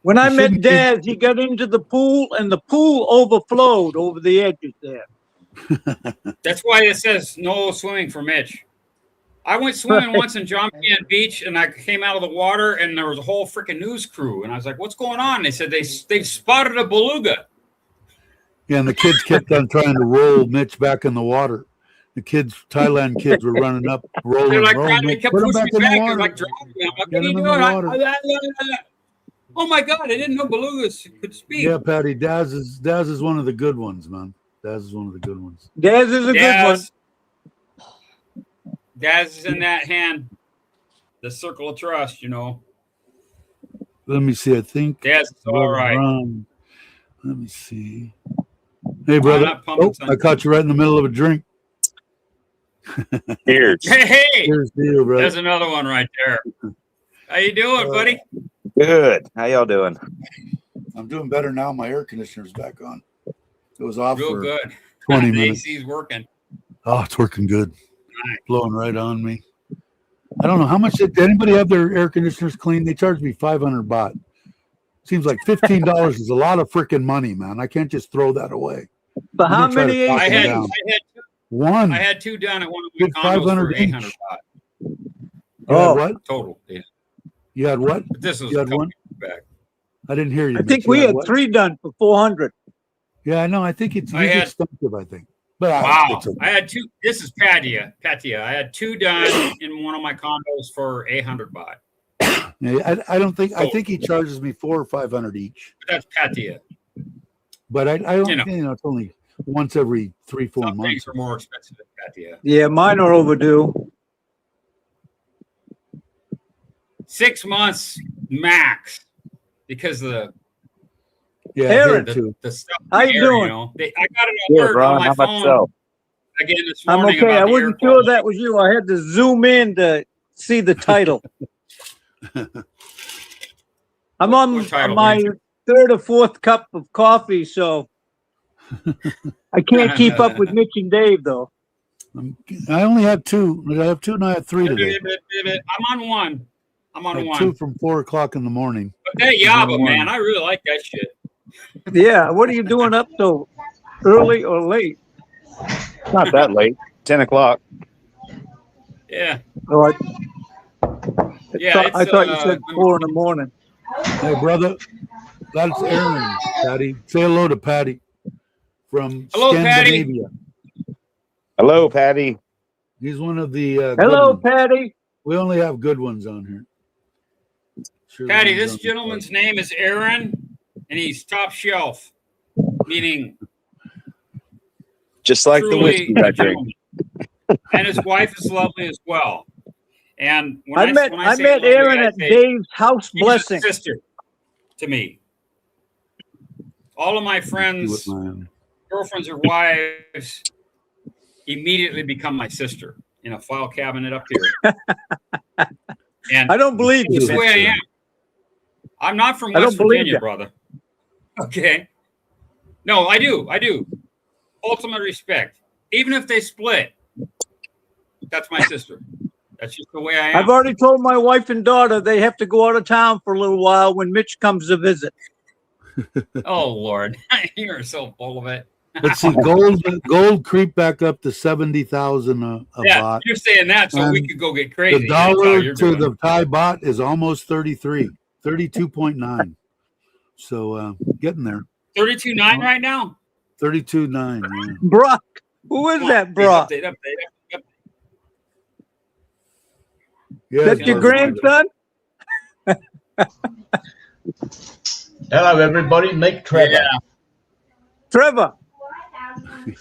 When I You met shouldn't Dad, he got into the pool, and the pool overflowed over the edges there. That's why it says no swimming for Mitch. I went swimming once in John P. Beach, and I came out of the water, and there was a whole freaking news crew. And I was like, "What's going on?" They said they've spotted a beluga. Yeah, and the kids kept on trying to roll Mitch back in the water. The Thailand kids were running up, rolling, They're like, rolling. they kept Put him pushing back me in the back. They're water. like, dropping me. I'm like, Get what are you him in doing? the water. Oh my God, I didn't know belugas could speak. Yeah, Patty, Daz is one of the good ones, man. Daz is one of the good ones. Daz is a good one. Daz is in that hand. The circle of trust, you know. Let me see. I think Daz is all right. Let me see. Hey, brother. not pumping I caught you right in the middle of a drink. Cheers. Hey, Cheers to you, brother. there's another one right there. How you doing, buddy? Good. How y'all doing? I'm doing better now. My air conditioner's back on. It was off Real for good. 20 The minutes. AC's working. Oh, it's working good. Nice. Blowing right on me. I don't know how much did anybody have their air conditioners cleaned? They charged me 500 baht. Seems like $15 is a lot of freaking money, man. I can't just throw that away. But how many I had, down. I had two done at one of my condos for 800 baht. You had what? Total, yeah. You had what? But this was You a had couple one? years back. I didn't hear you. I think Mitch. You we had what? 3 done for 400. Yeah, I know. I think it's I had- expensive, I think. But Wow. it's okay. I had 2. This is Patia. I had 2 done in one of my condos for 800 baht. Yeah, I don't think. I think he charges me 400 or 500 each. But that's Patia. But I don't. You know. It's only once every 3-4 Some months. things are more expensive than Patia. Yeah, mine are overdue. 6 months max because of Yeah, Aaron, here too. the stuff. How you there, doing? You know? I got an Good, alert Ron. on my How about phone yourself? again this I'm morning. okay. About I the wasn't air sure quality. that was you. I had to zoom in to see the title. I'm on What title, my Richard? 3rd or 4th cup of coffee, so I can't keep up with Mitch and Dave, though. I only had 2. I have 2 and I have 3 today. I'm on one. I'm I on had one. 2 from 4 o'clock in the morning. But that Yaba, man, I really like that shit. Yeah, what are you doing up so early or late? Not that late. 10 o'clock. Yeah. Oh, Yeah, I thought you said 4 in the morning. Hey, brother, that's Aaron. Patty, say hello to Patty from Hello, Patty. Scandinavia. Hello, Patty. He's one of the. Hello, good ones. Patty. We only have good ones on here. Sure, Patty, ones this on the gentleman's name is Aaron, and he's top shelf, meaning Just like the truly whiskey a I drink. gentleman. And his wife is lovely as well. And when I met say lovely, Aaron I at say Dave's house she's blessing. a sister to me. All of my friends, girlfriends or wives, immediately become my sister in a file cabinet up here. And I don't believe you. this is the way I am. I'm not from West Virginia, brother. Okay. No, I do. Ultimate respect. Even if they split, that's my sister. That's just the way I am. I've already told my wife and daughter they have to go out of town for a little while when Mitch comes to visit. Oh, Lord. You're so full of it. Let's see, gold creep back up to 70,000 a baht. You're saying that so we And could go get crazy. The That's all dollar you're to doing. the Thai baht is almost 32.9. So getting there. 32.9 right now? 32.9. Yeah. Brock, who is that, Brock? Update. Yeah, That's your grandson? Hello, everybody. Meet Trevor. Yeah. Trevor.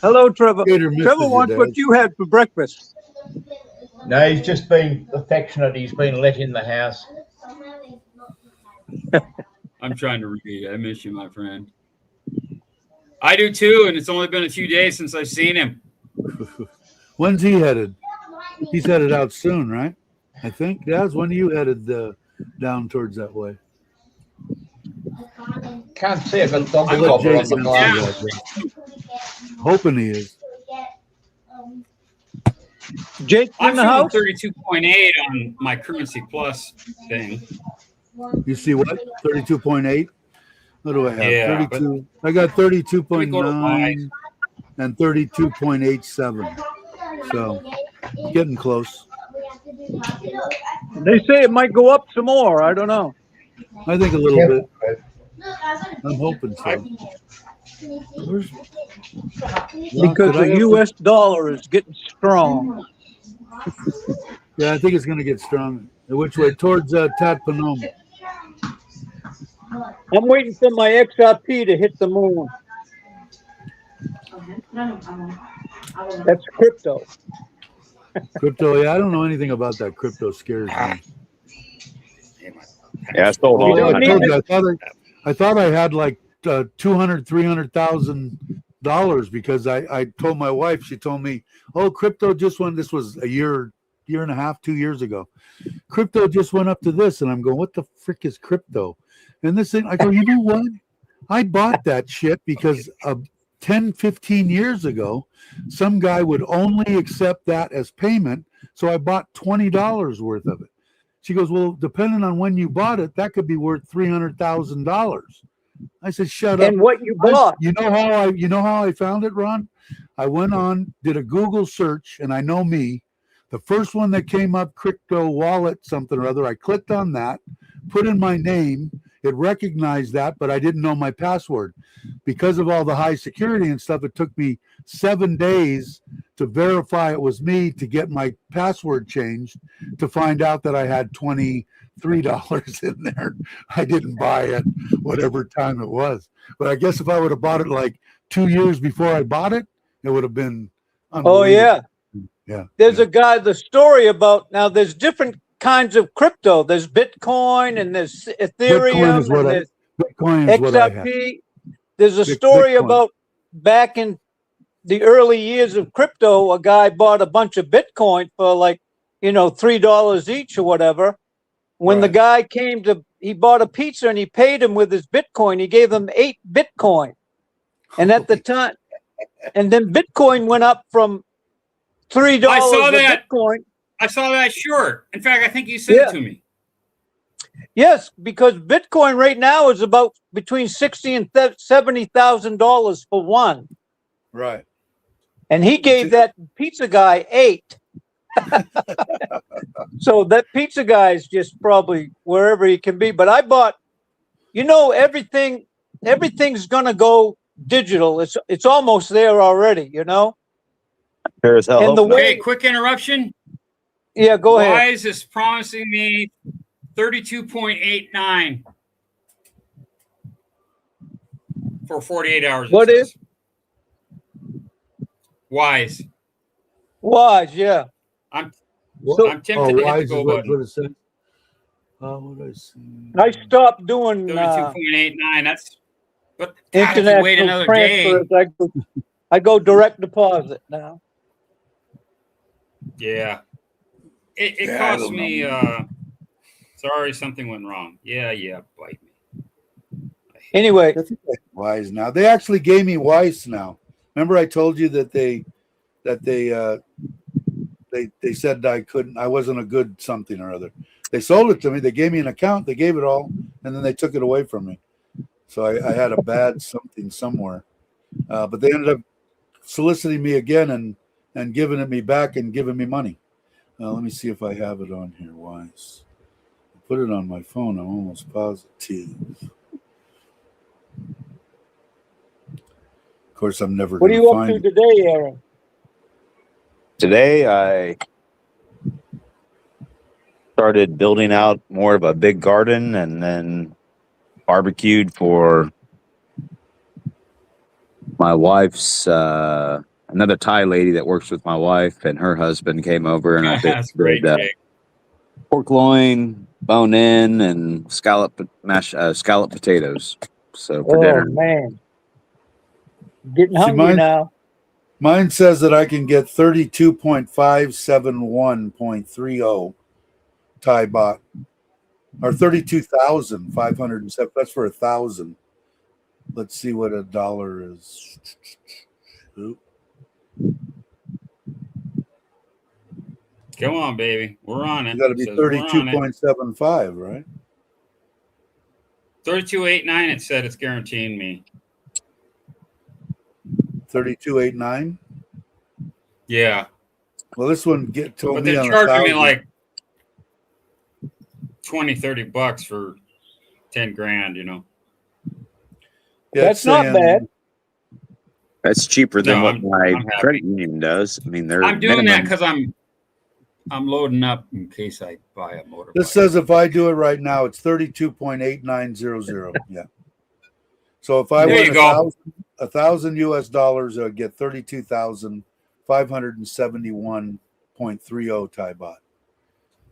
Hello, Trevor. Gator misses Trevor you, wants Dad. what you had for breakfast. No, he's just been affectionate. He's been let in the house. I'm trying to repeat. I miss you, my friend. I do too, and it's only been a few days since I've seen him. When's he headed? He's headed out soon, right? I think. Daz, when are you headed down towards that way? Can't see it, but dog I let collar on Jason the see glass. that. Hoping he is. Jake's I'm in the feeling house? 32.8 on my currency plus thing. You see what? 32.8? What do I have? Yeah, 32. I got Let me go to 32.9 and 32.87. So getting close. They say it might go up some more. I don't know. I think a little bit. I'm hoping so. Where's, Because did I the have U.S. dollar is getting strong. Yeah, I think it's going to get stronger. Which way? Towards Tat Phnom. I'm waiting for my XRP to hit the moon. That's crypto. Crypto, yeah, I don't know anything about that. Crypto scares me. Yeah, I stole Oh, all don't I need told that. you, I thought I had like $200,000-$300,000 because I told my wife, she told me, oh, crypto just went, this was a year and a half, 2 years ago. Crypto just went up to this. And I'm going, what the frick is crypto? And this thing, I go, you know what? I bought that shit because 10, 15 years ago, some guy would only accept that as payment. So I bought $20 worth of it. She goes, well, depending on when you bought it, that could be worth $300,000. I said, shut up. And what you bought? You know how I found it, Ron? I went on, did a Google search, and I know me. The first one that came up, crypto wallet, something or other, I clicked on that, put in my name. It recognized that, but I didn't know my password. Because of all the high security and stuff, it took me 7 days to verify it was me, to get my password changed, to find out that I had $23 in there. I didn't buy it whatever time it was. But I guess if I would have bought it like 2 years before I bought it, it would have been unbelievable. Oh, yeah. Yeah. There's a guy, the story about, now there's different kinds of crypto. There's Bitcoin and there's Ethereum and there's XRP. There's a story Bitcoin. about back in the early years of crypto, a guy bought a bunch of Bitcoin for like, $3 each or whatever. When the guy came he bought a pizza and he paid him with his Bitcoin. He gave him 8 Bitcoin. And at the time, and then Bitcoin went up from $3 I saw that. Bitcoin. I saw that short. In fact, I think you sent it to me. Yes, because Bitcoin right now is about between $60,000 and $70,000 for one. Right. And he gave that pizza guy 8. So that pizza guy is just probably wherever he can be. But I bought, everything's gonna go digital. It's almost there already, Sure as hell. And the hope not. way, Okay, quick interruption. yeah, go ahead. Wise is promising me 32.89 for 48 hours. What is? Wise? Wise, yeah. I'm So- tempted to hit the Wise go is what button. it said. What did I see? I stopped doing 32.89. That's but God, if you wait international another day. transfers. I go direct deposit now. Yeah. It Yeah, I cost don't me sorry, something went wrong. Yeah, bite me. Anyway, I think that's Wise now. They actually gave me Wise now. Remember I told you that they said I wasn't a good something or other. They sold it to me. They gave me an account. They gave it all, and then they took it away from me. So I had a bad something somewhere. But they ended up soliciting me again and giving it me back and giving me money. Let me see if I have it on here. Wise. I put it on my phone. I'm almost positive. Of course, I'm never what are going you to up find to it. today, Aaron? Today I started building out more of a big garden and then barbecued for my wife's another Thai lady that works with my wife, and her husband came over, and I That's great, did Jake. pork loin, bone in, and scallop potatoes. So for dinner. Man. Getting hungry now. Mine says that I can get 32.571.30 Thai baht, or 32,507. That's for 1,000. Let's see what $1 is. Oop. Come on, baby. We're on it. It's got to be Says we're on it. 32.75, right? 32.89. It said it's guaranteeing me. 32.89. Yeah, Well, this one told but me they're on charging me 1,000. like $20-$30 for 10 grand. Yeah, That's it's not bad. That's cheaper than No, what I'm my happy. credit union does. I mean, they're I'm doing that minimum. because I'm loading up in case I buy a motorbike. This says if I do it right now, it's 32.8900. Yeah. So if I There win you go. $1,000 US, I'll get 32,571.30 Thai baht.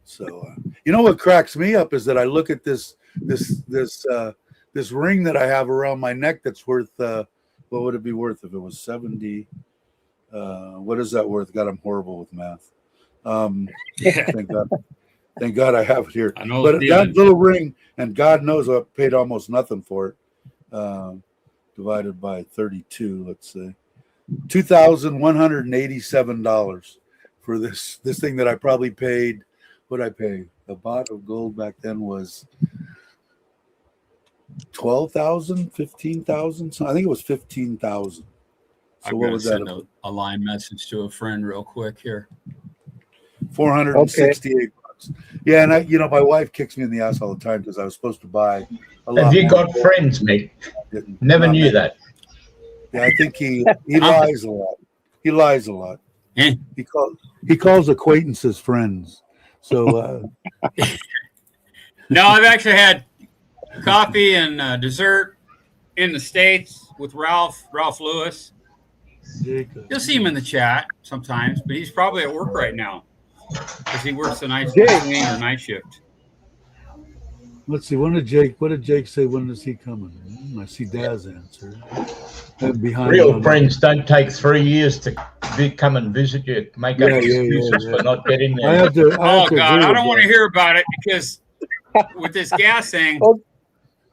So what cracks me up is that I look at this ring that I have around my neck that's worth what would it be worth if it was 70? What is that worth? God, I'm horrible with math. Yeah. Thank God I have it here. I know But the that feeling. little ring, and God knows I paid almost nothing for it. divided by 32, let's say. $2,187 for this thing that I probably paid. What I pay? The bot of gold back then was 12,000, 15,000. So I think it was 15,000. So I'm what going was to that? send a line message to a friend real quick here. 468 bucks. Yeah, and my wife kicks me in the ass all the time because I was supposed to buy a lot. Have you more got gold. friends, Mick? Never knew that. Yeah, I think he lies a lot. He lies a lot. Eh. He calls acquaintances friends. So No, I've actually had coffee and dessert in the States with Ralph Lewis. You'll see him in the chat sometimes, but he's probably at work right now because he works the night shift. let's see. What did Jake say? When is he coming? I see Daz answer. Behind Real friends don't take 3 years to come and visit you. Make up excuses for not getting there. I have to I don't agree want to hear about it because with this gas thing,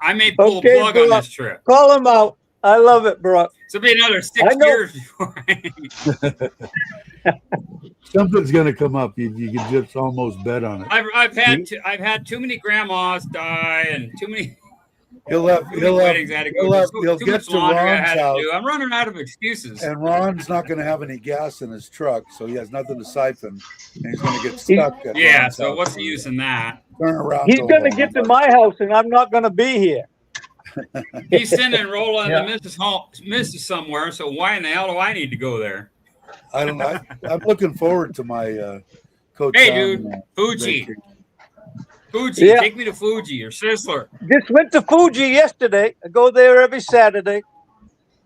I may pull a plug on this trip. Call him out. I love it, bro. So it'll be another 6 years before Something's going to come up. You can just almost bet on it. I've had too many grandmas die and too many. He'll get to Ron's house. I'm running out of excuses. And Ron's not going to have any gas in his truck, so he has nothing to siphon, and he's going to get stuck. Yeah. So what's the use in that? Turn around. He's going to get to my house, and I'm not going to be here. He's sending Rolla and the Mrs. somewhere. So why in the hell do I need to go there? I don't know. I'm looking forward to my coach. Hey, dude, Fuji. Fuji, take me to Fuji or Sizzler. Just went to Fuji yesterday. I go there every Saturday.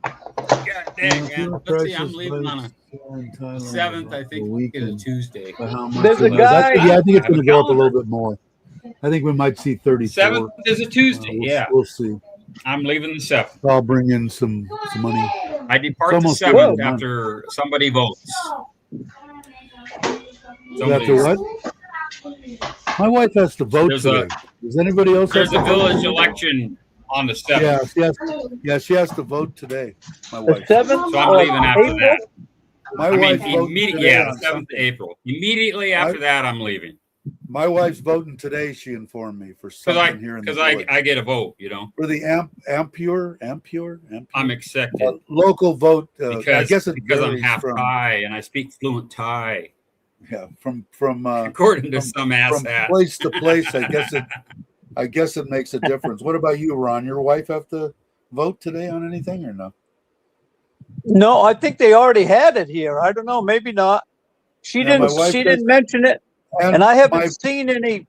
God dang, man. Let's see, I'm leaving on a 7th, I think it's a Tuesday. There's a guy. I think it's going to go up a little bit more. I think we might see 34. 7th is a Tuesday, We'll see. I'm leaving the 7th. I'll bring in some money. I depart the 7th after somebody votes. After what? My wife has to vote today. Does anybody else? There's a village election on the 7th. She has to vote today. My wife. The 7th. So I'm leaving after that. My wife the 7th of April. Immediately after that, I'm leaving. My wife's voting today. She informed me for something here in the because I get a vote, for the Ampure. I'm accepted. Local vote. I guess because I'm half Thai and I speak fluent Thai. Yeah, from according to some asshat. From place to place, I guess it makes a difference. What about you, Ron? Your wife have to vote today on anything or no? No, I think they already had it here. I don't know, maybe not. She didn't mention it, and I haven't seen any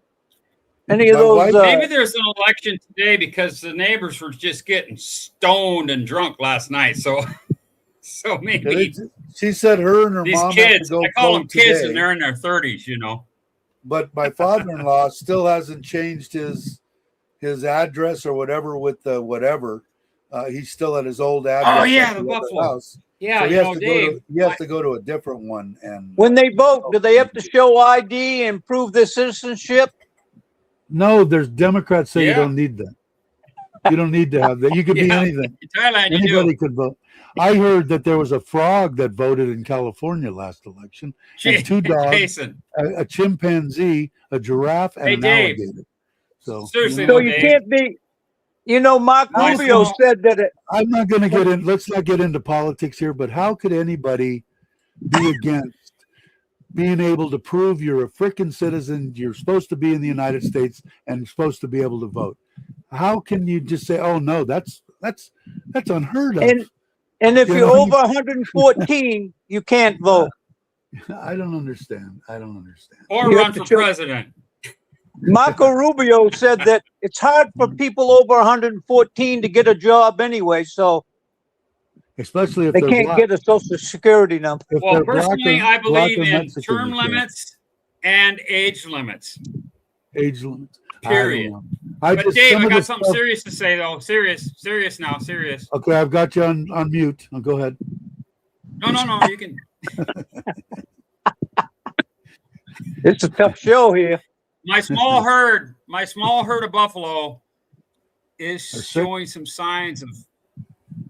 of those. Maybe there's an election today because the neighbors were just getting stoned and drunk last night. So maybe. She said her and her mom kids, have to go. I call them kids, today. And they're in their 30s, But my father-in-law still hasn't changed his address or whatever with the whatever. He's still at his old address. Oh yeah, the Buffalo house. Yeah, so Dave. He has to go to a different one. And when they vote, do they have to show ID and prove their citizenship? No, there's Democrats say you don't need that. You don't need to have that. You could be anything. In Thailand, anybody could vote. I heard that there was a frog that voted in California last election, and 2 dogs, a chimpanzee, a giraffe, and an alligator. So seriously, so you can't be. Mark Rubio said that. I'm not going to get in. Let's not get into politics here. But how could anybody be against being able to prove you're a freaking citizen? You're supposed to be in the United States and you're supposed to be able to vote. How can you just say, "Oh no, that's unheard of"? And if you're over 114, you can't vote. I don't understand. Or run for president. Marco Rubio said that it's hard for people over 114 to get a job anyway, so especially if they can't get a Social Security number. Well, personally, I believe in term limits and age limits. Age limits. Period. But Dave, I got something serious to say though. Serious now. Serious. Okay, I've got you on mute. Go ahead. No, you can. It's a tough show here. My small herd of buffalo is showing some signs of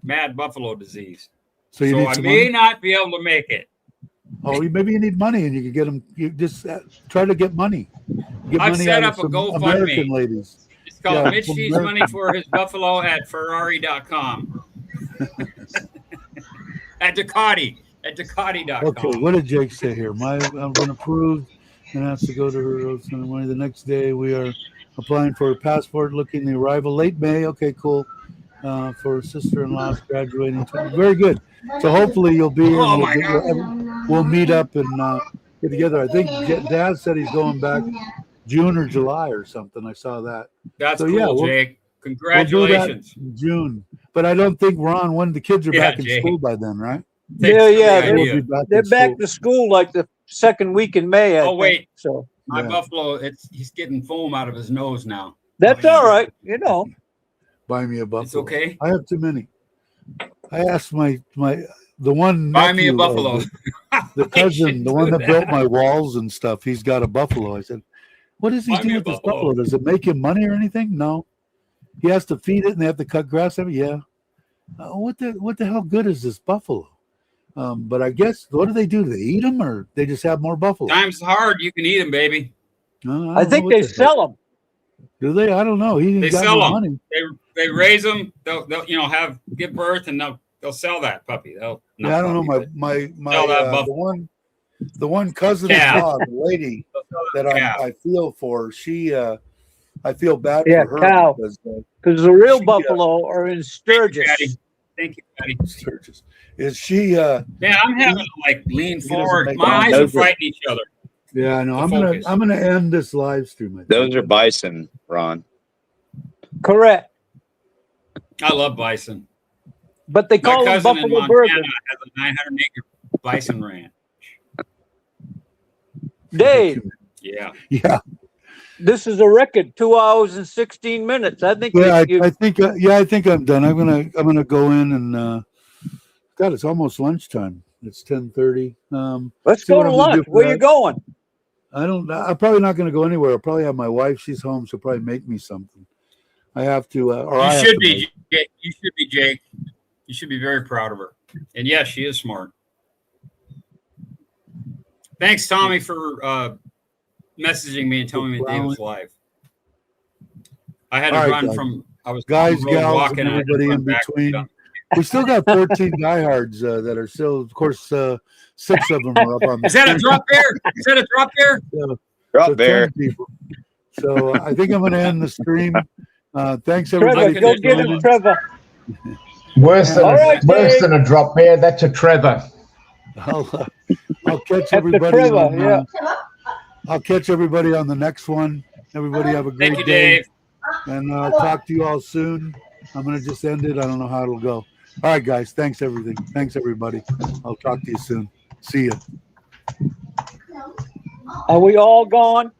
mad buffalo disease. So you need I some may money? not be able to make it. Oh, maybe you need money, and you can get them. You just try to get money. Get I've money set out of up a some GoFundMe. American ladies. It's called Yeah, Mitch from needs American. money for his buffalo at Ferrari.com. At Ducati. At Ducati.com. Okay, what did Jake say here? I've been approved and has to go to her road ceremony. The next day we are applying for a passport, looking the arrival late May. Okay, cool. For sister-in-law's graduating. Very good. So hopefully you'll be here Oh and we'll meet up and get together. I think Dad said he's going back June or July or something. I saw that. That's So, cool, yeah, Jake. We'll do Congratulations. that in June. But I don't think, Ron, when the kids are Yeah, back in Jake. school by then, right? Thanks for the Yeah, idea. We'll be back They're in back school. to school like the second week in May. I Oh, think. wait. So My Yeah. buffalo, he's getting foam out of his nose now. that's all right. You know, Buy me a buffalo. It's okay. I have too many. I asked the one Buy me a nephew, buffalo. the cousin, the one that built my walls and stuff. He's got a buffalo. I said, "What does he Buy do me a with this buffalo. buffalo? Does it make him money or anything?" No. He has to feed it, and they have to cut grass every. Yeah. What the hell good is this buffalo? But I guess what do? They eat them, or they just have more buffalo? Time's hard. You can eat them, baby. I think they sell them. Do they? I don't know. He They ain't got sell no 'em. money. They raise them. They'll give birth, and they'll sell that puppy. They'll not Yeah, I don't know. puppy, My sell that buffalo. the one cousin Calf. in law, the lady that Calf. I feel for, I feel bad Yeah, for her cow. because The real She, buffalo are in Sturgis. Thank you, Patty. Sturgis. Is she? Yeah, I'm having to like lean doesn't forward. make My eyes no are difference. fighting each other. Yeah, I know. The I'm gonna end this live stream. I think. Those are bison, Ron. Correct. I love bison. But they My call them cousin in buffalo Montana burgers. has a 900-acre bison ranch. Dave, Yeah. Yeah, this is a record, 2 hours and 16 minutes. I think yeah. you, I think. I think I'm done. I'm gonna go in and. God, it's almost lunchtime. It's 10:30. let's see go what to I'm gonna do lunch. for Where you that. going? I'm probably not going to go anywhere. I'll probably have my wife. She's home. She'll probably make me something. I have to. You should be, Jake. You should be, Jake. You should be very proud of her. And yes, she is smart. Thanks, Tommy, for messaging me and telling me Dave was live. I had to All right, run guys. from. I was Guys, on the road gals, walking. and I had to everybody run in back between. and We still got 14 diehards that are still, of course, 6 of them are up on the Is that a drop bear? Is that a drop bear? Drop so bear. 10 people. So I think I'm going to end the stream. Thanks, Trevor, everybody. go for get joining. him, Trevor. Worse All right, Dave. than a drop bear. That's a Trevor. I'll catch That's the everybody. Trevor, yeah. I'll catch everybody on the next one. Everybody have a great Thank you, day. Dave. And I'll talk to you all soon. I'm going to just end it. I don't know how it'll go. All right, guys. Thanks, everything. Thanks, everybody. I'll talk to you soon. See you. Are we all gone?